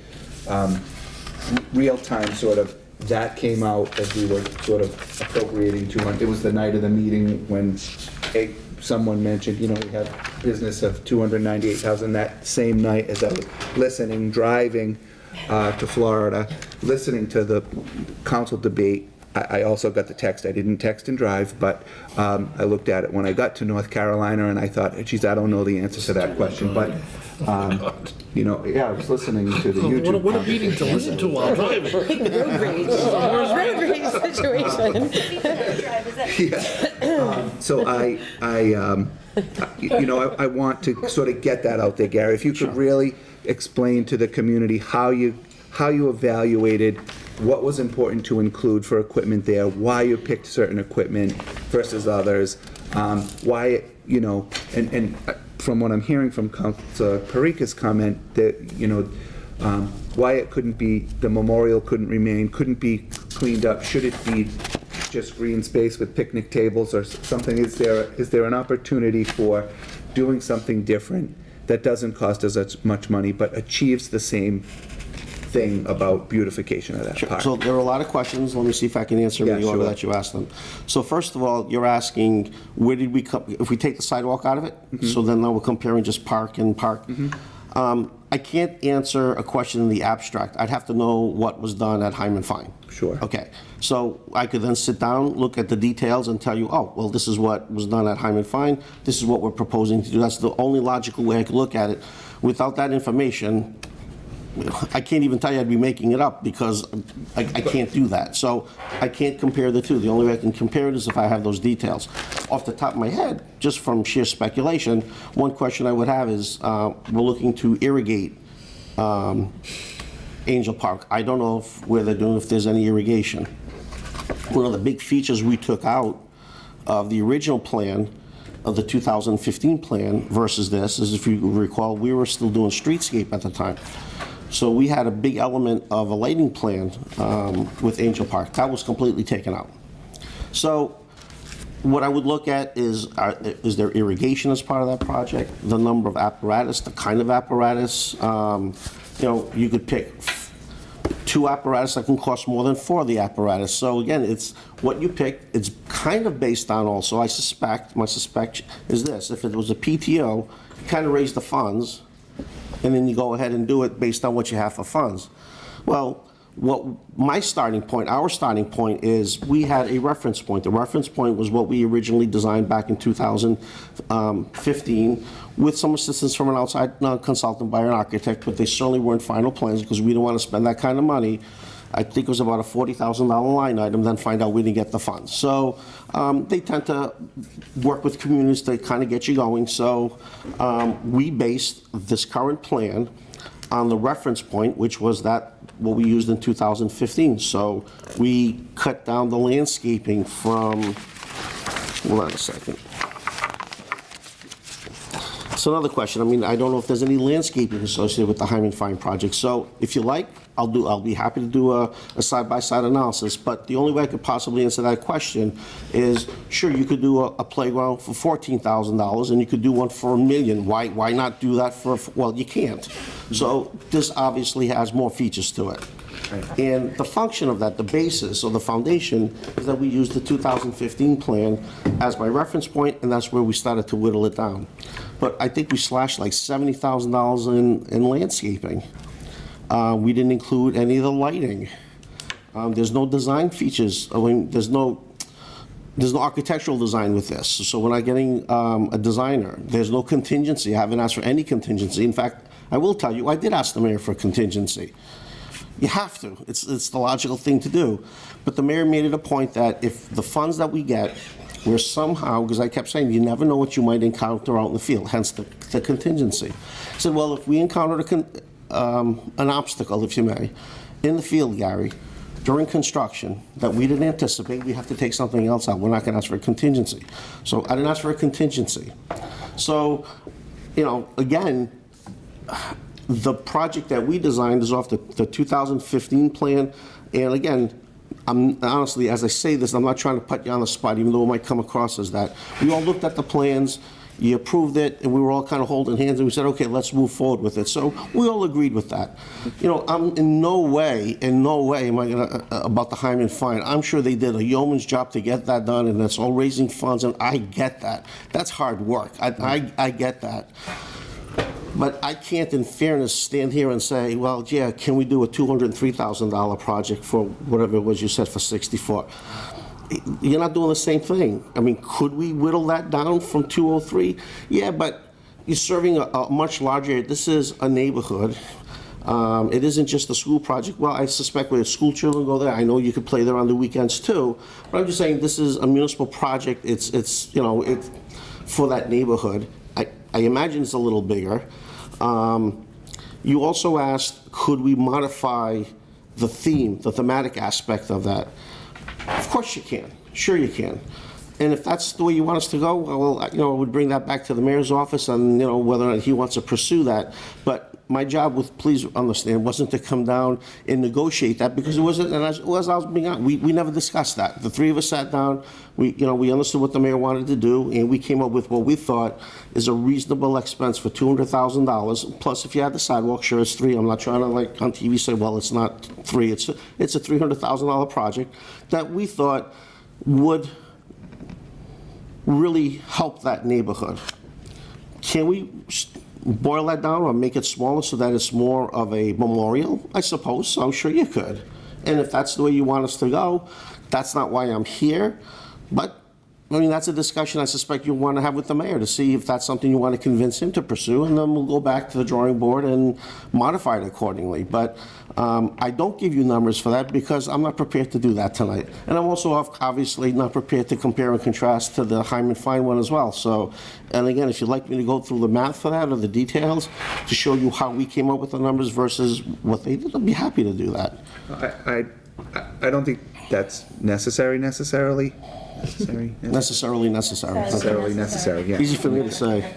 real-time sort of, that came out as we were sort of appropriating 200. It was the night of the meeting when someone mentioned, we have business of 298,000. That same night, as I was listening, driving to Florida, listening to the council debate, I also got the text. I didn't text and drive, but I looked at it when I got to North Carolina, and I thought, geez, I don't know the answer to that question. But, I was listening to the YouTube. What a meeting to listen to while driving. Road rage situation. So I want to sort of get that out there, Gary. If you could really explain to the community how you evaluated what was important to include for equipment there, why you picked certain equipment versus others, why and from what I'm hearing from Councilor Parika's comment, that why it couldn't be, the memorial couldn't be cleaned up. Should it be just green space with picnic tables or something? Is there an opportunity for doing something different that doesn't cost us as much money but achieves the same thing about beautification of that park? So there are a lot of questions. Let me see if I can answer them in the order that you asked them. So first of all, you're asking, where did we come, if we take the sidewalk out of it, so then now we're comparing just park and park. I can't answer a question in the abstract. I'd have to know what was done at Hyman Fine. Sure. Okay, so I could then sit down, look at the details, and tell you, oh, well, this is what was done at Hyman Fine. This is what we're proposing to do. That's the only logical way I could look at it. Without that information, I can't even tell you I'd be making it up, because I can't do that. So I can't compare the two. The only way I can compare it is if I have those details. Off the top of my head, just from sheer speculation, one question I would have is, we're looking to irrigate Angel Park. I don't know if there's any irrigation. One of the big features we took out of the original plan, of the 2015 plan versus this, is, if you recall, we were still doing streetscape at the time. So we had a big element of a lighting plan with Angel Park. That was completely taken out. So what I would look at is there irrigation as part of that project? The number of apparatus, the kind of apparatus. You could pick 2 apparatus that can cost more than 4 of the apparatus. So again, it's what you pick. It's kind of based on also, my suspect is this: if it was a PTO, you kind of raise the funds, and then you go ahead and do it based on what you have for funds. Well, our starting point is, we had a reference point. The reference point was what we originally designed back in 2015 with some assistance from an outside consultant by an architect, but they certainly weren't final plans because we didn't want to spend that kind of money. I think it was about a $40,000 line item, then find out we didn't get the funds. So they tend to work with communities to kind of get you going. So we based this current plan on the reference point, which was that what we used in 2015. So we cut down the landscaping from, hold on a second. It's another question. I mean, I don't know if there's any landscaping associated with the Hyman Fine project. So if you like, I'll be happy to do a side-by-side analysis. But the only way I could possibly answer that question is, sure, you could do a playground for $14,000 and you could do one for $1 million. Why not do that for, well, you can't. So this obviously has more features to it. And the function of that, the basis or the foundation, is that we use the 2015 plan as my reference point, and that's where we started to whittle it down. But I think we slashed like $70,000 in landscaping. We didn't include any of the lighting. There's no design features. I mean, there's no architectural design with this. So we're not getting a designer. There's no contingency. I haven't asked for any contingency. In fact, I will tell you, I did ask the mayor for a contingency. You have to. It's the logical thing to do. But the mayor made it a point that if the funds that we get, we're somehow, because I kept saying, you never know what you might encounter out in the field, hence the contingency. I said, well, if we encountered an obstacle, if you may, in the field, Gary, during construction that we didn't anticipate, we have to take something else out. We're not going to ask for a contingency. So I didn't ask for a contingency. So, you know, again, the project that we designed is off the 2015 plan. And again, I'm honestly, as I say this, I'm not trying to put you on the spot, even though it might come across as that. We all looked at the plans, you approved it, and we were all kind of holding hands, and we said, okay, let's move forward with it. So we all agreed with that. You know, I'm in no way am I gonna, about the Hyman Fine. I'm sure they did a yeoman's job to get that done, and it's all raising funds, and I get that. That's hard work. I get that. But I can't, in fairness, stand here and say, well, yeah, can we do a $203,000 project for whatever it was you said for 64? You're not doing the same thing. I mean, could we whittle that down from 203? Yeah, but you're serving a much larger area. This is a neighborhood. It isn't just a school project. Well, I suspect when school children go there, I know you could play there on the weekends too. But I'm just saying this is a municipal project. It's you know, it's for that neighborhood. I imagine it's a little bigger. You also asked, could we modify the theme, the thematic aspect of that? Of course you can. Sure you can. And if that's the way you want us to go, well, you know, I would bring that back to the mayor's office and, you know, whether or not he wants to pursue that. But my job with, please understand, wasn't to come down and negotiate that, because it wasn't, and as I was being honest, we never discussed that. The three of us sat down, we understood what the mayor wanted to do, and we came up with what we thought is a reasonable expense for $200,000. Plus, if you had the sidewalk, sure, it's $3. I'm not trying to, like, on TV say, well, it's not $3. It's a $300,000 project that we thought would really help that neighborhood. Can we boil that down or make it smaller so that it's more of a memorial? I suppose so. Sure you could. And if that's the way you want us to go, that's not why I'm here. But, I mean, that's a discussion I suspect you'll want to have with the mayor to see if that's something you want to convince him to pursue, and then we'll go back to the drawing board and modify it accordingly. But I don't give you numbers for that because I'm not prepared to do that tonight. And I'm also obviously not prepared to compare and contrast to the Hyman Fine one as well. So, and again, if you'd like me to go through the math for that or the details to show you how we came up with the numbers versus what they did, I'd be happy to do that. I don't think that's necessarily. Necessarily necessary. Necessarily necessary, yeah. Easy for me to say.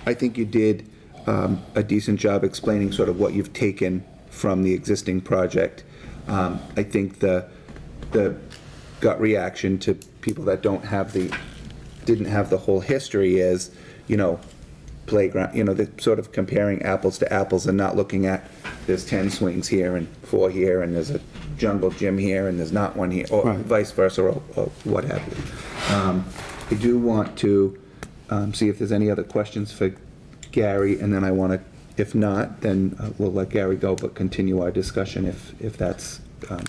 I think you did a decent job explaining sort of what you've taken from the existing project. I think the gut reaction to people that didn't have the whole history is, you know, playground, you know, the sort of comparing apples to apples and not looking at there's 10 swings here and 4 here and there's a jungle gym here and there's not one here, or right, vice versa, or what have you. I do want to see if there's any other questions for Gary, and then I want to, if not, then we'll let Gary go, but continue our discussion if that's,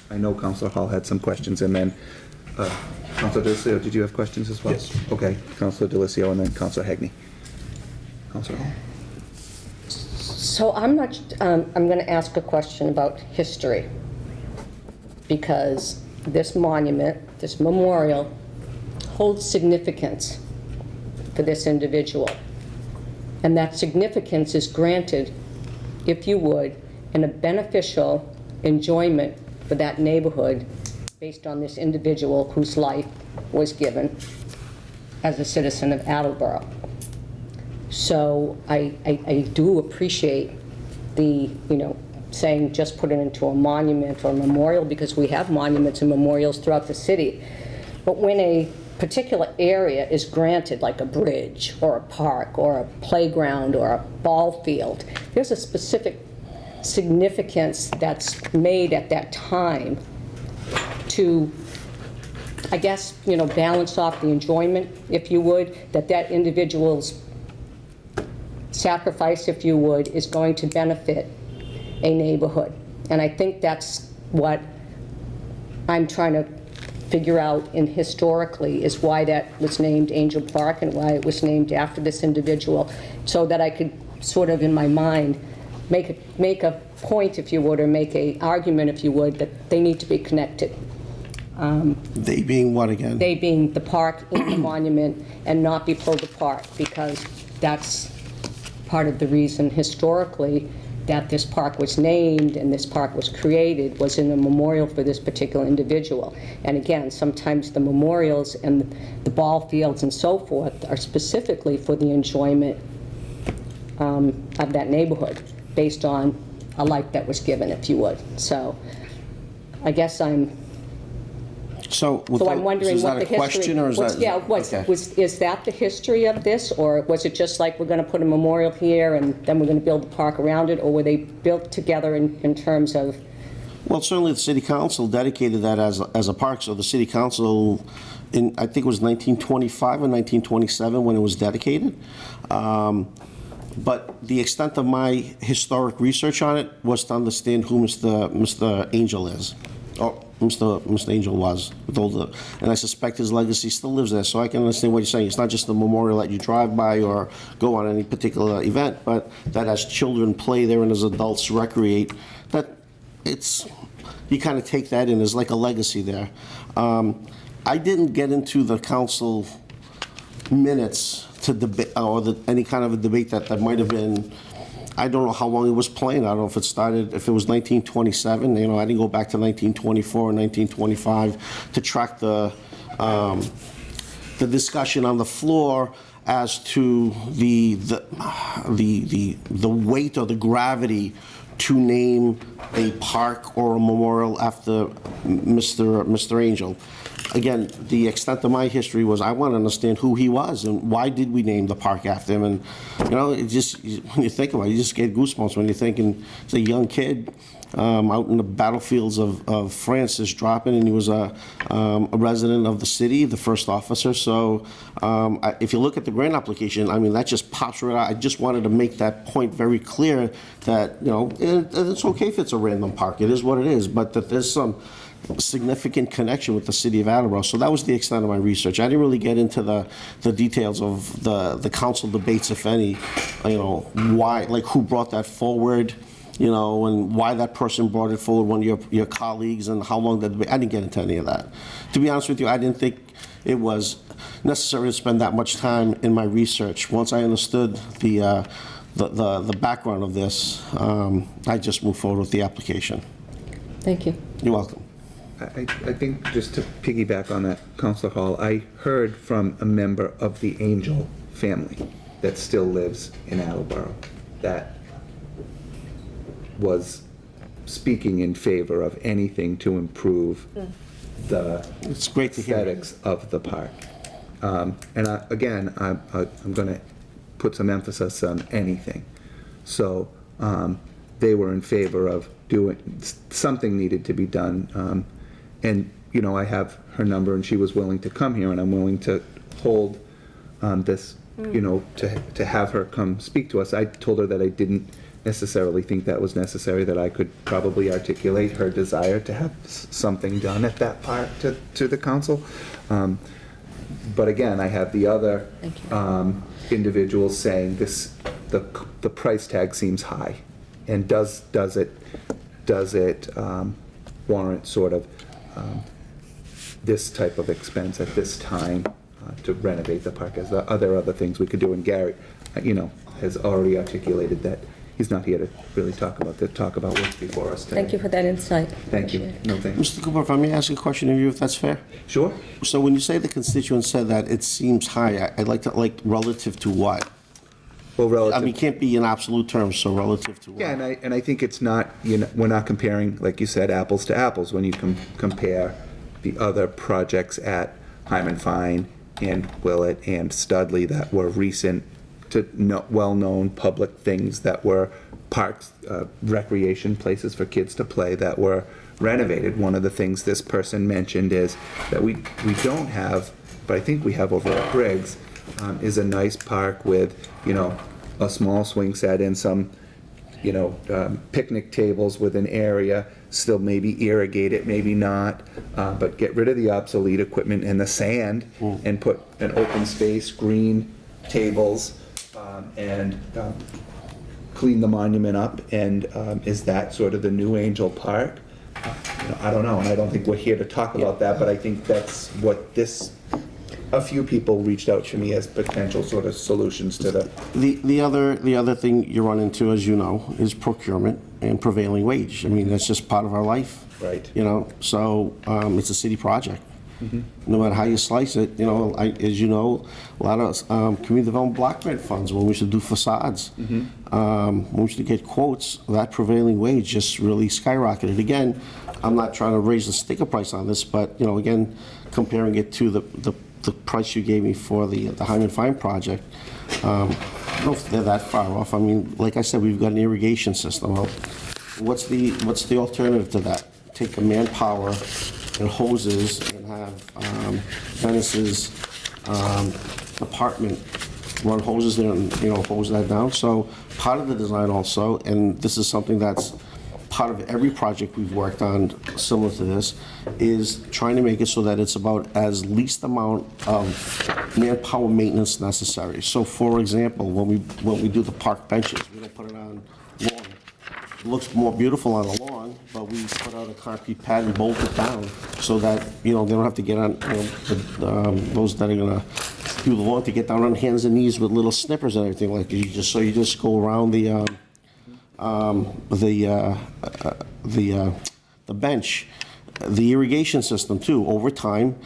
I know Councilor Hall had some questions, and then Councilor Delicio, did you have questions as well? Yes. Okay, Councilor Delicio and then Councilor Hegney. Councilor Hall. So I'm going to ask a question about history, because this monument, this memorial, holds significance for this individual. And that significance is granted, if you would, and a beneficial enjoyment for that neighborhood based on this individual whose life was given as a citizen of Attleboro. So I do appreciate the, saying just put it into a monument or a memorial, because we have monuments and memorials throughout the city. But when a particular area is granted, like a bridge or a park or a playground or a ball field, there's a specific significance that's made at that time to, I guess, balance off the enjoyment, if you would, that individual's sacrifice, if you would, is going to benefit a neighborhood. And I think that's what I'm trying to figure out historically, is why that was named Angel Park and why it was named after this individual, so that I could sort of in my mind make a point, if you would, or make an argument, if you would, that they need to be connected. They being what again? They being the park and the monument, and not be pulled apart, because that's part of the reason historically that this park was named and this park was created, was in a memorial for this particular individual. And again, sometimes the memorials and the ball fields and so forth are specifically for the enjoyment of that neighborhood, based on a life that was given, if you would. So I guess I'm I'm wondering is what that the a question, or is that? Is that the history of this, or was it just like we're going to put a memorial here and then we're going to build the park around it, or were they built together in terms of? Well, certainly the city council dedicated that as a park. So the city council, I think it was 1925 or 1927 when it was dedicated. But the extent of my historic research on it was to understand who Mr. Angel is. Or Mr. Angel was, and I suspect his legacy still lives there, so I can understand what you're saying. It's not just a memorial that you drive by or go on any particular event, but that as children play there and as adults recreate, that you kind of take that in as like a legacy there. I didn't get into the council minutes to debate, or any kind of a debate that might have been. I don't know how long it was playing. I don't know if it started, if it was 1927. I didn't go back to 1924 or 1925 to track the discussion on the floor as to the weight or the gravity to name a park or a memorial after Mr. Angel. Again, the extent of my history was I want to understand who he was and why did we name the park after him. And, it just, when you think about it, you just get goosebumps when you're thinking as a young kid out in the battlefields of France is dropping, and he was a resident of the city, the first officer. So if you look at the grant application, that just pops right out. I just wanted to make that point very clear that, it's okay if it's a random park. It is what it is, but that there's some significant connection with the city of Attleboro. So that was the extent of my research. I didn't really get into the details of the council debates, if any, why, like who brought that forward, and why that person brought it forward, one of your colleagues, and how long that debate. I didn't get into any of that. To be honest with you, I didn't think it was necessary to spend that much time in my research. Once I understood the background of this, I just moved forward with the application. Thank you. You're welcome. I think just to piggyback on that, Councilor Hall, I heard from a member of the Angel family that still lives in Attleboro that was speaking in favor of anything to improve the aesthetics of the park. And again, I'm going to put some emphasis on anything. So they were in favor of doing something needed to be done. And I have her number, and she was willing to come here, and I'm willing to hold this, to have her come speak to us. I told her that I didn't necessarily think that was necessary, that I could probably articulate her desire to have something done at that park to the council. But again, I have the other individuals saying the price tag seems high, and does it warrant sort of this type of expense at this time to renovate the park? Are there other things we could do? And Gary, has already articulated that he's not here to really talk about what's before us today. Thank you for that insight. Thank you. No, thank you. Mr. Cooper, if I may ask a question of you, if that's fair? Sure. So when you say the constituent said that it seems high, I'd like to, like, relative to what? Well, relative. I mean, it can't be in absolute terms, so relative to what? Yeah, and I think it's not, we're not comparing, like you said, apples to apples when you compare the other projects at Hyman Fine and Willett and Studley that were recent to well-known public things that were parks, recreation places for kids to play that were renovated. One of the things this person mentioned is that we don't have, but I think we have over at Briggs, is a nice park with, a small swing set and some, picnic tables with an area, still maybe irrigate it, maybe not, but get rid of the obsolete equipment and the sand and put an open space, green tables, and clean the monument up. And is that sort of the new Angel Park? I don't know, and I don't think we're here to talk about that, but I think that's what a few people reached out to me as potential sort of solutions to The other thing you run into, as you know, is procurement and prevailing wage. I mean, that's just part of our life. Right. So it's a city project. Mm-hmm. No matter how you slice it, as you know, a lot of community development block grant funds, when we should do facades, when we should get quotes, that prevailing wage just really skyrocketed. Again, I'm not trying to raise the sticker price on this, but, again, comparing it to the price you gave me for the Hyman Fine project, I don't know if they're that far off. I mean, like I said, we've got an irrigation system. Well, what's the alternative to that? Take the manpower and hoses and have Dennis's department run hoses there and, hose that down. So part of the design also, and this is something that's part of every project we've worked on similar to this, is trying to make it so that it's about as least amount of manpower maintenance necessary. So for example, when we do the park benches, we don't put it on lawn. It looks more beautiful on the lawn, but we put out a concrete pad and bolt it down so that, they don't have to get on, those that are gonna do the lawn to get down on hands and knees with little snippers and everything like that. You just go around the bench. The irrigation system too, over time,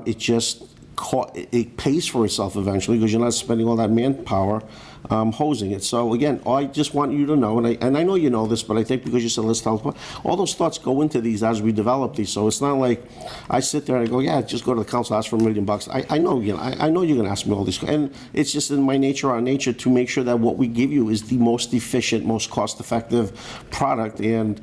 it pays for itself eventually because you're not spending all that manpower hosing it. So again, I just want you to know, and I know you know this, but I think because you said let's tell, all those thoughts go into these as we develop these. So it's not like I sit there and I go, yeah, just go to the council, ask for $1 million. I know, I know you're going to ask me all these, and it's just in my nature, our nature, to make sure that what we give you is the most efficient, most cost-effective product. And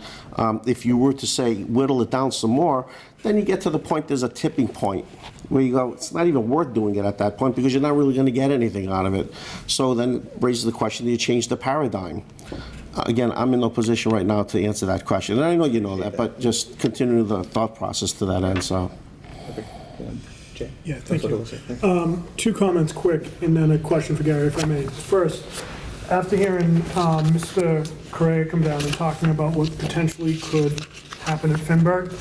if you were to say whittle it down some more, then you get to the point, there's a tipping point where you go, it's not even worth doing it at that point because you're not really going to get anything out of it. So then it raises the question, do you change the paradigm? Again, I'm in no position right now to answer that question. And I know you know that, but just continue the thought process to that end, so. Jay? Yeah, thank you. Two comments quick, and then a question for Gary, if I may. First, after hearing Mr. Correa come down and talking about what potentially could happen at Finberg,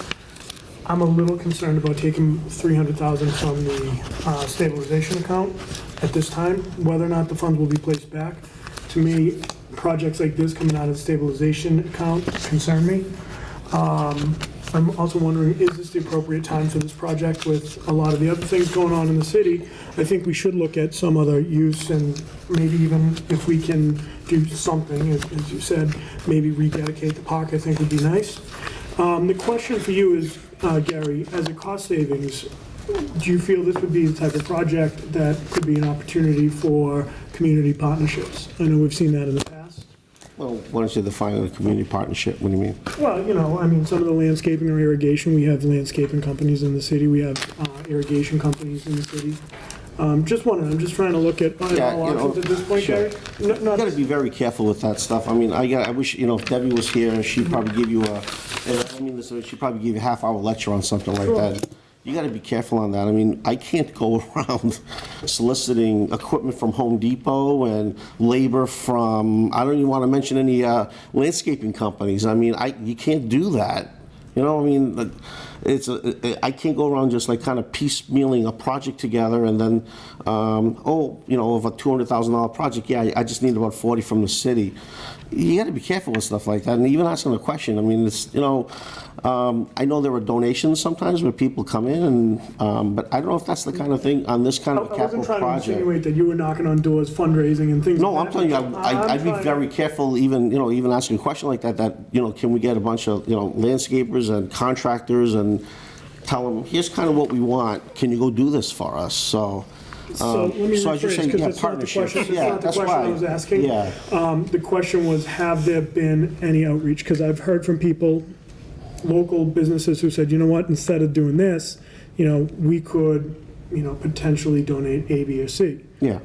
I'm a little concerned about taking $300,000 from the stabilization account at this time, whether or not the funds will be placed back. To me, projects like this coming out of the stabilization account concern me. I'm also wondering, is this the appropriate time for this project with a lot of the other things going on in the city? I think we should look at some other use, and maybe even if we can do something, as you said, maybe rededicate the park, I think would be nice. The question for you is, Gary, as a cost savings, do you feel this would be the type of project that could be an opportunity for community partnerships? I know we've seen that in the past. Well, why don't you define a community partnership? What do you mean? Well, some of the landscaping or irrigation, we have landscaping companies in the city, we have irrigation companies in the city. Just wondering, I'm just trying to look at all options at this point, sure. Gary. You got to be very careful with that stuff. I mean, I wish, if Debbie was here, she'd probably give you she'd probably give you a half-hour lecture on something like that. You got to be careful on that. I mean, I can't go around soliciting equipment from Home Depot and labor from, I don't even want to mention any landscaping companies. I mean, you can't do that. I can't go around just like kind of piecemealing a project together and then, of a $200,000 project, yeah, I just need about 40 from the city. You got to be careful with stuff like that. And even asking a question, I mean, it's, I know there are donations sometimes where people come in, and but I don't know if that's the kind of thing on this kind of a I capital wasn't trying to project. insinuate that you were knocking on doors, fundraising and things No, like I'm that. telling you, I'd be very careful, even asking a question like that, can we get a bunch of, landscapers and contractors and tell them, here's kind of what we want, can you go do this for us? So let me so as you're rephrase, saying, because yeah, that's not the partnerships. question, Yeah, that's not the that's question I why. was asking. Yeah. The question was, have there been any outreach? Because I've heard from people, local businesses who said, you know what, instead of doing this, we could, potentially donate A, B, or C. Yeah.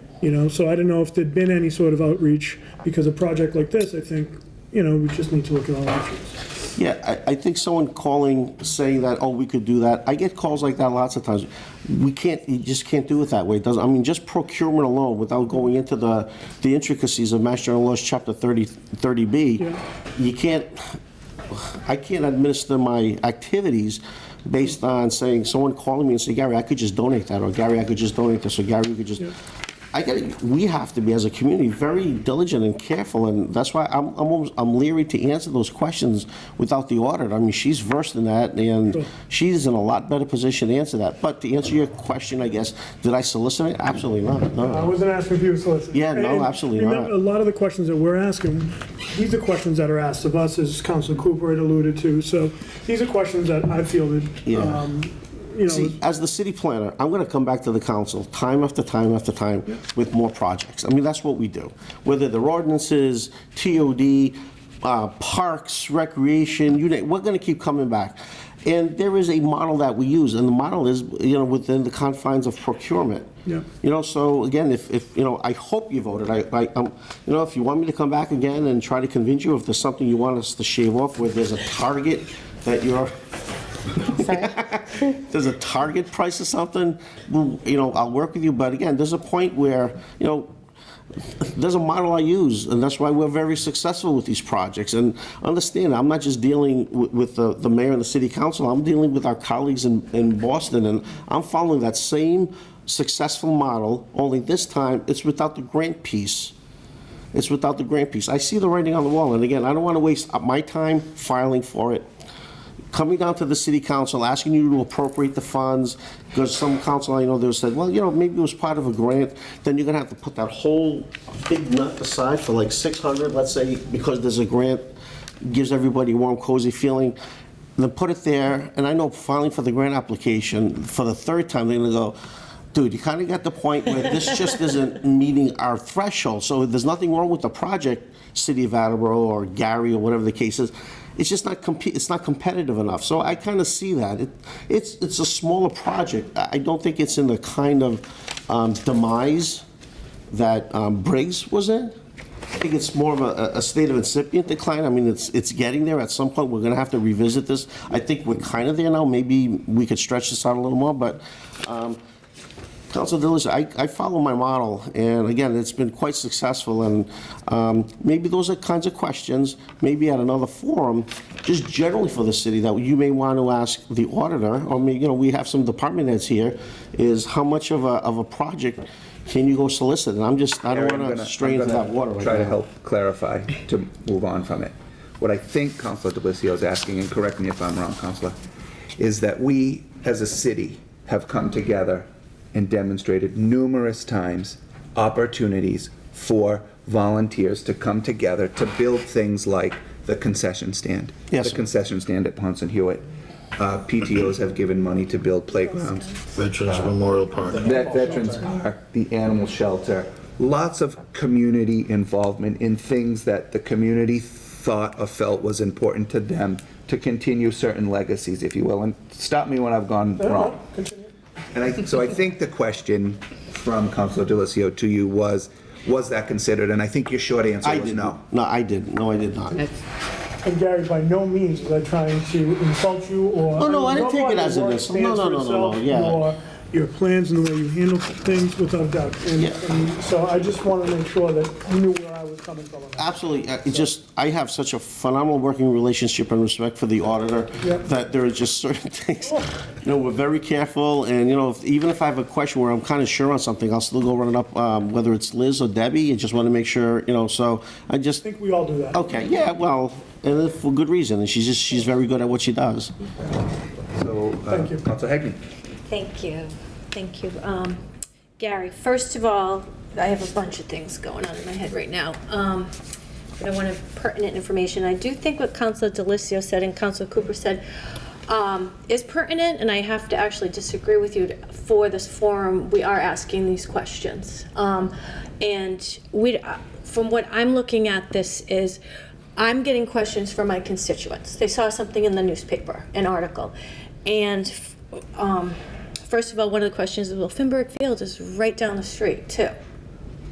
So I don't know if there'd been any sort of outreach, because a project like this, I think, we just need to look at all options. Yeah, I think someone calling, saying that, oh, we could do that. I get calls like that lots of times. You just can't do it that way. It doesn't, I mean, just procurement alone, without going into the intricacies of Mass General Laws, Chapter 30B, you can't, I can't administer my activities based on saying, someone calling me and say, Gary, I could just donate that, or Gary, I could just donate this, or Gary, you could just... we have to be, as a community, very diligent and careful, and that's why I'm leery to answer those questions without the auditor. I mean, she's versed in that, and she's in a lot better position to answer that. But to answer your question, I guess, did I solicit it? Absolutely not, no. I wasn't asking if you were soliciting. Yeah, no, And absolutely remember, not. a lot of the questions that we're asking, these are questions that are asked of us, as Councilor Cooper had alluded to. So these are questions that I fielded. Yeah. See, as the city planner, I'm going to come back to the council time after time after time with more projects. I mean, that's what we do. Whether they're ordinances, TOD, parks, recreation, we're going to keep coming back. And there is a model that we use, and the model is, within the confines of procurement. Yeah. So again, if I hope you voted. If you want me to come back again and try to convince you, if there's something you want us to shave off, where there's a target that you're... There's a target price or something, I'll work with you. But again, there's a point where, there's a model I use, and that's why we're very successful with these projects. And understand, I'm not just dealing with the mayor and the city council, I'm dealing with our colleagues in Boston, and I'm following that same successful model, only this time it's without the grant piece. It's without the grant piece. I see the writing on the wall, and again, I don't want to waste my time filing for it, coming down to the city council, asking you to appropriate the funds, because some council I know, they said, well, maybe it was part of a grant, then you're gonna have to put that whole big nut aside for like 600, let's say, because there's a grant, gives everybody a warm, cozy feeling, then put it there, and I know filing for the grant application, for the third time, they're gonna go, dude, you kind of got the point where this just isn't meeting our threshold, so there's nothing wrong with the project, City of Attleboro or Gary or whatever the case is. It's just not it's not competitive enough. So I kind of see that. It's a smaller project. I don't think it's in the kind of demise that Briggs was in. I think it's more of a state of incipient decline. I mean, it's getting there. At some point, we're going to have to revisit this. I think we're kind of there now. Maybe we could stretch this out a little more, but Councilor Dillis, I follow my model, and again, it's been quite successful, and maybe those are kinds of questions, maybe at another forum, just generally for the city, that you may want to ask the auditor, or maybe, we have some department heads here, is how much of a project can you go solicit? And I don't want to stray into that water right now. Try to help clarify, to move on from it. What I think Councilor Delissio is asking, and correct me if I'm wrong, Councilor, is that we, as a city, have come together and demonstrated numerous times opportunities for volunteers to come together to build things like the concession stand. Yes. The concession stand at Ponce and Hewitt. PTOs have given money to build playgrounds. Veterans Memorial Park. Veterans Park, the animal shelter. Lots of community involvement in things that the community thought or felt was important to them to continue certain legacies, if you will. And stop me when I've gone wrong. And I think the question from Councilor Delissio to you was that considered? And I think your short answer was no. No, I didn't. No, I did not. And Gary, by no means was I trying to insult you or... No, I didn't take it as an insult. No, yeah. your plans and the way you handle things, without doubt. And so I just want to make sure that you knew where I was coming from. Absolutely. I have such a phenomenal working relationship and respect for the auditor that there are just certain things, we're very careful, and, even if I have a question where I'm kind of sure on something, I'll still go run it up, whether it's Liz or Debbie, and just want to make sure, so I just... I think we all do that. Okay, yeah, well, and for good reason, and she's very good at what she does. So, Thank you. Council Hagman. Thank you. Thank you. Gary, first of all, I have a bunch of things going on in my head right now. But I want pertinent information. I do think what Councilor Delicio said and Councilor Cooper said is pertinent, and I have to actually disagree with you. For this forum, we are asking these questions. And from what I'm looking at, this is I'm getting questions from my constituents. They saw something in the newspaper, an article. And first of all, one of the questions is, well, Finberg Field is right down the street, too.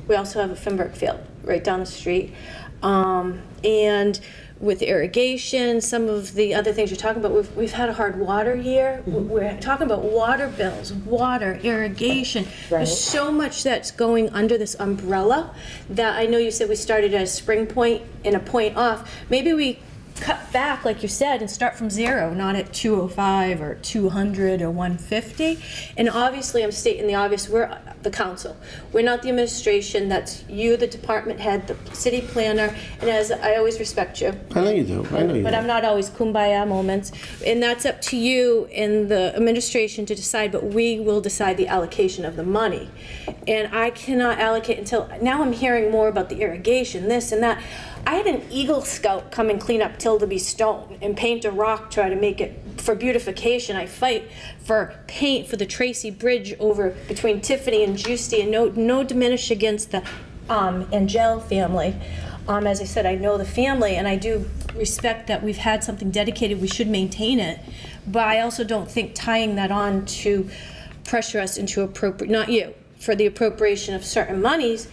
We also have a Finberg Field right down the street. And with irrigation, some of the other things you're talking about, we've had a hard water year. We're talking about water bills, water, irrigation. There's so much that's going under this umbrella that I know you said we started at a spring point and a point off. Maybe we cut back, like you said, and start from zero, not at 205 or 200 or 150. And obviously, I'm stating the obvious, we're the council. We're not the administration. That's you, the department head, the city planner, and as I always respect you. I know you do. But I'm not always kumbaya moments. And that's up to you and the administration to decide, but we will decide the allocation of the money. And I cannot allocate until, now I'm hearing more about the irrigation, this and that. I had an Eagle Scout come and clean up Tilderby Stone and paint a rock, try to make it for beautification. I fight for paint for the Tracy Bridge over between Tiffany and Giusti, and no diminish against the Angel family. As I said, I know the family, and I do respect that we've had something dedicated. We should maintain it, but I also don't think tying that on to pressure us into not you, for the appropriation of certain monies.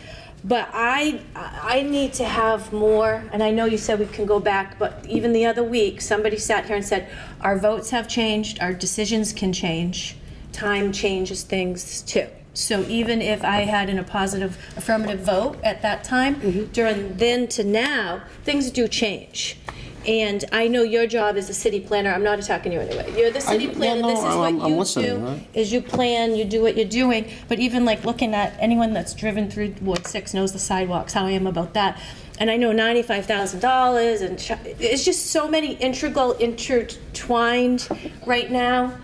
But I need to have more, and I know you said we can go back, but even the other week, somebody sat here and said, our votes have changed, our decisions can change, time changes things too. So even if I had a positive affirmative vote at that time, during then to now, things do change. And I know your job as a city planner, I'm not attacking you anyway. You're the city planner, this is what you do, right? is you plan, you do what you're doing. But even like looking at anyone that's driven through Ward 6 knows the sidewalks, how I am about that. And I know $95,000, and it's just so many intertwined right now.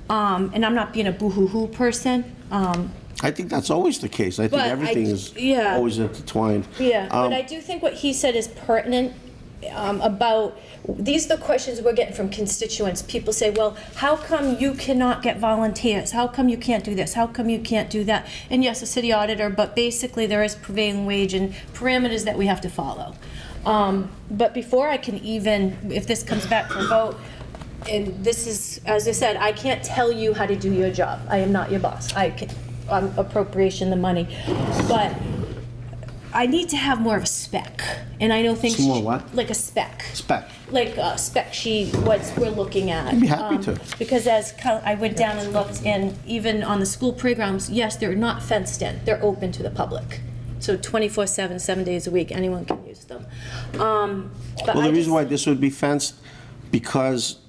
And I'm not being a boo-hoo-hoo person. I think that's always the case. I think everything is always intertwined. Yeah, but I do think what he said is pertinent. About these are the questions we're getting from constituents. People say, well, how come you cannot get volunteers? How come you can't do this? How come you can't do that? And yes, a city auditor, but basically there is prevailing wage and parameters that we have to follow. But before I can even, if this comes back for a vote, and this is, as I said, I can't tell you how to do your job. I am not your boss. I'm appropriation the money. But I need to have more of a spec, and I know things. Some more what? Like a spec. Spec. Like a spec sheet, what we're looking at. I'd be happy to. Because as I went down and looked, and even on the school playgrounds, yes, they're not fenced in. They're open to the public. So 24/7, 7 days a week, anyone can use them. But Well, the reason why this would be fenced, because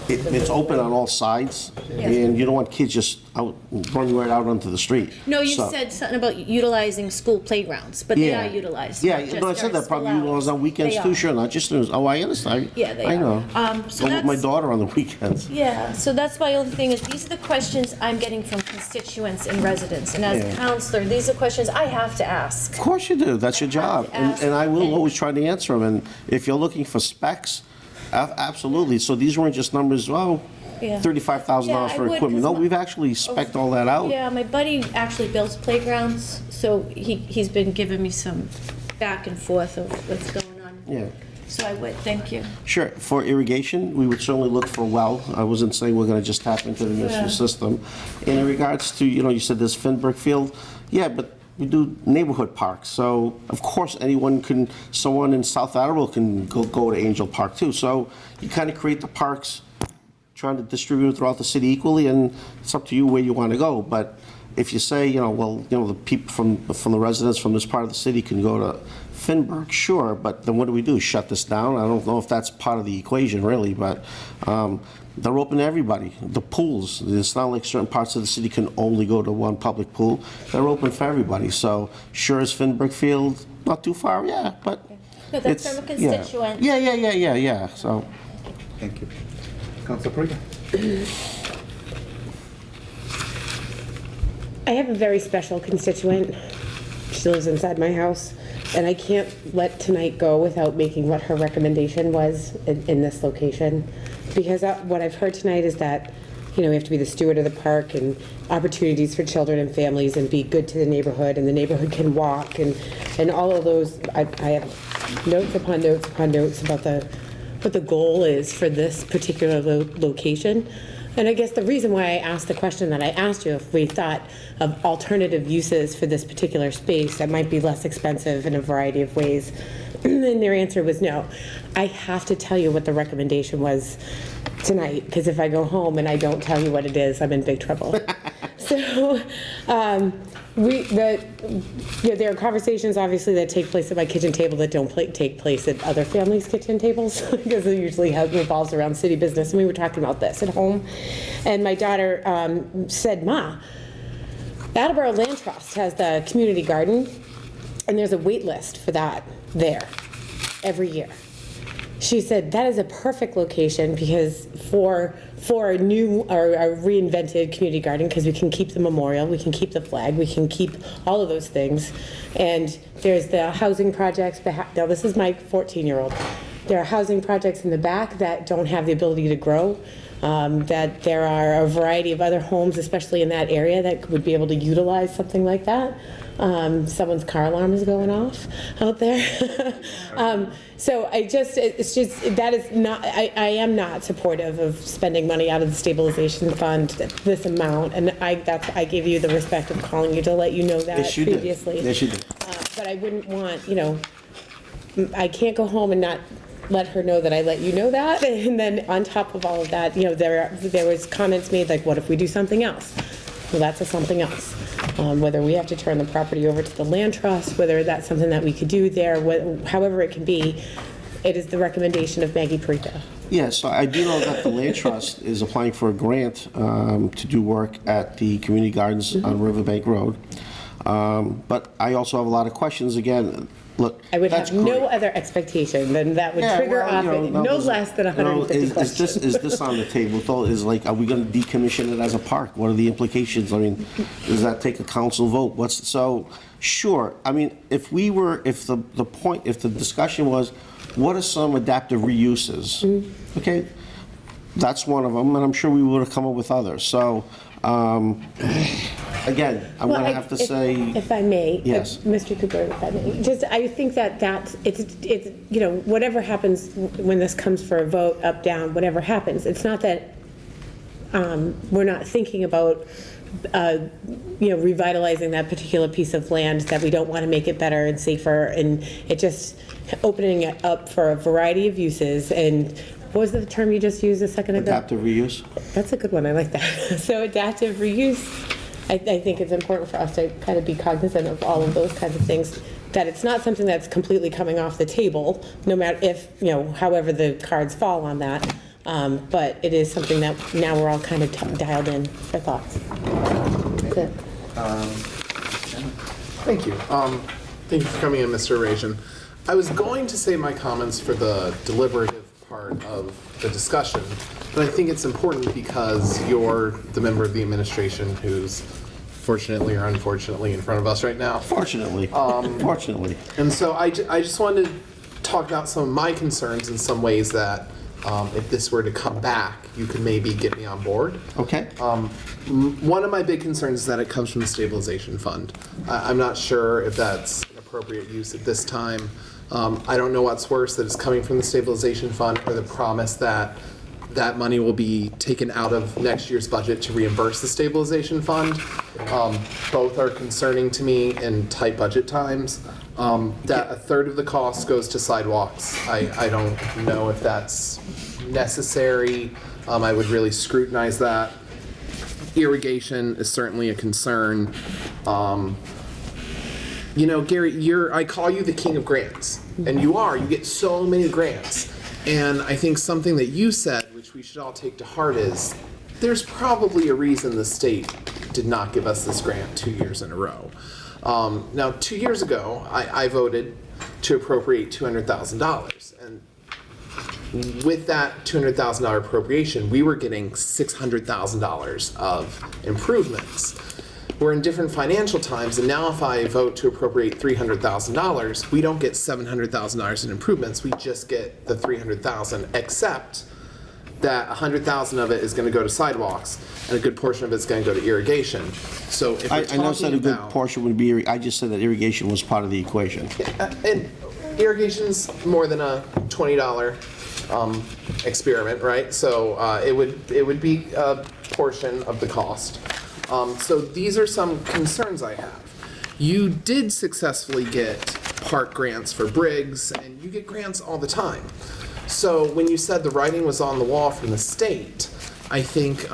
it's open on all sides, and you don't want kids just running right out onto the street. No, you said something about utilizing school playgrounds, but they are utilized. Yeah, not just but I said during that probably school utilized on weekends They too, are. sure, not just, I understand. Yeah, they I are. know. So I'm with my that's- daughter on the weekends. Yeah, so that's my only thing is these are the questions I'm getting from constituents and residents. And as a Yeah. counselor, these are questions I have to ask. Of course you do, that's your job, and I will always try to answer them, and if you're looking for specs, absolutely, so these weren't just numbers, Yeah. $35,000 Yeah, I for would, equipment. 'cause No, we've actually spec'd all that out. Yeah, my buddy actually builds playgrounds, so he's been giving me some back and forth of what's going on. Yeah. So I would, thank you. Sure, for irrigation, we would certainly look for a well. I wasn't saying we're gonna just tap into the municipal Yeah. system. And in regards to, you said there's Finberg Field, yeah, but we do neighborhood parks, so of course someone in South Attleboro can go to Angel Park too. So you kind of create the parks trying to distribute it throughout the city equally, and it's up to you where you want to go. But if you say, the people from the residents from this part of the city can go to Finburg, sure, but then what do? Shut this down? I don't know if that's part of the equation, really, but they're open to everybody. The pools, it's not like certain parts of the city can only go to one public pool. They're open for everybody. So sure is Finburg Field not too far? Yeah, but No, that's from a constituent. Yeah. So, Thank you. Councilor Parika? I have a very special constituent. She lives inside my house, and I can't let tonight go without making what her recommendation was in this location. Because what I've heard tonight is that, we have to be the steward of the park and opportunities for children and families and be good to the neighborhood, and the neighborhood can walk and all of those. I have notes upon notes upon notes about what the goal is for this particular location. And I guess the reason why I asked the question that I asked you, if we thought of alternative uses for this particular space that might be less expensive in a variety of ways, and their answer was no. I have to tell you what the recommendation was tonight, because if I go home and I don't tell you what it is, I'm in big trouble. So, there are conversations, obviously, that take place at my kitchen table that don't take place at other families' kitchen tables, because it usually revolves around city business. And we were talking about this at home, and my daughter said, "Ma, Attleboro Land Trust has the community garden, and there's a wait list for that there every year." She said that is a perfect location because for a new or a reinvented community garden, because we can keep the memorial, we can keep the flag, we can keep all of those things. And there's the housing projects. Now this is my 14-year-old. There are housing projects in the back that don't have the ability to grow. That there are a variety of other homes, especially in that area, that would be able to utilize something like that. Someone's car alarm is going off out there. So it's just, that is not, I am not supportive of spending money out of the stabilization fund, this amount, and I gave you the respect of calling you to let you know that previously. Yes, you did. But I wouldn't want, I can't go home and not let her know that I let you know that, and then on top of all of that, there was comments made like, what if we do something else? Well, that's a something else. Whether we have to turn the property over to the land trust, whether that's something that we could do there, however it can be, it is the recommendation of Maggie Parika. Yeah, so I do know that the Land Trust is applying for a grant to do work at the community gardens on Riverbank Road. But I also have a lot of questions. Again, look, I would have no other expectation than that would trigger off no less than 150 questions. Is this on the table, though? Is like, are we going to decommission it as a park? What are the implications? I mean, does that take a council vote? Sure. I mean, if the discussion was, what are some adaptive reuses? Okay, that's one of them, and I'm sure we would have come up with others. So, again, I'm going to have to say, if I may, yes, Mr. Cooper, if I may, I think that's it's whatever happens when this comes for a vote, up, down, whatever happens. It's not that we're not thinking about revitalizing that particular piece of land, that we don't want to make it better and safer, and it just opening it up for a variety of uses. And what was the term you just used a second ago? Adaptive reuse. That's a good one. I like that. So adaptive reuse, I think it's important for us to kind of be cognizant of all of those kinds of things, that it's not something that's completely coming off the table, no matter if, however the cards fall on that. But it is something that now we're all kind of dialed in for thoughts. That's it. Thank you. Thank you for coming in, Mr. Rajan. I was going to say my comments for the deliberative part of the discussion, but I think it's important because you're the member of the administration who's fortunately or unfortunately in front of us right now. Fortunately. Fortunately. And so I just wanted to talk about some of my concerns in some ways that if this were to come back, you could maybe get me on board. Okay. One of my big concerns is that it comes from the stabilization fund. I'm not sure if that's an appropriate use at this time. I don't know what's worse, that it's coming from the stabilization fund or the promise that that money will be taken out of next year's budget to reimburse the stabilization fund. Both are concerning to me in tight budget times. That a third of the cost goes to sidewalks. I don't know if that's necessary. I would really scrutinize that. Irrigation is certainly a concern. You know, Gary, I call you the king of grants, and you are. You get so many grants. And I think something that you said, which we should all take to heart, is there's probably a reason the state did not give us this grant 2 years in a row. Now, 2 years ago, I voted to appropriate $200,000. And with that $200,000 appropriation, we were getting $600,000 of improvements. We're in different financial times, and now if I vote to appropriate $300,000, we don't get $700,000 in improvements. We just get the $300,000, except that $100,000 of it is going to go to sidewalks, and a good portion of it's going to go to irrigation. So if we're I never said a talking good about, portion would be, I just said that irrigation was part of the equation. and irrigation's more than a $20 experiment, right? So it would be a portion of the cost. So these are some concerns I have. You did successfully get park grants for Briggs, and you get grants all the time. So when you said the writing was on the wall from the state, I think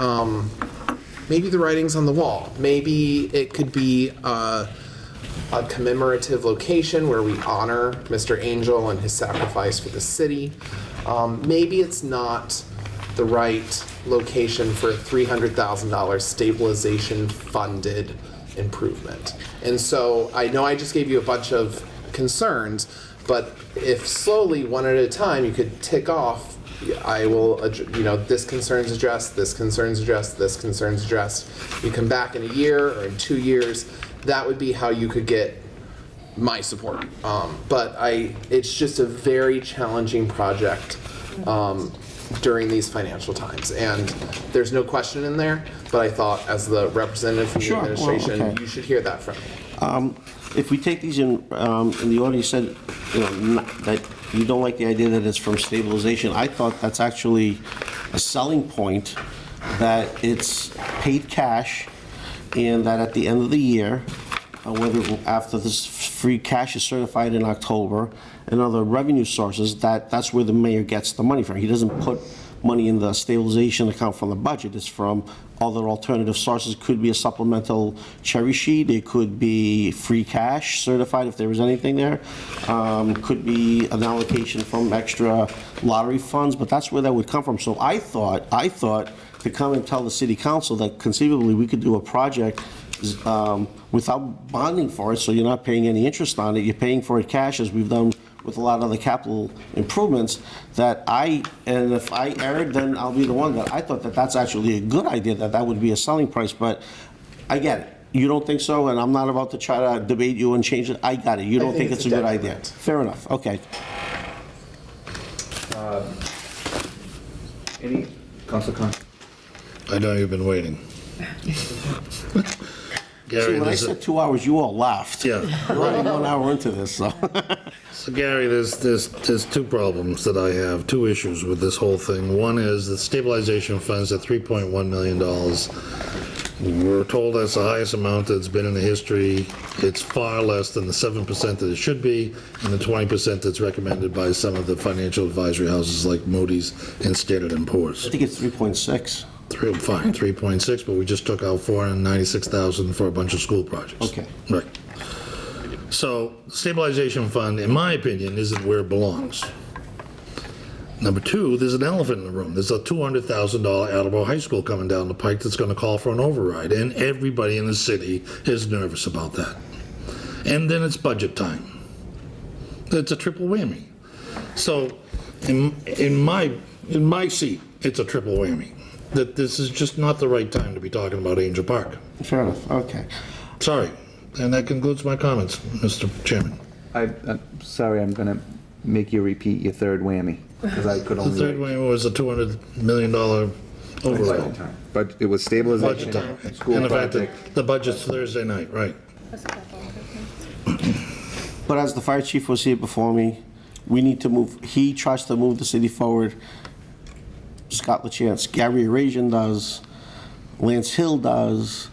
maybe the writing's on the wall. Maybe it could be a commemorative location where we honor Mr. Angel and his sacrifice for the city. Maybe it's not the right location for a $300,000 stabilization funded improvement. And so I know I just gave you a bunch of concerns, but if slowly, one at a time, you could tick off, I will, this concern's addressed, this concern's addressed, this concern's addressed. You come back in a year or in 2 years, that would be how you could get my support. But it's just a very challenging project during these financial times. And there's no question in there, but I thought as the representative from the administration, well, okay. you should hear that from me. If we take these in the order you said, that you don't like the idea that it's from stabilization, I thought that's actually a selling point, that it's paid cash, and that at the end of the year, whether after this free cash is certified in October and other revenue sources, that's where the mayor gets the money from. He doesn't put money in the stabilization account from the budget. It's from other alternative sources. It could be a supplemental cherry sheet. It could be free cash certified if there was anything there. Could be an allocation from extra lottery funds, but that's where that would come from. So I thought to come and tell the city council that conceivably we could do a project without bonding for it, so you're not paying any interest on it, you're paying for it cash, as we've done with a lot of other capital improvements, and if I erred, then I'll be the one that I thought that that's actually a good idea, that would be a selling price, but I get it. You don't think so, and I'm not about to try to debate you and change it. I got it. You don't think it's a good idea. Fair enough. Okay. Any, Councilor Khan? I know you've been waiting. Gary, See, when I said 2 hours, you all laughed. Yeah. We're only 1 hour into this, so. So Gary, there's two problems that I have, two issues with this whole thing. One is the stabilization funds at $3.1 million. We're told that's the highest amount that's been in the history. It's far less than the 7% that it should be, and the 20% that's recommended by some of the financial advisory houses like Moody's and Standard & Poor's. I think it's 3.6. Fine, 3.6, but we just took out $496,000 for a bunch of school projects. Okay. Right. So, stabilization fund, in my opinion, isn't where it belongs. Number two, there's an elephant in the room. There's a $200,000 Attleboro High School coming down the pike that's going to call for an override, and everybody in the city is nervous about that. And then it's budget time. It's a triple whammy. So, in my seat, it's a triple whammy. That this is just not the right time to be talking about Angel Park. Fair enough. Okay. Sorry. And that concludes my comments, Mr. Chairman. I'm sorry, I'm going to make you repeat your third whammy, because I could only... The third whammy was a $200 million override. But it was stabilization. Budget time. School And the fact project. that the budget's Thursday night, right. But as the fire chief was here before me, we need to move, he tries to move the city forward. Scott LaChance, Gary Arazian does, Lance Hill does,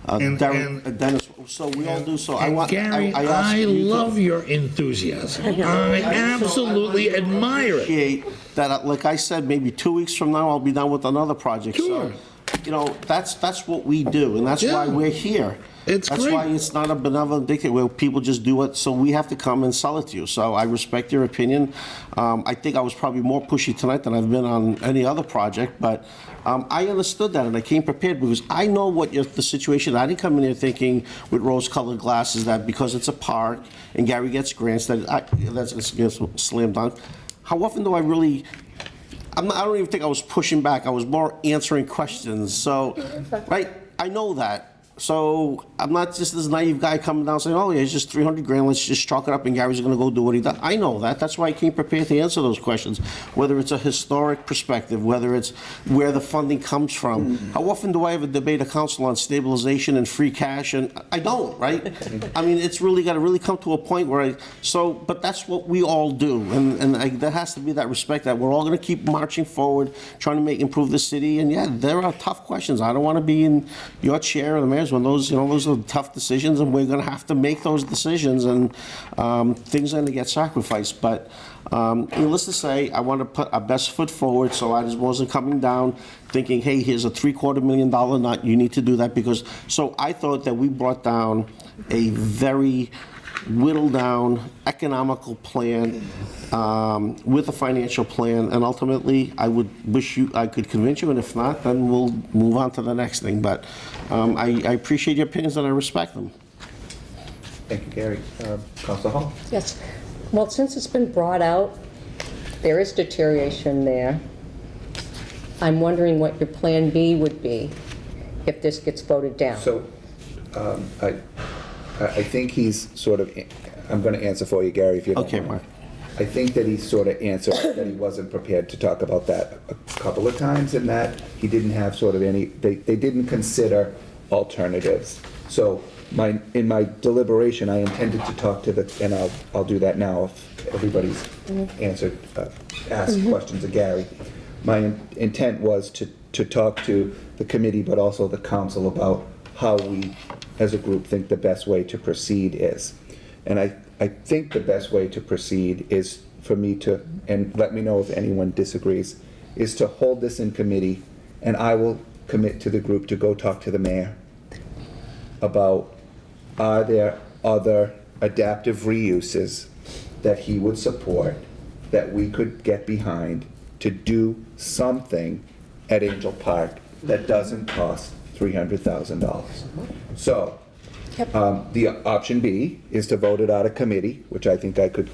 Dennis, so we all do, so I want, Gary, I ask I you to love your enthusiasm. I absolutely admire it. appreciate that, like I said, maybe 2 weeks from now, I'll be done with another project. Sure. So, you know, that's what we do, and that's why Yeah. we're here. It's That's great. why it's not a benevolent dictator where people just do it, so we have to come and sell it to you. So I respect your opinion. I think I was probably more pushy tonight than I've been on any other project, but I understood that and I came prepared because I know what the situation. I didn't come in here thinking with rose-colored glasses that because it's a park and Gary gets grants that's going to slam dunk. How often do I really? I don't even think I was pushing back. I was more answering questions. So, right? I know that. So I'm not just this naive guy coming down saying, oh, yeah, it's just 300 grand, let's just chalk it up and Gary's going to go do what he does. I know that. That's why I came prepared to answer those questions, whether it's a historic perspective, whether it's where the funding comes from. How often do I ever debate a council on stabilization and free cash? And I don't, right? I mean, it's really got to really come to a point where but that's what we all do. And there has to be that respect that we're all going to keep marching forward, trying to improve the city. And yeah, there are tough questions. I don't want to be in your chair or the mayor's when those are tough decisions, and we're going to have to make those decisions, and things are going to get sacrificed. But needless to say, I want to put our best foot forward, so I just wasn't coming down thinking, hey, here's a $750,000 nut, you need to do that, because, so I thought that we brought down a very whittled down economical plan with a financial plan, and ultimately I would wish I could convince you, and if not, then we'll move on to the next thing. But I appreciate your opinions and I respect them. Thank you, Gary. Councilor Hall? Yes. Well, since it's been brought out, there is deterioration there. I'm wondering what your plan B would be if this gets voted down. So, I think he's sort of, I'm going to answer for you, Gary, if you don't mind. Okay, Mark. I think that he sort of answered that he wasn't prepared to talk about that a couple of times, and that he didn't have sort of any, they didn't consider alternatives. So in my deliberation, I intended to talk to and I'll do that now if everybody's asked questions of Gary. My intent was to talk to the committee, but also the council about how we, as a group, think the best way to proceed is. And I think the best way to proceed is for me to, and let me know if anyone disagrees, is to hold this in committee, and I will commit to the group to go talk to the mayor about, are there other adaptive reuses that he would support that we could get behind to do something at Angel Park that doesn't cost $300,000. So, the option B is to vote it out of committee, which I think I could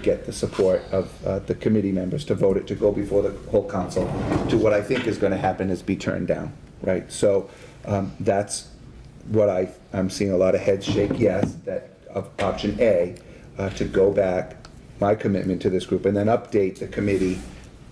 get the support of the committee members to vote it to go before the whole council. To what I think is going to happen is be turned down, right? So that's what I'm seeing a lot of heads shake yes, that of option A, to go back, my commitment to this group, and then update the committee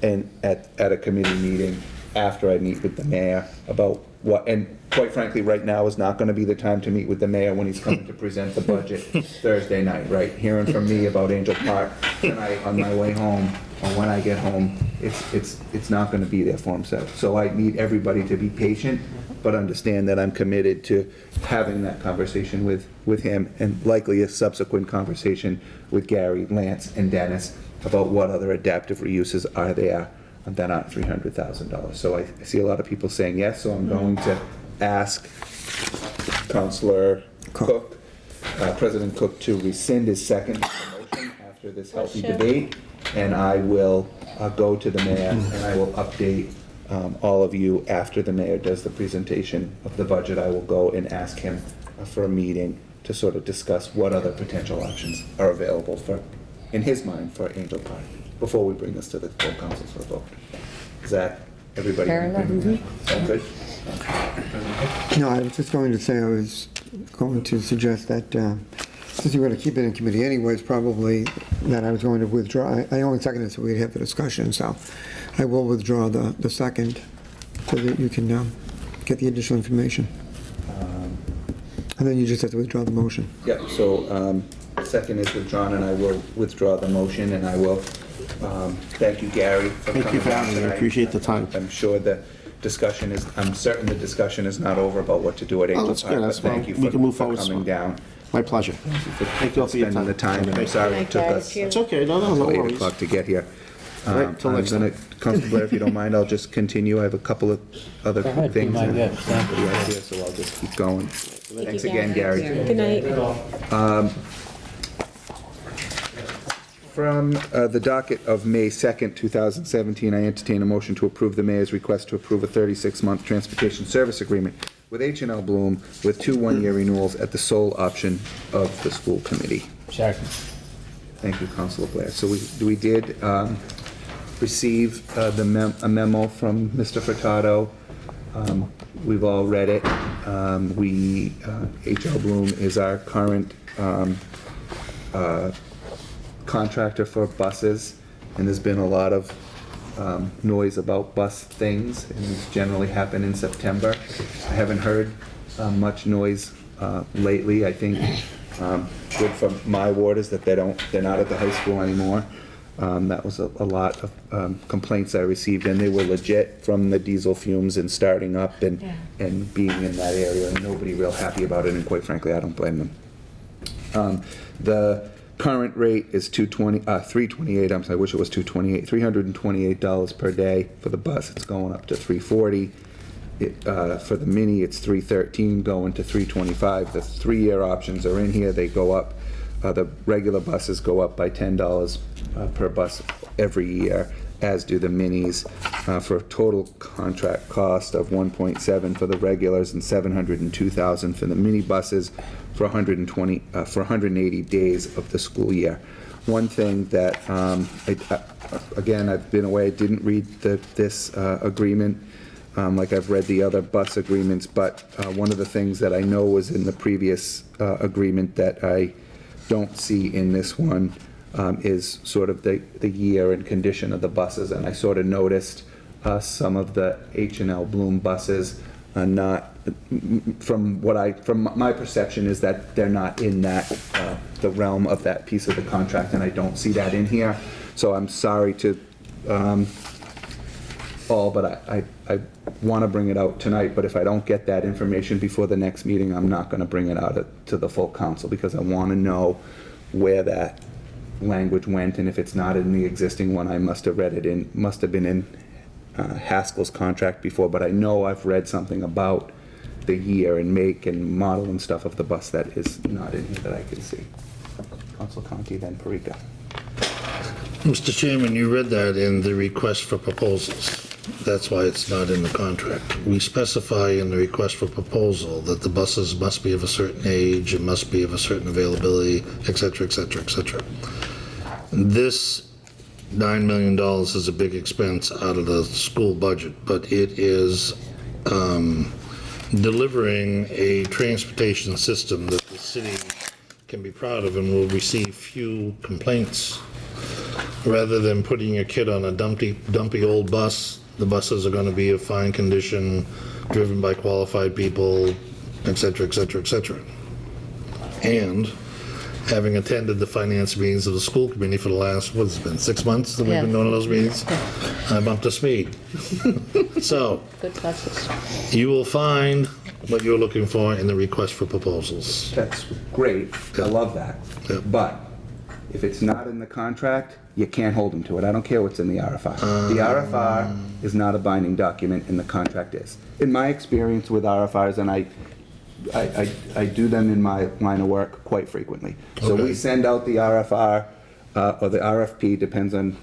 and at a committee meeting after I meet with the mayor about what, and quite frankly, right now is not going to be the time to meet with the mayor when he's coming to present the budget Thursday night, right? Hearing from me about Angel Park tonight on my way home, or when I get home, it's not going to be there for him. So I need everybody to be patient, but understand that I'm committed to having that conversation with him, and likely a subsequent conversation with Gary, Lance, and Dennis about what other adaptive reuses are there that aren't $300,000. So I see a lot of people saying yes, so I'm going to ask Councilor Cook, President Cook, to rescind his second motion after this healthy debate, and I will go to the mayor and I will update all of you after the mayor does the presentation of the budget. I will go and ask him for a meeting to sort of discuss what other potential options are available for, in his mind, for Angel Park, before we bring this to the full council for a vote. Is that everybody? Fair enough. Sound good? No, I was just going to say, I was going to suggest that, since you're going to keep it in committee anyways, probably that I was going to withdraw. I only seconded so we'd have the discussion, so I will withdraw the second so that you can get the additional information. And then you just have to withdraw the motion. Yeah, so second is withdrawn, and I will withdraw the motion, and I will thank you, Gary, for Thank coming you for down having me. I tonight. appreciate the time. I'm sure that discussion is, I'm certain the discussion is not over about what to do at Angel Oh, that's Park, good. but That's thank fine. you We can move for forward coming down. My pleasure. Thank you all for your Spending time. the time, and I'm sorry it took us It's okay, no until 8 worries. o'clock to get here. All right, till I'm next gonna, time. Councilor Blair, if you don't mind, I'll just continue. I have a couple of other Go ahead, be things. my and guest. Thank you. nobody else here, so I'll just keep going. Thanks again, Gary. Good night. From the docket of May 2nd, 2017, I entertain a motion to approve the mayor's request to approve a 36-month transportation service agreement with H&L Bloom with 2 one-year renewals at the sole option of the school committee. Second. Thank you, Councilor Blair. So we did receive a memo from Mr. Furtado. We've all read it. H.L. Bloom is our current contractor for buses, and there's been a lot of noise about bus things, and these generally happen in September. I haven't heard much noise lately. I think good for my ward is that they're not at the high school anymore. That was a lot of complaints I received, and they were legit from the diesel fumes and starting up and being in that area, and nobody real happy about it, and quite frankly, I don't blame them. The current rate is $328. I wish it was $228. $328 per day for the bus. It's going up to $340. For the mini, it's $313 going to $325. The 3-year options are in here. They go up. The regular buses go up by $10 per bus every year, as do the minis, for a total contract cost of $1.7 for the regulars and $702,000 for the mini buses for 180 days of the school year. One thing that, again, I've been away, I didn't read this agreement like I've read the other bus agreements, but one of the things that I know was in the previous agreement that I don't see in this one is sort of the year and condition of the buses, and I sort of noticed some of the H&L Bloom buses are not, from my perception is that they're not in that, the realm of that piece of the contract, and I don't see that in here. So I'm sorry to all, but I want to bring it out tonight, but if I don't get that information before the next meeting, I'm not going to bring it out to the full council, because I want to know where that language went, and if it's not in the existing one, I must have read it in, must have been in Haskell's contract before, but I know I've read something about the year and make and model and stuff of the bus that is not in here that I can see. Councilor Conti, then Parika. Mr. Chairman, you read that in the request for proposals. That's why it's not in the contract. We specify in the request for proposal that the buses must be of a certain age, it must be of a certain availability, et cetera, et cetera, et cetera. This $9 million is a big expense out of the school budget, but it is delivering a transportation system that the city can be proud of and will receive few complaints. Rather than putting a kid on a dumpy old bus, the buses are going to be of fine condition, driven by qualified people, et cetera, et cetera, et cetera. And having attended the finance meetings of the school committee for the last, what's it been, 6 months that we've been going to those meetings? I'm up to speed. So, Good buses. you will find what you're looking for in the request for proposals. That's great, I love that. But if it's not in the contract, you can't hold them to it. I don't care what's in the RFR. The RFR is not a binding document, and the contract is. In my experience with RFRs, and I do them in my line of work quite frequently. So we send out the RFR, or the RFP, depends on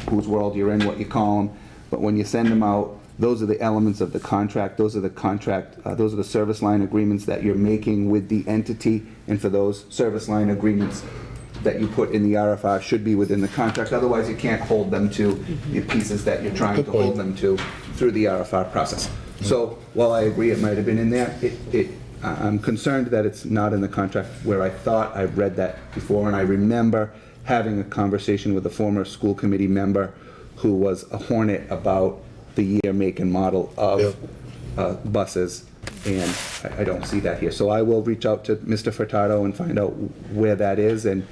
whose world you're in, what you call them. But when you send them out, those are the elements of the contract. Those are the service line agreements that you're making with the entity, and for those service line agreements that you put in the RFR should be within the contract. Otherwise, you can't hold them to the pieces that you're trying to hold them to through the RFR process. So while I agree it might have been in there, I'm concerned that it's not in the contract, where I thought I've read that before, and I remember having a conversation with a former school committee member who was a hornet about the year, make, and model of buses, and I don't see that here. So I will reach out to Mr. Furtado and find out where that is, and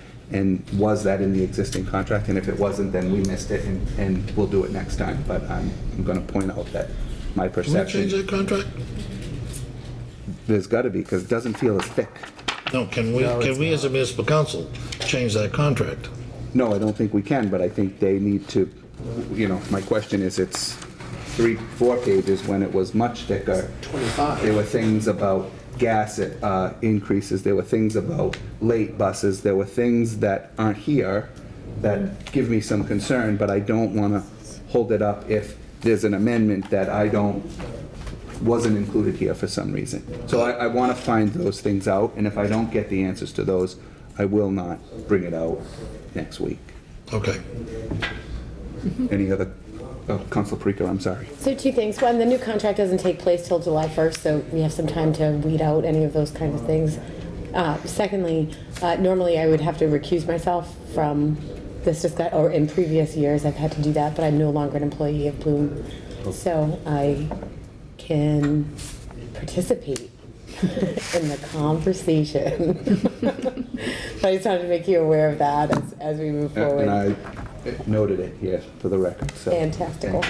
was that in the existing contract, and if it wasn't, then we missed it, and we'll do it next time. But I'm going to point out that my Can we perception. change that contract? There's gotta be, because it doesn't feel as thick. No, can we as a municipal council change that contract? No, I don't think we can, but I think they need to, my question is, it's 3-4 pages when it was much thicker. 25. There were things about gas increases, there were things about late buses, there were things that aren't here that give me some concern, but I don't want to hold it up if there's an amendment that wasn't included here for some reason. So I want to find those things out, and if I don't get the answers to those, I will not bring it out next week. Okay. Any other, Councilor Perico, I'm sorry. So two things. One, the new contract doesn't take place till July 1st, so we have some time to weed out any of those kinds of things. Secondly, normally I would have to recuse myself from this discussion, or in previous years I've had to do that, but I'm no longer an employee of Bloom. So I can participate in the conversation. But I just wanted to make you aware of that as we move forward. And I noted it here for the record, so. Fantastical.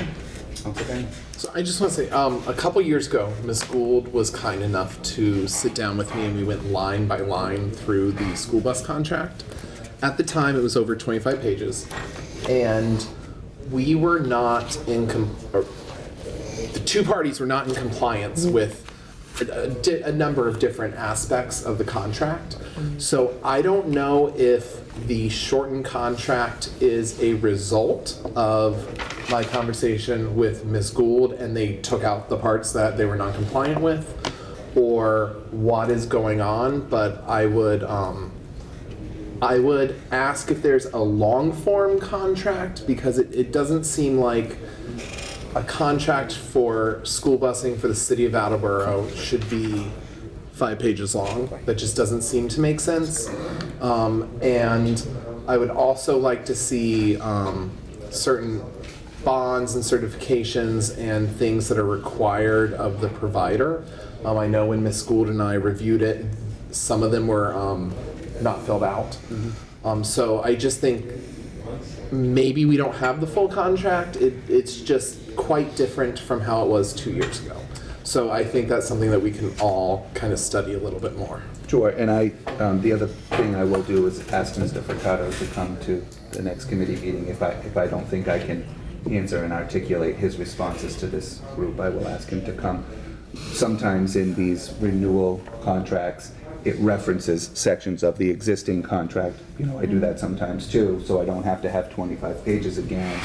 So I just want to say, a couple years ago, Ms. Gould was kind enough to sit down with me and we went line by line through the school bus contract. At the time, it was over 25 pages, and we were not the two parties were not in compliance with a number of different aspects of the contract. So I don't know if the shortened contract is a result of my conversation with Ms. Gould and they took out the parts that they were not compliant with, or what is going on, but I would ask if there's a long form contract, because it doesn't seem like a contract for school busing for the city of Attleboro should be 5 pages long. That just doesn't seem to make sense. And I would also like to see certain bonds and certifications and things that are required of the provider. I know when Ms. Gould and I reviewed it, some of them were not filled out. So I just think maybe we don't have the full contract. It's just quite different from how it was 2 years ago. So I think that's something that we can all kind of study a little bit more. Sure, and the other thing I will do is ask Mr. Furtado to come to the next committee meeting. If I don't think I can answer and articulate his responses to this group, I will ask him to come. Sometimes in these renewal contracts, it references sections of the existing contract. I do that sometimes too, so I don't have to have 25 pages again.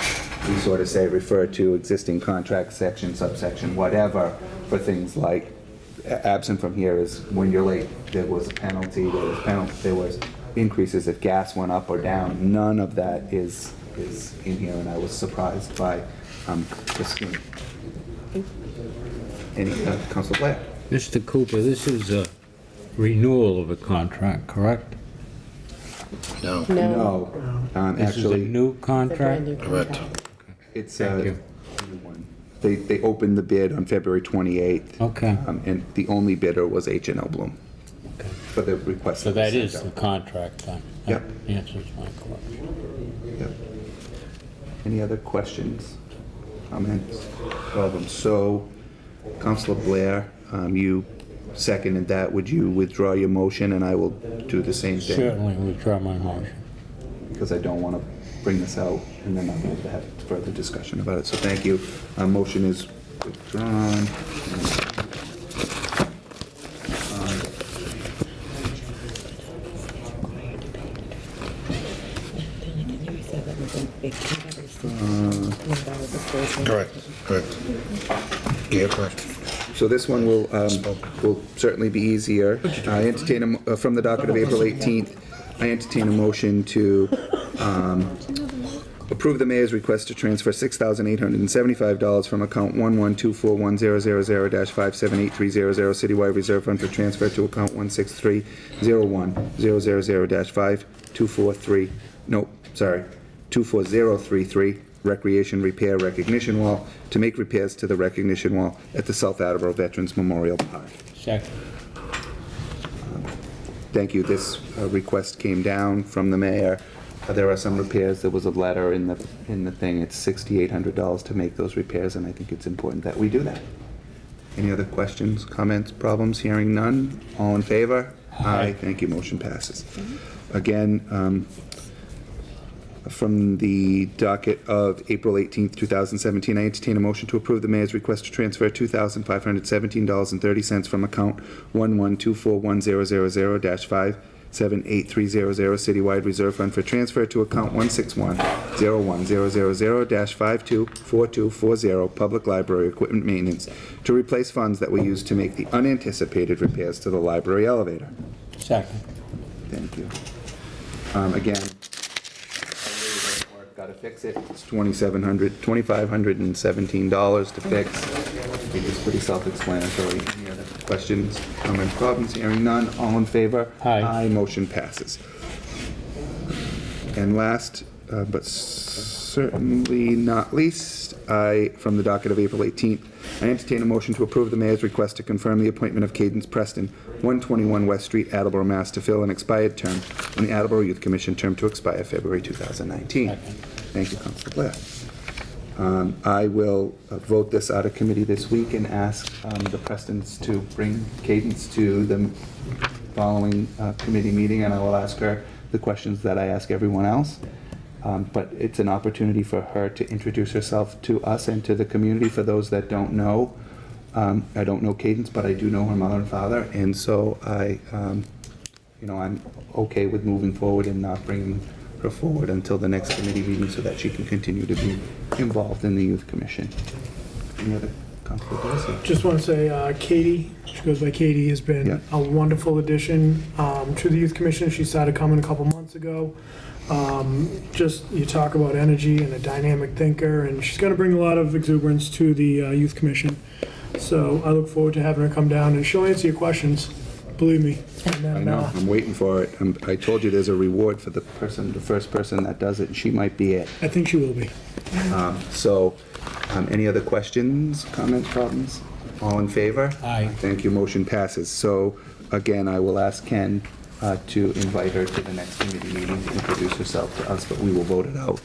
We sort of say refer to existing contract section, subsection, whatever, for things like absent from here is when you're late, there was a penalty, there was increases if gas went up or down. None of that is in here, and I was surprised by the scheme. Any, Councilor Blair? Mr. Cooper, this is a renewal of a contract, correct? No. No. This is a Actually, new contract? Correct. it's Thank a you. new one. They opened the bid on February 28th. Okay. And the only bidder was H&L Bloom for the request. So was that is sent the out. contract then? Yep. That answers my question. Yep. Any other questions, comments? All of them. So, Councilor Blair, you seconded that. Would you withdraw your motion, and I will do the same thing? Certainly withdraw my motion. Because I don't want to bring this out and then not be able to have further discussion about it. So thank you. Motion is withdrawn. Correct. Yeah, correct. So this one will certainly be easier. I entertain from the docket of April 18th, I entertain a motion to approve the mayor's request to transfer $6,875 from account 1124100-5783000 Citywide Reserve Fund for transfer to account 1630100-524033 Recreation Repair Recognition Wall to make repairs to the recognition wall at the South Attleboro Veterans Memorial Park. Second. Thank you. This request came down from the mayor. there are some repairs. There was a letter in the thing. It's $6,800 to make those repairs, and I think it's important that we do that. Any other questions, comments, problems? Hearing none. All in favor? Aye. Thank you. Motion passes. Again, from the docket of April 18th, 2017, I entertain a motion to approve the mayor's request to transfer $2,517.30 from account 112410000-5783000 Citywide Reserve Fund for transfer to account 161-01000-524240 Public Library Equipment Maintenance to replace funds that were used to make the unanticipated repairs to the library elevator. Second. Thank you. Again, got to fix it. It's $2,517 to fix. I think it's pretty self-explanatory. Any other questions, comments, problems? Hearing none. All in favor? Aye. Motion passes. And last, but certainly not least, from the docket of April 18th, I entertain a motion to approve the mayor's request to confirm the appointment of Cadence Preston, 121 West Street, Attleboro, Mass. To fill an expired term on the Attleboro Youth Commission, term to expire February 2019. Thank you, Councilor Blair. I will vote this out of committee this week and ask the Prestons to bring Cadence to the following committee meeting, and I will ask her the questions that I ask everyone else. But it's an opportunity for her to introduce herself to us and to the community. For those that don't know, I don't know Cadence, but I do know her mother and father, and so I'm okay with moving forward and not bringing her forward until the next committee meeting so that she can continue to be involved in the Youth Commission. Any other Councilor? Just want to say, Katie, she goes by Katie, has been a wonderful addition to the Youth Commission. She started coming a couple months ago. Just, you talk about energy and a dynamic thinker, and she's going to bring a lot of exuberance to the Youth Commission. So I look forward to having her come down, and she'll answer your questions, believe me. And then, I know, I'm waiting for it. I told you there's a reward for the first person that does it, and she might be it. I think she will be. Any other questions, comments, problems? All in favor? Aye. Thank you, motion passes. So, again, I will ask Ken to invite her to the next committee meeting to introduce herself to us, but we will vote it out.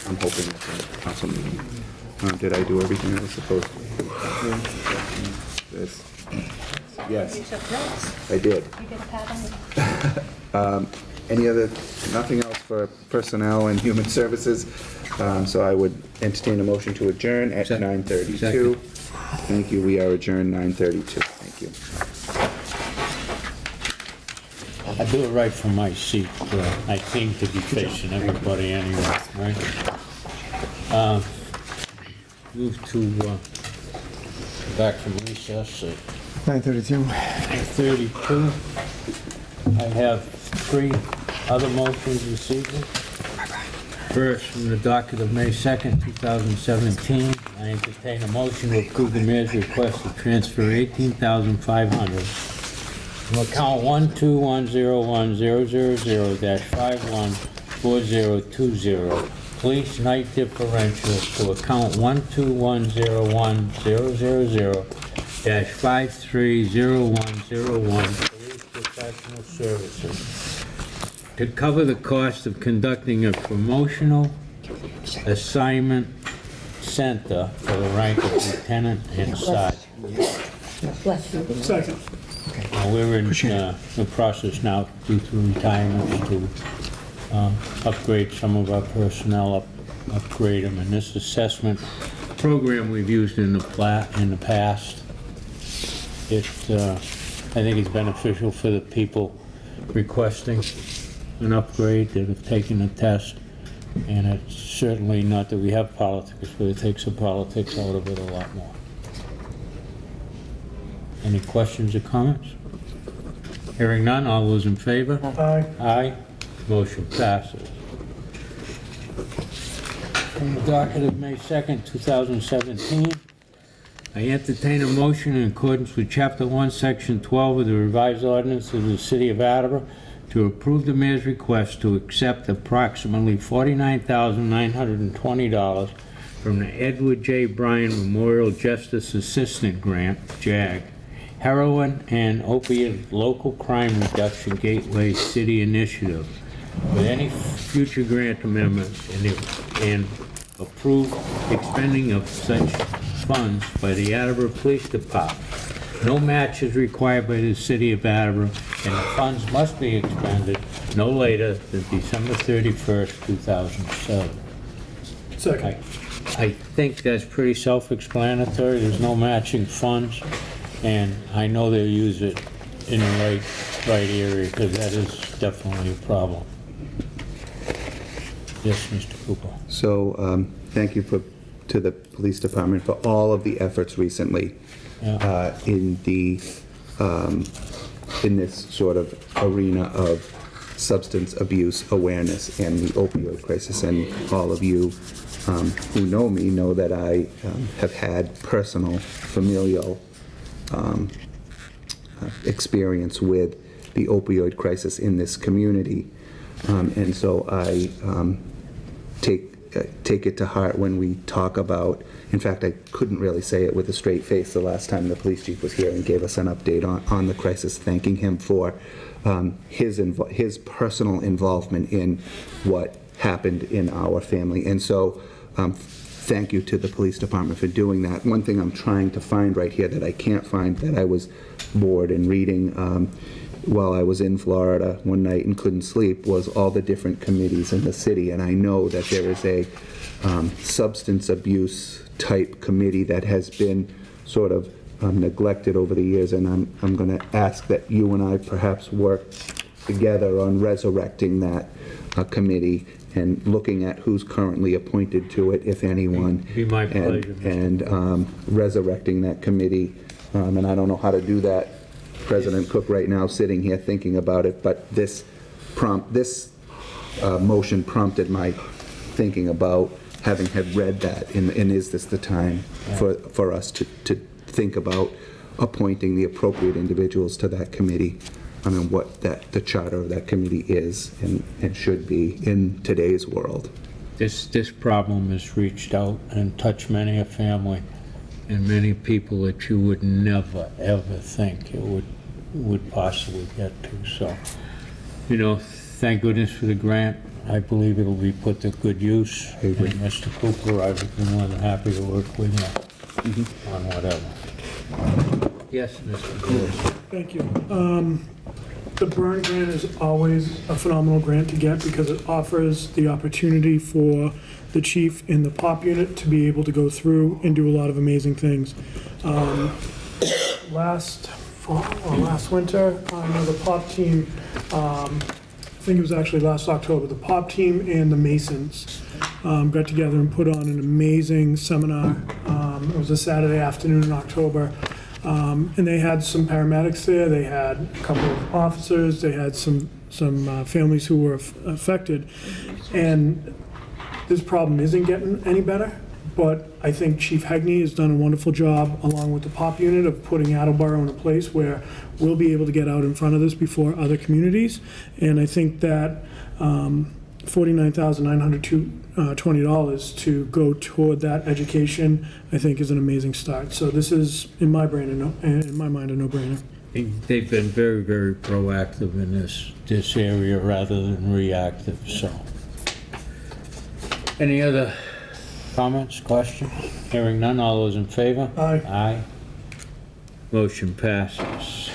I'm hoping at the council meeting. Did I do everything I was supposed to? This. Yes, I did. You get a pat on the Nothing else for personnel and human services, so I would entertain a motion to adjourn at 9:32. Thank you, we are adjourned 9:32. Thank you. I do it right from my seat. I seem to be facing everybody anyway, right? Move to back from recess at 9:32. 9:32. I have three other motions this evening. First, from the docket of May 2nd, 2017, I entertain a motion to approve the mayor's request to transfer $18,500 from account 1210100-514020, police night differential, to account 12100-530101, police professional services, to cover the cost of conducting a promotional assignment center for the rank of lieutenant and sergeant. Second. We're in the process now, due to retirements, to upgrade some of our personnel, upgrade them. And this assessment program we've used in the past, I think it's beneficial for the people requesting an upgrade that have taken the test. And it's certainly not that we have politics, but it takes the politics out of it a lot more. Any questions or comments? Hearing none, all those in favor? Aye. Aye. Motion passes. From the docket of May 2nd, 2017, I entertain a motion in accordance with Chapter 1, Section 12 of the revised ordinance of the City of Attleboro to approve the mayor's request to accept approximately $49,920 from the Edward J. Bryan Memorial Justice Assistant Grant, JAG, Heroin and Opiate Local Crime Reduction Gateway City Initiative, with any future grant amendments and approve expending of such funds by the Attleboro Police Department. No match is required by the city of Attleboro, and the funds must be expended no later than December 31st, 2007. Second. I think that's pretty self-explanatory. There's no matching funds, and I know they'll use it in the right area, because that is definitely a problem. Yes, Mr. Cooper. So, thank you to the police department for all of the efforts recently in this sort of arena of substance abuse awareness and the opioid crisis. And all of you who know me know that I have had personal, familial experience with the opioid crisis in this community. And so I take it to heart when we talk about, in fact, I couldn't really say it with a straight face the last time the police chief was here and gave us an update on the crisis, thanking him for his personal involvement in what happened in our family. And so thank you to the police department for doing that. One thing I'm trying to find right here that I can't find, that I was bored and reading while I was in Florida one night and couldn't sleep, was all the different committees in the city. And I know that there is a substance abuse type committee that has been sort of neglected over the years, and I'm going to ask that you and I perhaps work together on resurrecting that committee and looking at who's currently appointed to it, if anyone. Be my pleasure. And resurrecting that committee. And I don't know how to do that, President Cook, right now, sitting here thinking about it, but this motion prompted my thinking about having had read that, and is this the time for us to think about appointing the appropriate individuals to that committee? I mean, what the charter of that committee is and should be in today's world. This problem has reached out and touched many a family and many people that you would never, ever think it would possibly get to. So, thank goodness for the grant. I believe it'll be put to good use. And Mr. Cooper, I would be more than happy to work with you on whatever. Yes, Mr. Cooper. Thank you. The burn grant is always a phenomenal grant to get because it offers the opportunity for the chief in the POP unit to be able to go through and do a lot of amazing things. Last fall or last winter, I know the POP team, I think it was actually last October, the POP team and the Masons got together and put on an amazing seminar. It was a Saturday afternoon in October. And they had some paramedics there, they had a couple of officers, they had some families who were affected. And this problem isn't getting any better, but I think Chief Hegney has done a wonderful job, along with the POP unit, of putting Attleboro in a place where we'll be able to get out in front of this before other communities. And I think that $49,920 to go toward that education, I think, is an amazing start. So this is, in my mind, a no-brainer. They've been very, very proactive in this area rather than reactive, so. Any other comments, questions? Hearing none, all those in favor? Aye. Aye. Motion passes.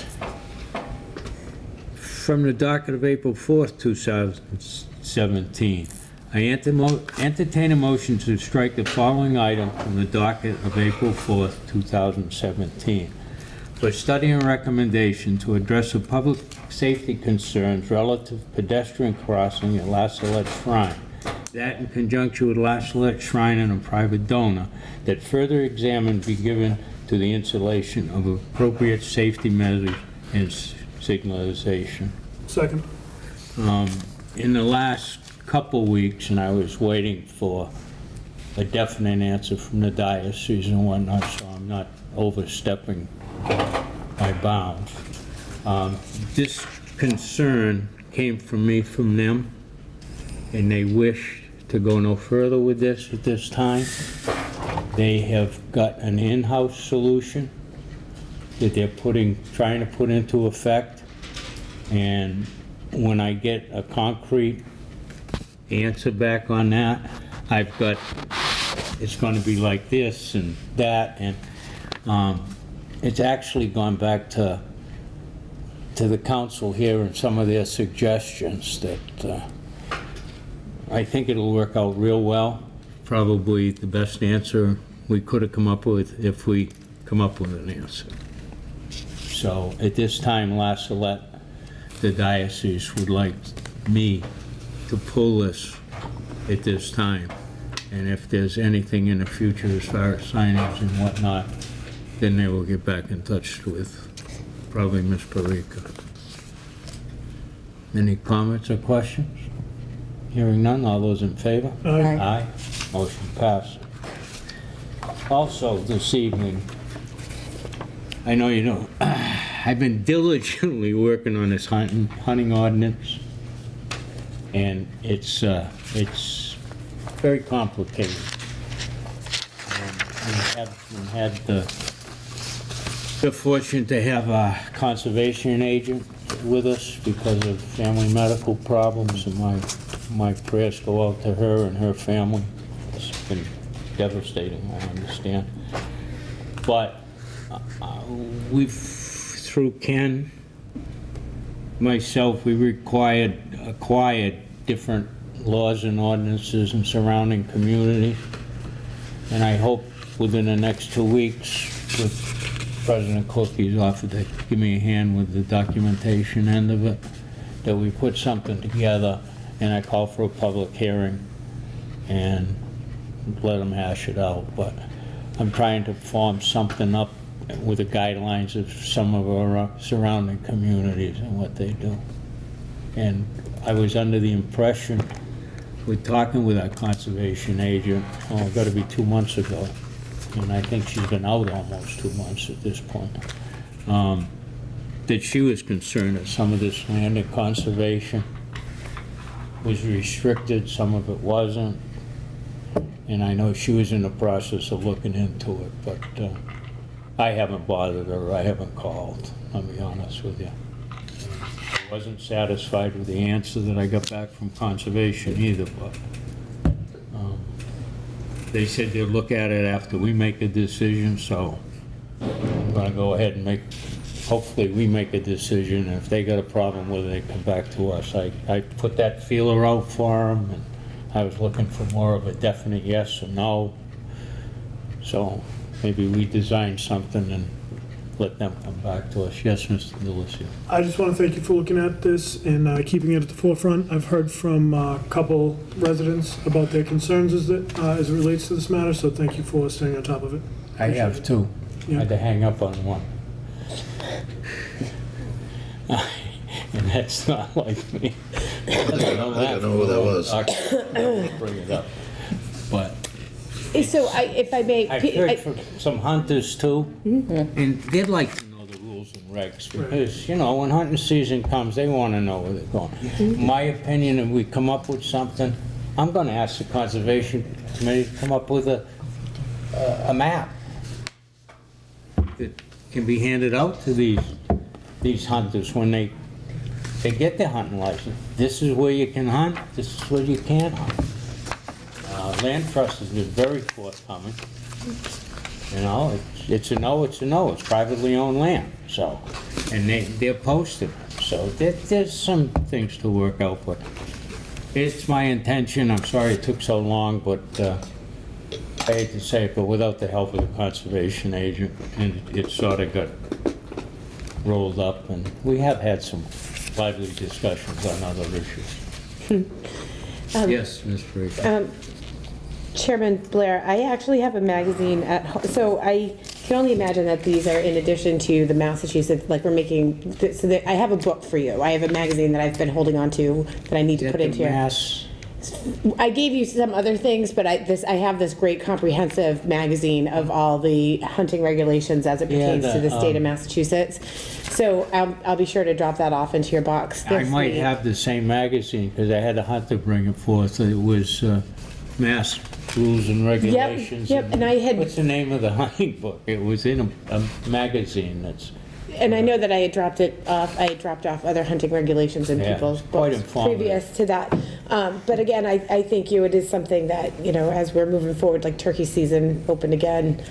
From the docket of April 4th, 2017, I entertain a motion to strike the following item from the docket of April 4th, 2017. For study and recommendation to address the public safety concerns relative to pedestrian crossing at La Salette Shrine. That in conjunction with La Salette Shrine and a private donor, that further examine be given to the installation of appropriate safety measures and signalization. Second. In the last couple weeks, and I was waiting for a definite answer from the diocese and whatnot, so I'm not overstepping my bounds. This concern came from me, from them, and they wish to go no further with this at this time. They have got an in-house solution that they're trying to put into effect, and when I get a concrete answer back on that. I've got, it's going to be like this and that, and it's actually gone back to the council here and some of their suggestions that I think it'll work out real well. Probably the best answer we could have come up with if we come up with an answer. So at this time, La Salette, the diocese would like me to pull this at this time. And if there's anything in the future as far as signage and whatnot, then they will get back in touch with probably Ms. Parika. Any comments or questions? Hearing none, all those in favor? Aye. Aye. Motion passed. Also, this evening, I know you know, I've been diligently working on this hunting ordinance, and it's very complicated. We had the fortune to have a conservation agent with us because of family medical problems, and my prayers go out to her and her family. It's been devastating, I understand. But we've, through Ken, myself, we acquired different laws and ordinances in surrounding communities. And I hope within the next 2 weeks, with President Cookie's offered to give me a hand with the documentation end of it, that we put something together, and I call for a public hearing and let them hash it out. But I'm trying to form something up with the guidelines of some of our surrounding communities and what they do. And I was under the impression, with talking with our conservation agent, got to be 2 months ago, and I think she's been out almost 2 months at this point, that she was concerned that some of this land in conservation was restricted, some of it wasn't. And I know she was in the process of looking into it, but I haven't bothered her, I haven't called, I'll be honest with you. I wasn't satisfied with the answer that I got back from conservation either, but they said they'll look at it after we make a decision, so I'm gonna go ahead and hopefully we make a decision, and if they got a problem with it, they come back to us. I put that feeler out for them, and I was looking for more of a definite yes or no. So maybe we design something and let them come back to us. Yes, Mr. Delissio. I just want to thank you for looking at this and keeping it at the forefront. I've heard from a couple residents about their concerns as it relates to this matter, so thank you for staying on top of it. I have too. I had to hang up on one. And that's not like me. I don't know who that was. Bring it up. But So if I may. I've heard from some hunters too, and they'd like to know the rules and regs, because, you know, when hunting season comes, they want to know where they're going. My opinion, if we come up with something, I'm going to ask the Conservation Committee to come up with a map that can be handed out to these hunters when they get their hunting license. This is where you can hunt, this is where you can't hunt. Land Trust has been very forthcoming. You know, it's a no, it's a no. It's privately owned land, so, and they're posted. So there's some things to work out, but it's my intention. I'm sorry it took so long, but I hate to say it, but without the help of the conservation agent, and it sort of got rolled up, and we have had some lively discussions on other issues. Yes, Ms. Parika. Chairman Blair, I actually have a magazine at home, so I can only imagine that these are in addition to the Massachusetts, like we're making, so that I have a book for you. I have a magazine that I've been holding on to that I need to put into here. I gave you some other things, but I have this great comprehensive magazine of all the hunting regulations as it pertains to the state of Massachusetts. So I'll be sure to drop that off into your box. I might have the same magazine, because I had a hunter bring it forth. It was Mass Rules and Regulations. Yep. And I had. What's the name of the hunting book? It was in a magazine that's. And I know that I had dropped it off. I had dropped off other hunting regulations in people's books previous to that. But again, I think it is something that, as we're moving forward, like turkey season opened again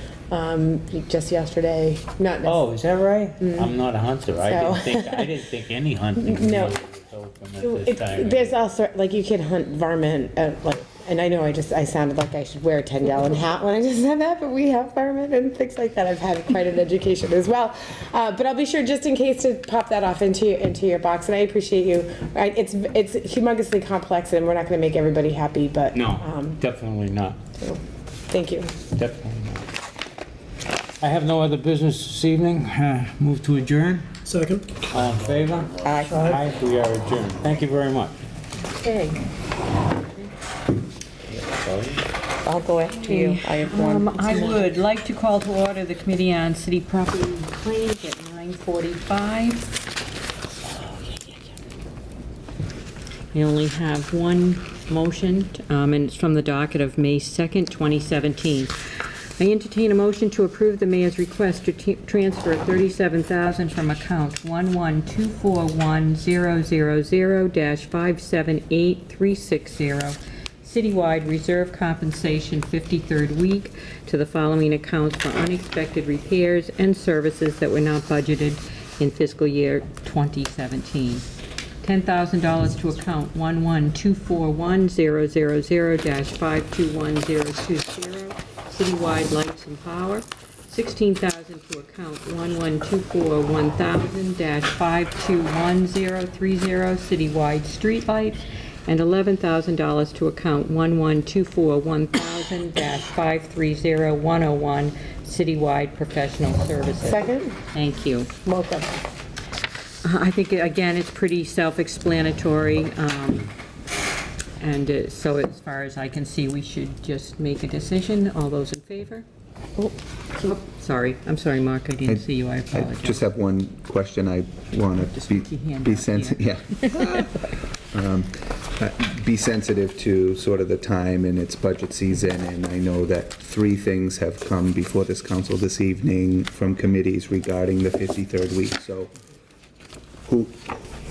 just yesterday. Not Oh, is that right? I'm not a hunter. I So- didn't think any hunting No. was open at this time. There's also, like, you can hunt varmint, and I know I sounded like I should wear a 10-gallon hat when I just said that, but we have varmint and things like that. I've had quite an education as well. But I'll be sure, just in case, to pop that off into your box, and I appreciate you. It's humongously complex, and we're not going to make everybody happy, but. No, definitely not. So, thank you. Definitely not. I have no other business this evening. Move to adjourn. Second. All in favor? Aye. Aye, we are adjourned. Thank you very much. Okay. I'll go after you. I have one. I would like to call to order the Committee on City Property and Claims at 9:45. We only have one motion, and it's from the docket of May 2nd, 2017. I entertain a motion to approve the mayor's request to transfer $37,000 from account 112410000-578360, citywide reserve compensation 53rd week, to the following accounts for unexpected repairs and services that were not budgeted in fiscal year 2017. $10,000 to account 112410000-521020, citywide lights and power. $16,000 to account 11241-521030, citywide streetlights, and $11,000 to account 11241-1000-530101, citywide professional services. Second? Thank you. Welcome. I think, again, it's pretty self-explanatory, and so as far as I can see, we should just make a decision. All those in favor? Oh, sorry. I'm sorry, Mark, I didn't see you. I I apologize. just have one question I want to be sensitive, be sensitive to sort of the time and its budget season, and I know that 3 things have come before this council this evening from committees regarding the 53rd week, so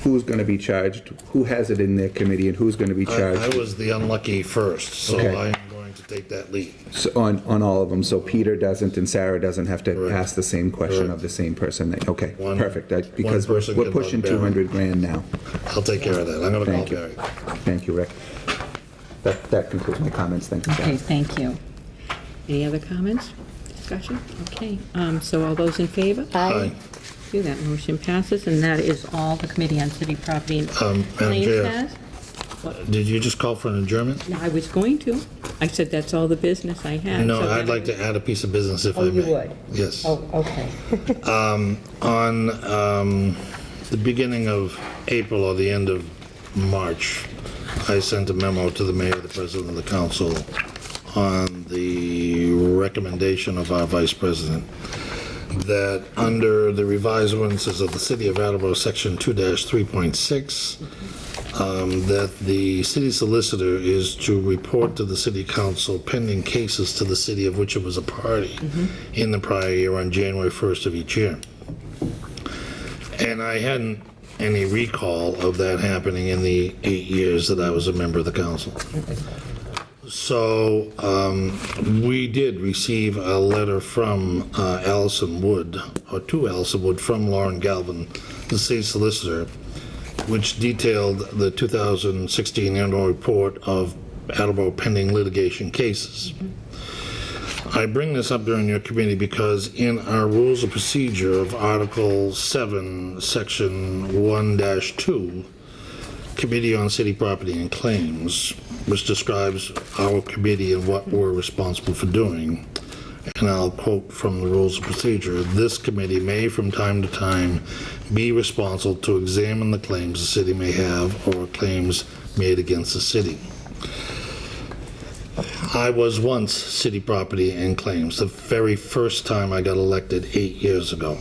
who's going to be charged? Who has it in their committee, and who's going to be charged? I was the unlucky first, so Okay. I am going to take that lead. So on all of them, so Peter doesn't and Sarah doesn't have to ask the same question of the same person? Okay, perfect, because person we're can pushing vote Barry. 200 grand now. I'll take care of that. I'm going to call Thank you. Barry. Thank you, Rick. That concludes my comments, thank you, Okay, Sarah. thank you. Any other comments, discussion? Okay, so all those in favor? Aye. Thank you. That motion passes, and that is all the Committee on City Property and Madam Claims Chair. has. Did you just call for an adjournment? No, I was going to. I said that's all the business I had. No, so I'd then- like to add a piece of business if I Oh, may. you would? Yes. Oh, okay. On the beginning of April or the end of March, I sent a memo to the mayor, the president of the council, on the recommendation of our vice president that under the revised ordinances of the city of Attleboro, section 2-3.6, that the city solicitor is to report to the city council pending cases to the city of which it was a party in the prior year on January 1st of each year. And I hadn't any recall of that happening in the 8 years that I was a member of the council. So we did receive a letter from Allison Wood, or to Allison Wood, from Lauren Galvin, the city solicitor, which detailed the 2016 annual report of Attleboro pending litigation cases. I bring this up during your committee because in our rules of procedure of Article 7, Section 1-2, Committee on City Property and Claims, which describes our committee and what we're responsible for doing, and I'll quote from the rules of procedure, "This committee may from time to time be responsible to examine the claims the city may have or claims made against the city." I was once City Property and Claims, the very first time I got elected 8 years ago.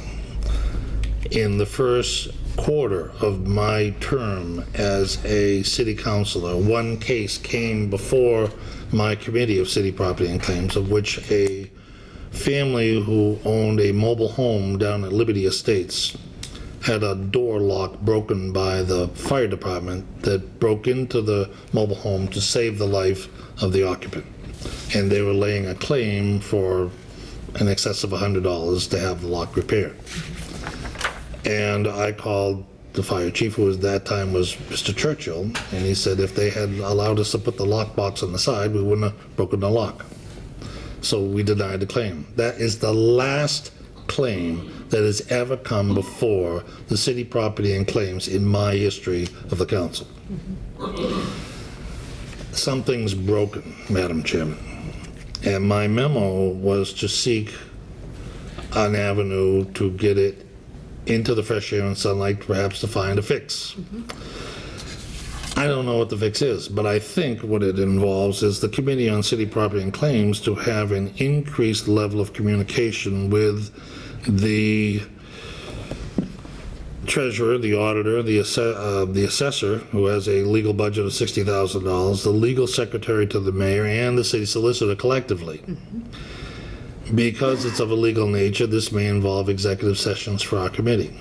In the first quarter of my term as a city councilor, one case came before my committee of City Property and Claims, of which a family who owned a mobile home down at Liberty Estates had a door lock broken by the fire department that broke into the mobile home to save the life of the occupant. And they were laying a claim for in excess of $100 to have the lock repaired. And I called the fire chief, who at that time was Mr. Churchill, and he said if they had allowed us to put the lock box on the side, we wouldn't have broken the lock. So we denied the claim. That is the last claim that has ever come before the city property and claims in my history of the council. Something's broken, Madam Chairman. And my memo was to seek an avenue to get it into the fresh air and sunlight, perhaps to find a fix. I don't know what the fix is, but I think what it involves is the Committee on City Property and Claims to have an increased level of communication with the treasurer, the auditor, the assessor, who has a legal budget of $60,000, the legal secretary to the mayor, and the city solicitor collectively. Because it's of a legal nature, this may involve executive sessions for our committee.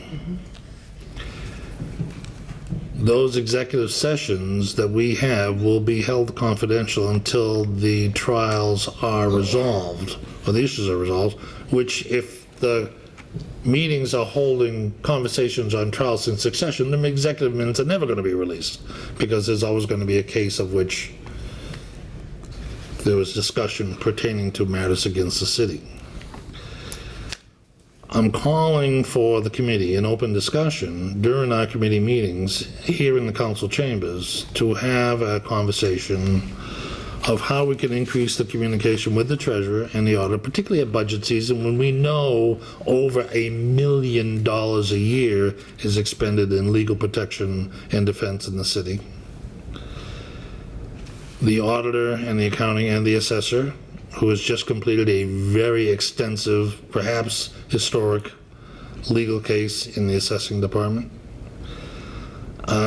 Those executive sessions that we have will be held confidential until the trials are resolved, or the issues are resolved, which if the meetings are holding conversations on trials in succession, the executive minutes are never going to be released, because there's always going to be a case of which there was discussion pertaining to matters against the city. I'm calling for the committee in open discussion during our committee meetings here in the council chambers to have a conversation of how we can increase the communication with the treasurer and the auditor, particularly at budget season when we know over $1 million a year is expended in legal protection and defense in the city. The auditor and the accounting and the assessor, who has just completed a very extensive, perhaps historic, legal case in the assessing department.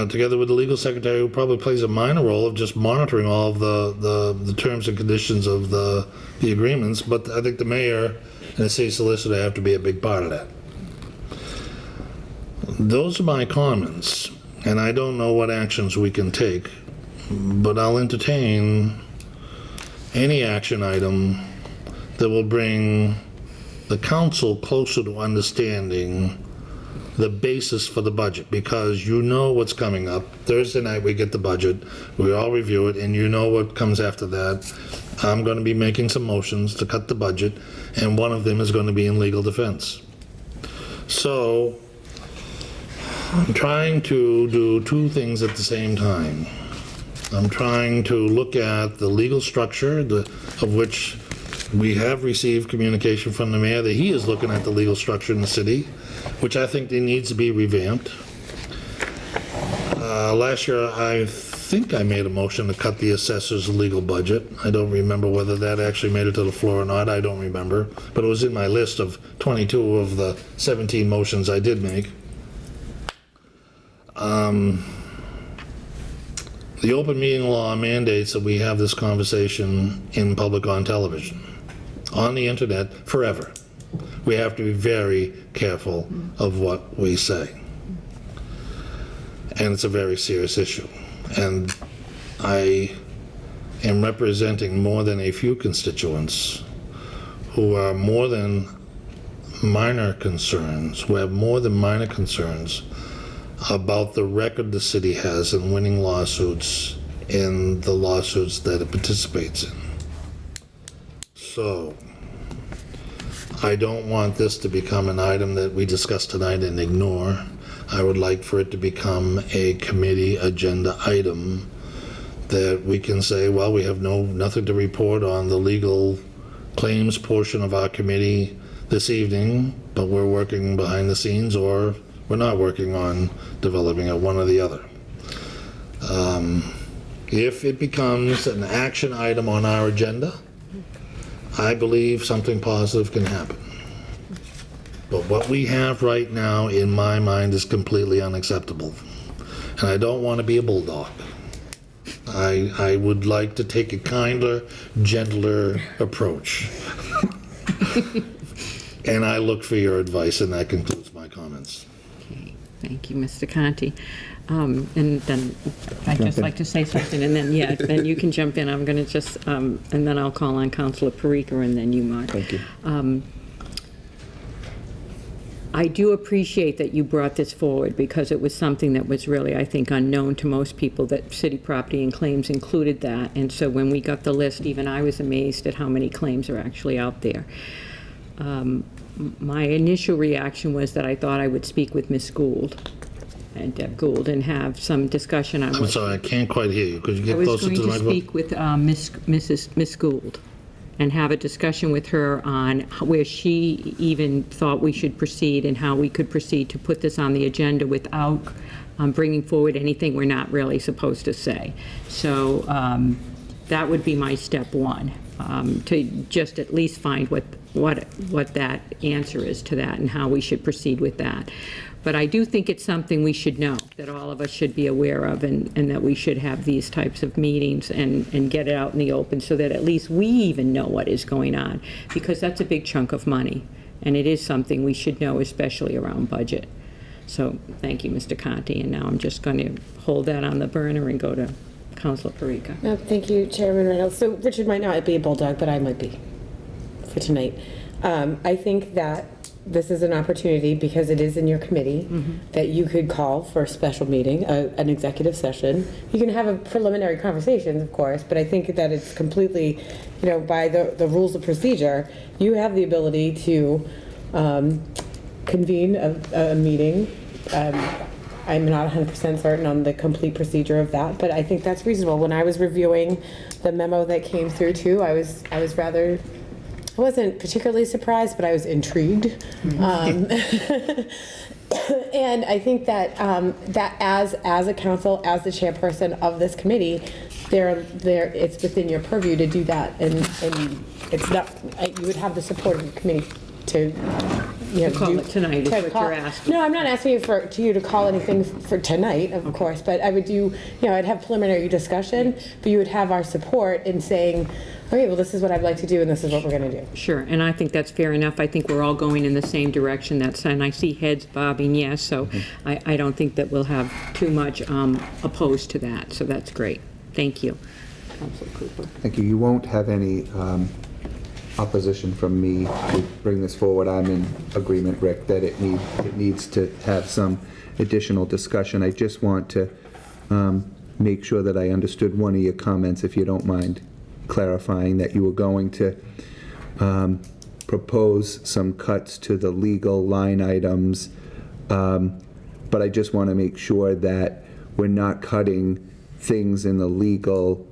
Together with the legal secretary, who probably plays a minor role of just monitoring all of the terms and conditions of the agreements, but I think the mayor and the city solicitor have to be a big part of that. Those are my comments, and I don't know what actions we can take, but I'll entertain any action item that will bring the council closer to understanding the basis for the budget, because you know what's coming up. Thursday night we get the budget, we all review it, and you know what comes after that. I'm going to be making some motions to cut the budget, and one of them is going to be in legal defense. So I'm trying to do two things at the same time. I'm trying to look at the legal structure, of which we have received communication from the mayor that he is looking at the legal structure in the city, which I think it needs to be revamped. Last year, I think I made a motion to cut the assessor's legal budget. I don't remember whether that actually made it to the floor or not. I don't remember. But it was in my list of 22 of the 17 motions I did make. The open meeting law mandates that we have this conversation in public on television, on the internet, forever. We have to be very careful of what we say. And it's a very serious issue. And I am representing more than a few constituents who are more than minor concerns, who have more than minor concerns about the record the city has in winning lawsuits in the lawsuits that it participates in. So I don't want this to become an item that we discuss tonight and ignore. I would like for it to become a committee agenda item that we can say, well, we have nothing to report on the legal claims portion of our committee this evening, but we're working behind the scenes, or we're not working on developing it, one or the other. If it becomes an action item on our agenda, I believe something positive can happen. But what we have right now, in my mind, is completely unacceptable. And I don't want to be a bulldog. I would like to take a kinder, gentler approach. And I look for your advice, and that concludes my comments. Thank you, Mr. Conti. And then I'd Jump just in. like to say something, and then, yeah, then you can jump in. I'm going to just, and then I'll call on Councilor Parika, and then you, Mark. Thank you. I do appreciate that you brought this forward, because it was something that was really, I think, unknown to most people, that city property and claims included that. And so when we got the list, even I was amazed at how many claims are actually out there. My initial reaction was that I thought I would speak with Ms. Gould, and Deb Gould, and have some discussion on I'm what sorry, I can't quite hear you. Could you I get was closer to going the to microphone? speak with Miss Gould and have a discussion with her on where she even thought we should proceed and how we could proceed to put this on the agenda without bringing forward anything we're not really supposed to say. So that would be my step one, to just at least find what that answer is to that and how we should proceed with that. But I do think it's something we should know, that all of us should be aware of, and that we should have these types of meetings and get it out in the open, so that at least we even know what is going on, because that's a big chunk of money, and it is something we should know, especially around budget. So thank you, Mr. Conti, and now I'm just going to hold that on the burner and go to Councilor Parika. No, thank you, Chairman Reynolds. So Richard might not be a bulldog, but I might be for tonight. I think that this is an opportunity, because it is in your committee, that you could call for a special meeting, an executive session. You can have a preliminary conversation, of course, but I think that it's completely, by the rules of procedure, you have the ability to convene a meeting. I'm not 100% certain on the complete procedure of that, but I think that's reasonable. When I was reviewing the memo that came through too, I wasn't particularly surprised, but I was intrigued. And I think that that as a council, as the chairperson of this committee, it's within your purview to do that, and it's not, you would have the support of the committee to call it tonight is what you're asking. No, I'm not asking you to call anything for tonight, of course, but I would I'd have preliminary discussion, but you would have our support in saying, okay, well, this is what I'd like to do, and this is what we're going to do. Sure, and I think that's fair enough. I think we're all going in the same direction. And I see heads bobbing yes, so I don't think that we'll have too much opposed to that, so that's great. Thank you. Councilor Cooper. Thank you. You won't have any opposition from me to bring this forward. I'm in agreement, Rick, that it needs to have some additional discussion. I just want to make sure that I understood one of your comments, if you don't mind clarifying, that you were going to propose some cuts to the legal line items, but I just want to make sure that we're not cutting things in the legal.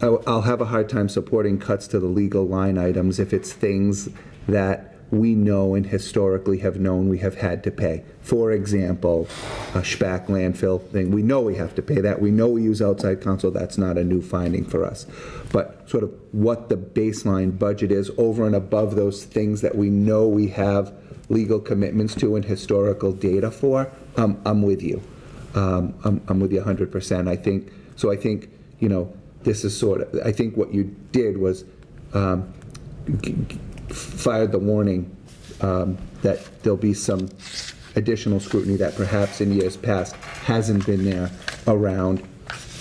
I'll have a hard time supporting cuts to the legal line items if it's things that we know and historically have known we have had to pay. For example, a SPAC landfill thing, we know we have to pay that. We know we use outside counsel. That's not a new finding for us. But sort of what the baseline budget is over and above those things that we know we have legal commitments to and historical data for, I'm with you. I'm with you 100%. I think, this is I think what you did was fired the warning that there'll be some additional scrutiny that perhaps in years past hasn't been there around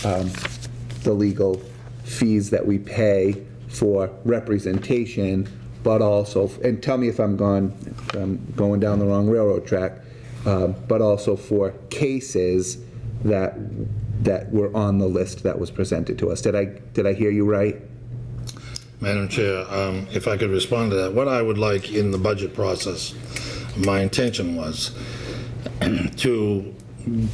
the legal fees that we pay for representation, but also, and tell me if I'm going down the wrong railroad track, but also for cases that were on the list that was presented to us. Did I hear you right? Madam Chair, if I could respond to that, what I would like in the budget process, my intention was to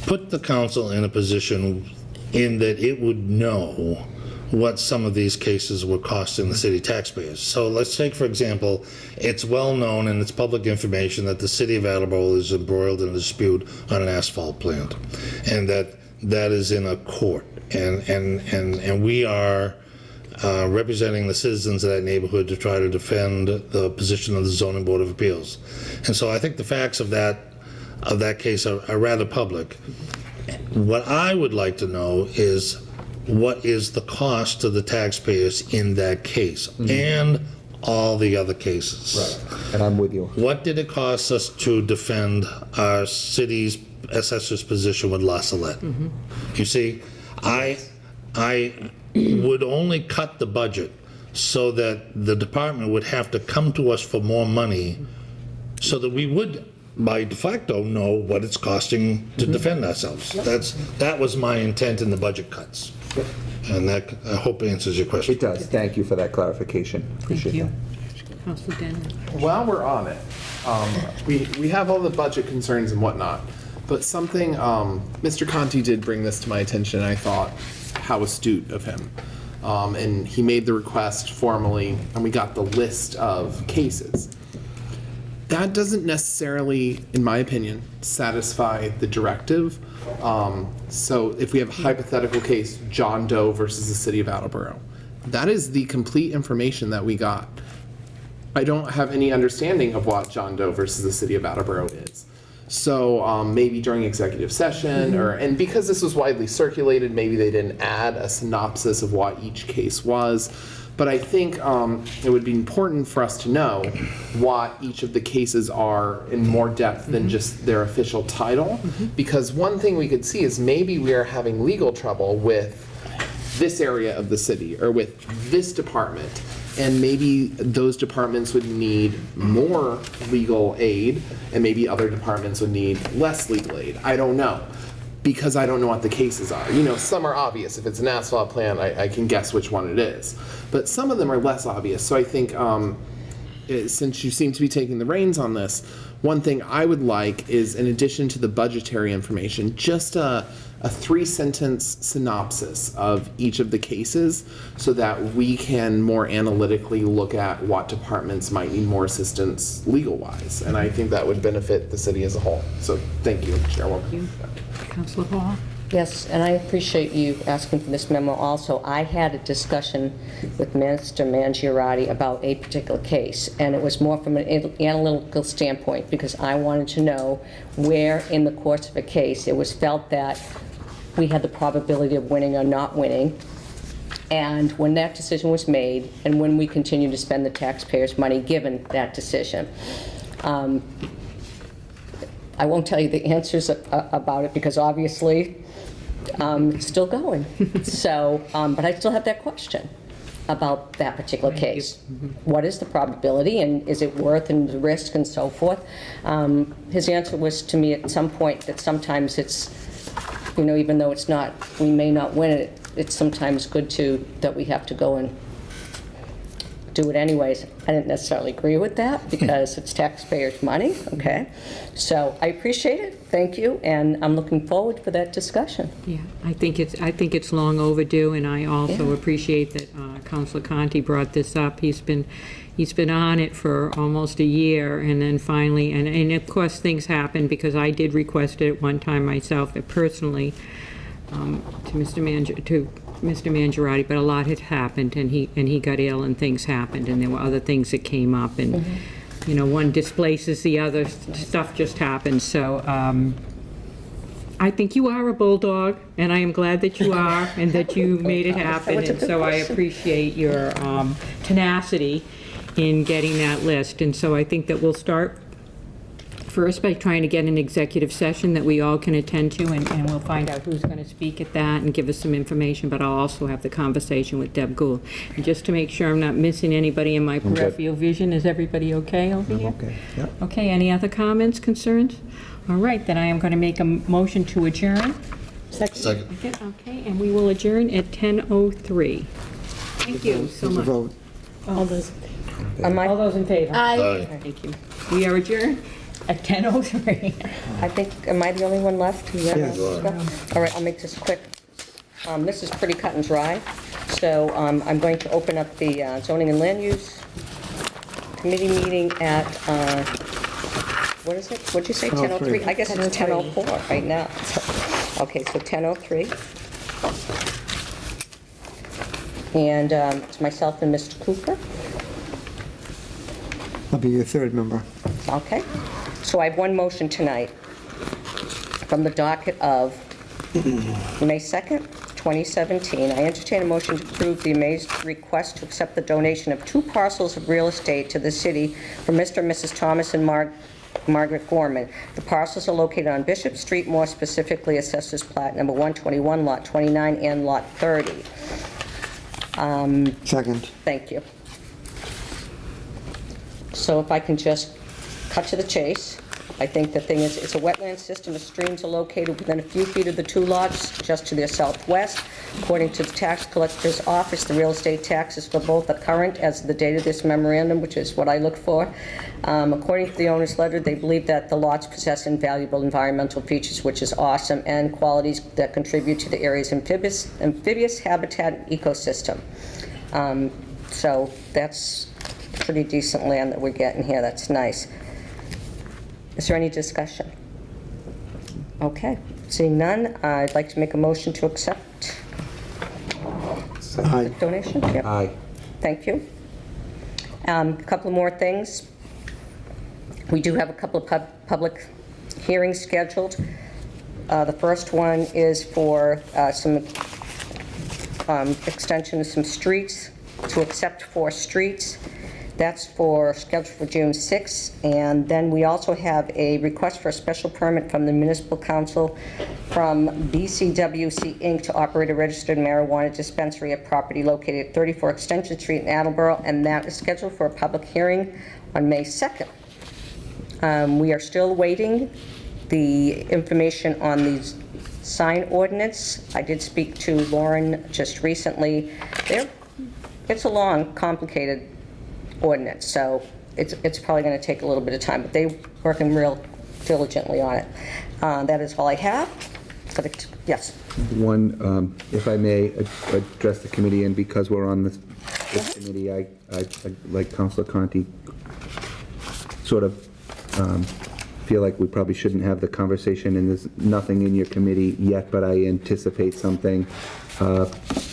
put the council in a position in that it would know what some of these cases were costing the city taxpayers. So let's take, for example, it's well known and it's public information that the city of Attleboro is embroiled in a dispute on an asphalt plant, and that is in a court, and we are representing the citizens of that neighborhood to try to defend the position of the Zoning Board of Appeals. And so I think the facts of that case are rather public. What I would like to know is what is the cost to the taxpayers in that case, and all the other cases. Right, and I'm with you. What did it cost us to defend our city's assessor's position with La Salette? You see, I would only cut the budget so that the department would have to come to us for more money so that we would, by de facto, know what it's costing to defend ourselves. That was my intent in the budget cuts. And that, I hope, answers your question. It does. Thank you for that clarification. Appreciate that. Councilor Denny. While we're on it, we have all the budget concerns and whatnot, but something, Mr. Conti did bring this to my attention, and I thought, how astute of him. And he made the request formally, and we got the list of cases. That doesn't necessarily, in my opinion, satisfy the directive. So if we have a hypothetical case, John Doe versus the city of Attleboro, that is the complete information that we got. I don't have any understanding of what John Doe versus the city of Attleboro is. So maybe during executive session, and because this was widely circulated, maybe they didn't add a synopsis of what each case was. But I think it would be important for us to know what each of the cases are in more depth than just their official title. Because one thing we could see is maybe we are having legal trouble with this area of the city or with this department. And maybe those departments would need more legal aid, and maybe other departments would need less legal aid. I don't know, because I don't know what the cases are. You know, some are obvious. If it's an asphalt plant, I can guess which one it is. But some of them are less obvious. So I think since you seem to be taking the reins on this, one thing I would like is, in addition to the budgetary information, just a 3-sentence synopsis of each of the cases so that we can more analytically look at what departments might need more assistance legal-wise. And I think that would benefit the city as a whole. So thank you, Chairwoman. Councilor Hall? Yes, and I appreciate you asking for this memo also. I had a discussion with Mr. Mangiarotti about a particular case, and it was more from an analytical standpoint because I wanted to know where in the course of a case it was felt that we had the probability of winning or not winning, and when that decision was made, and when we continue to spend the taxpayers' money given that decision. I won't tell you the answers about it because obviously it's still going. So, but I still have that question about that particular case. What is the probability and is it worth and the risk and so forth? His answer was to me at some point that sometimes it's, you know, even though it's not, we may not win it, it's sometimes good that we have to go and do it anyways. I didn't necessarily agree with that because it's taxpayers' money, okay? So I appreciate it, thank you, and I'm looking forward for that discussion. Yeah, I think it's long overdue, and I also appreciate that Councilor Conti brought this up. He's been on it for almost a year, and then finally, and of course things happen because I did request it at one time myself personally to Mr. Mangiarotti, but a lot had happened, and he got ill, and things happened, and there were other things that came up, and you know, one displaces the other, stuff just happens. So I think you are a bulldog, and I am glad that you are, and that you made it happen, and so I appreciate your tenacity in getting that list. And so I think that we'll start first by trying to get an executive session that we all can attend to, and we'll find out who's going to speak at that and give us some information, but I'll also have the conversation with Deb Gould. And just to make sure I'm not missing anybody in my peripheral vision, is everybody okay over here? Okay, yeah. Okay, any other comments, concerns? All right, then I am going to make a motion to adjourn. Second. Okay, and we will adjourn at 10:03. Thank you so much. Vote. All those in favor? Aye. Thank you. We are adjourned at 10:03. I think, am I the only one left? Yes. All right, I'll make this quick. This is pretty cut and dry. So I'm going to open up the Zoning and Land Use Committee meeting at, what is it? What'd you say, 10:03? I guess it's 10:04 right now. Okay, so 10:03. And it's myself and Mr. Cooper. I'll be your third member. Okay. So I have one motion tonight from the docket of May 2nd, 2017, I entertain a motion to approve the amazed request to accept the donation of 2 parcels of real estate to the city from Mr. and Mrs. Thomas and Margaret Gorman. The parcels are located on Bishop Street, more specifically Assessors Plat number 121, Lot 29, and Lot 30. Second. Thank you. So if I can just cut to the chase, I think the thing is, it's a wetland system. The streams are located within a few feet of the 2 lots, just to their southwest. According to the tax collector's office, the real estate taxes for both are current as of the date of this memorandum, which is what I look for. According to the owner's letter, they believe that the lots possess invaluable environmental features, which is awesome, and qualities that contribute to the area's amphibious habitat and ecosystem. So that's pretty decent land that we're getting here. That's nice. Is there any discussion? Okay, seeing none, I'd like to make a motion to accept the donation. Yep. Aye. Thank you. A couple more things. We do have a couple of public hearings scheduled. The first one is for some extension of some streets, to accept 4 streets. That's scheduled for June 6th. And then we also have a request for a special permit from the Municipal Council from BCWC Inc. to operate a registered marijuana dispensary at property located at 34 Extension Street in Attleboro, and that is scheduled for a public hearing on May 2nd. We are still waiting the information on the sign ordinance. I did speak to Lauren just recently. It's a long, complicated ordinance, so it's probably going to take a little bit of time, but they're working real diligently on it. That is all I have. Yes. One, if I may address the committee, and because we're on this committee, I like Councilor Conti, sort of feel like we probably shouldn't have the conversation, and there's nothing in your committee yet, but I anticipate something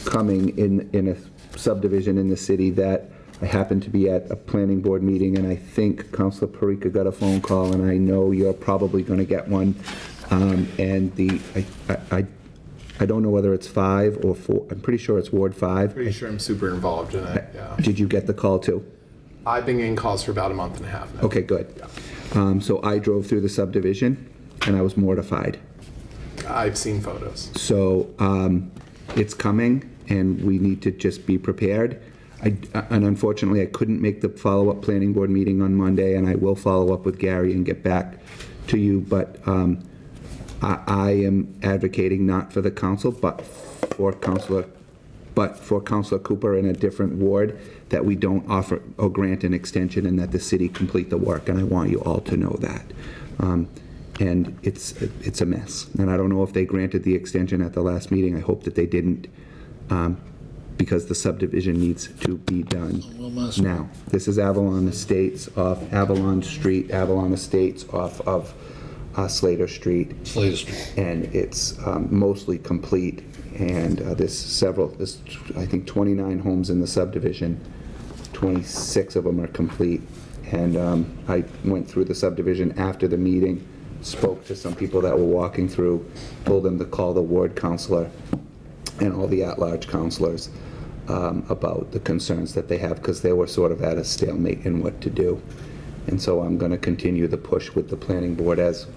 coming in a subdivision in the city that I happened to be at a planning board meeting, and I think Councilor Parika got a phone call, and I know you're probably going to get one. And I don't know whether it's 5 or 4. I'm pretty sure it's Ward 5. Pretty sure I'm super involved in it, yeah. Did you get the call too? I've been getting calls for about a month and a half now. Okay, good. So I drove through the subdivision, and I was mortified. I've seen photos. So it's coming, and we need to just be prepared. And unfortunately, I couldn't make the follow-up planning board meeting on Monday, and I will follow up with Gary and get back to you. But I am advocating not for the council, but for Councilor Cooper in a different ward, that we don't offer or grant an extension, and that the city complete the work. And I want you all to know that. And it's a mess. And I don't know if they granted the extension at the last meeting. I hope that they didn't. Because the subdivision needs to be done now. This is Avalon Estates off Avalon Street, Avalon Estates off of Slater Street. And it's mostly complete. And there's I think 29 homes in the subdivision. 26 of them are complete. And I went through the subdivision after the meeting, spoke to some people that were walking through, told them to call the ward counselor and all the at-large counselors about the concerns that they have, because they were sort of at a stalemate in what to do. And so I'm going to continue the push with the planning board as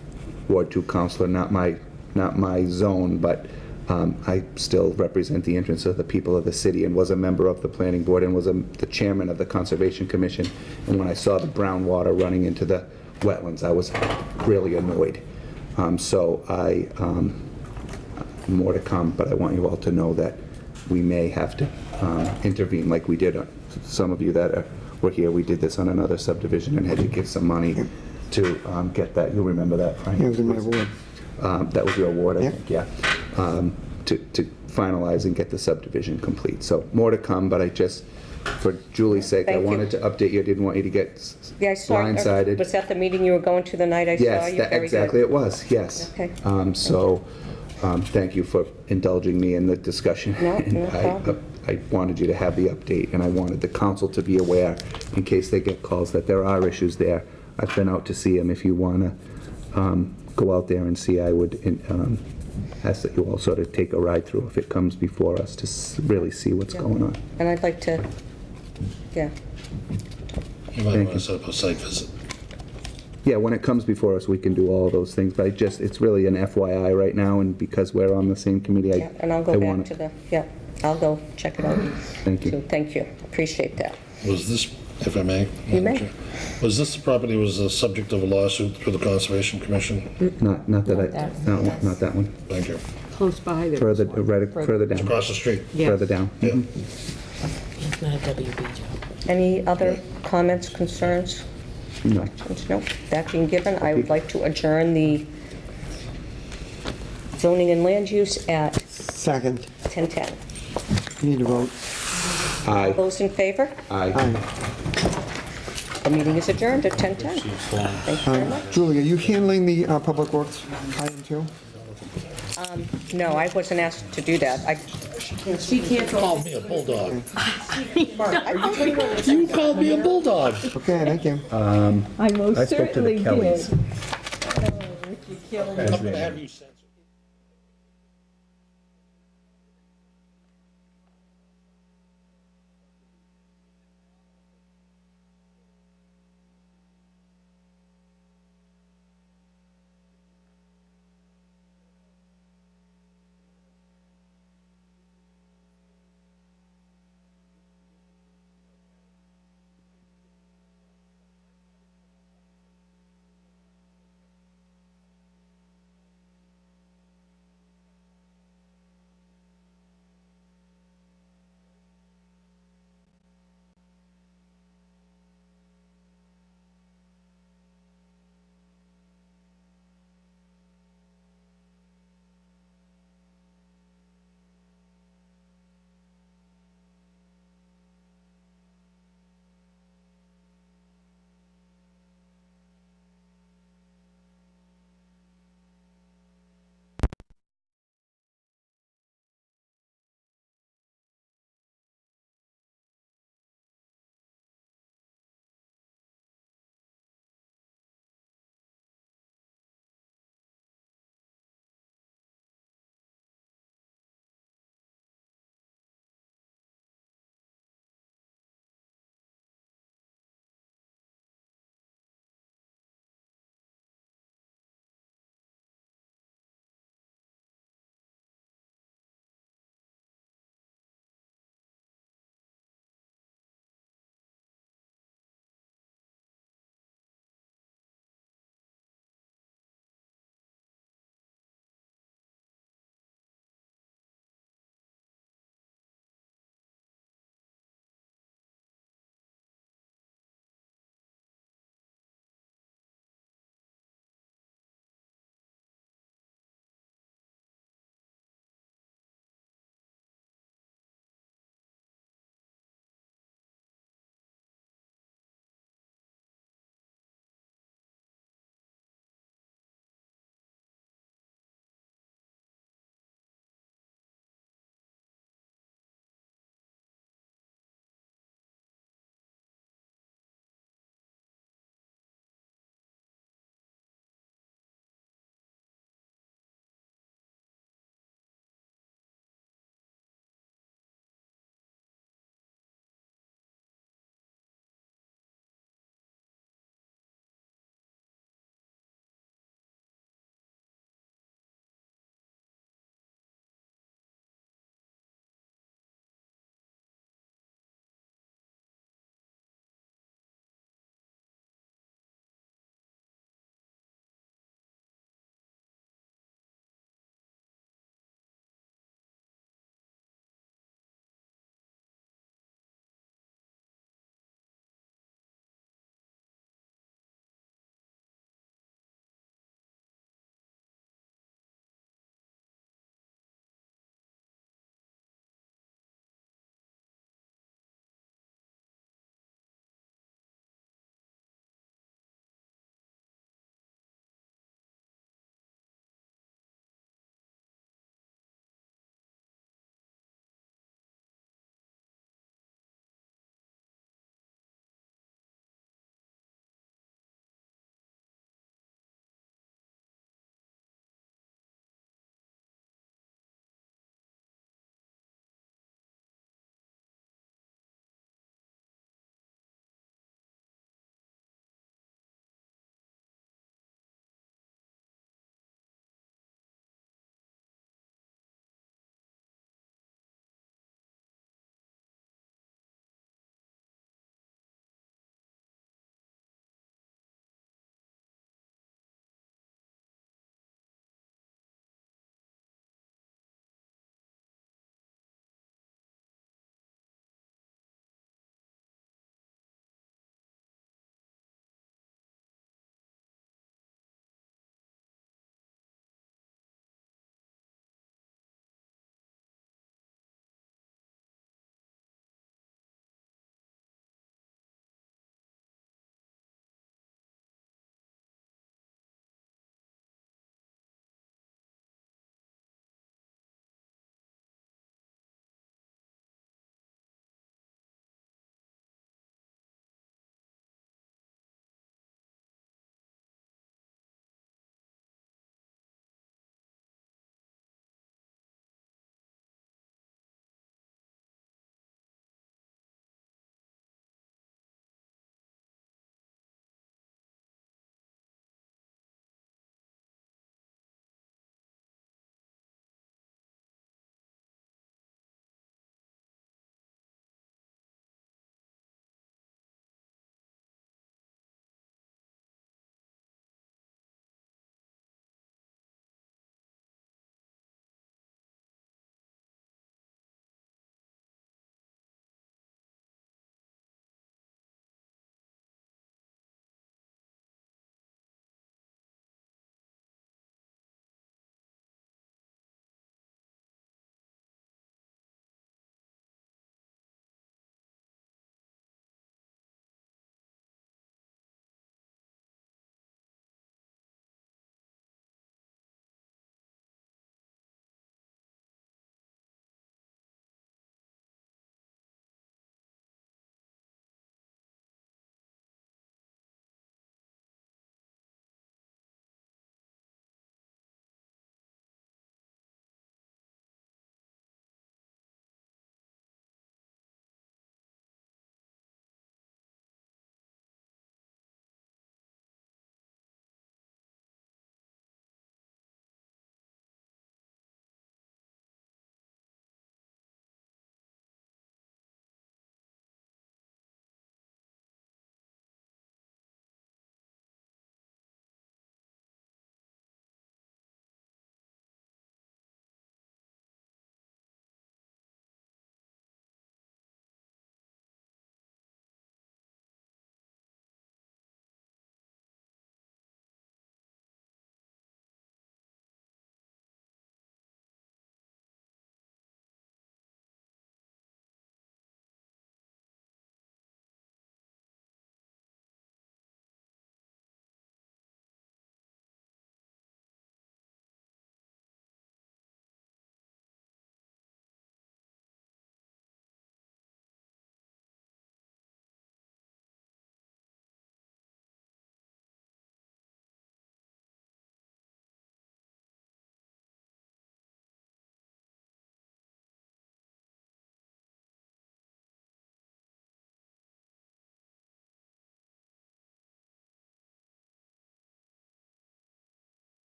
Ward 2 counselor, not my zone, but I still represent the interests of the people of the city, and was a member of the planning board, and was the chairman of the Conservation Commission. And when I saw the brown water running into the wetlands, I was really annoyed. More to come, but I want you all to know that we may have to intervene like we did. Some of you that were here, we did this on another subdivision and had to give some money to get that. You'll remember that, Frank? It was in my ward. That was your ward, I think, yeah. To finalize and get the subdivision complete. So more to come, but I just, for Julie's sake, I wanted to update you. I didn't want you to get blindsided. Was that the meeting you were going to the night I saw you? Yes, exactly it was, yes. Okay. Thank you for indulging me in the discussion. No problem. I wanted you to have the update, and I wanted the council to be aware, in case they get calls, that there are issues there. I've been out to see them. If you want to go out there and see, I would ask that you all sort of take a ride through if it comes before us to really see what's going on. And I'd like to, yeah. You might Thank want to set up a site visit. Yeah, when it comes before us, we can do all of those things, but it's really an FYI right now, and because we're on the same committee, Yeah, and I'll I go want back to it. the, yeah, I'll go check it out. Thank you. So, thank you, appreciate that. Was this, if I may? You may. Madam Chair, was this the property was the subject of a lawsuit through the Conservation Commission? Not that one. Thank you. Close by there. Further down. Across the street. Yeah. Further down. Yeah. Mhm. It's not a WB job. Any other comments, concerns? No. No. That being given, I would like to adjourn the zoning and land use at Second. 10:10. You need to vote. Aye. Those in favor? Aye. The meeting is adjourned at 10:10. Thank you very much. Julie, are you handling the Public Works item too? No, I wasn't asked to do that. She can't. Called me a bulldog. I You called me a bulldog. Okay, thank you. I most I spoke to the certainly did. Kellys. Oh, if you kill me. I'm gonna have you send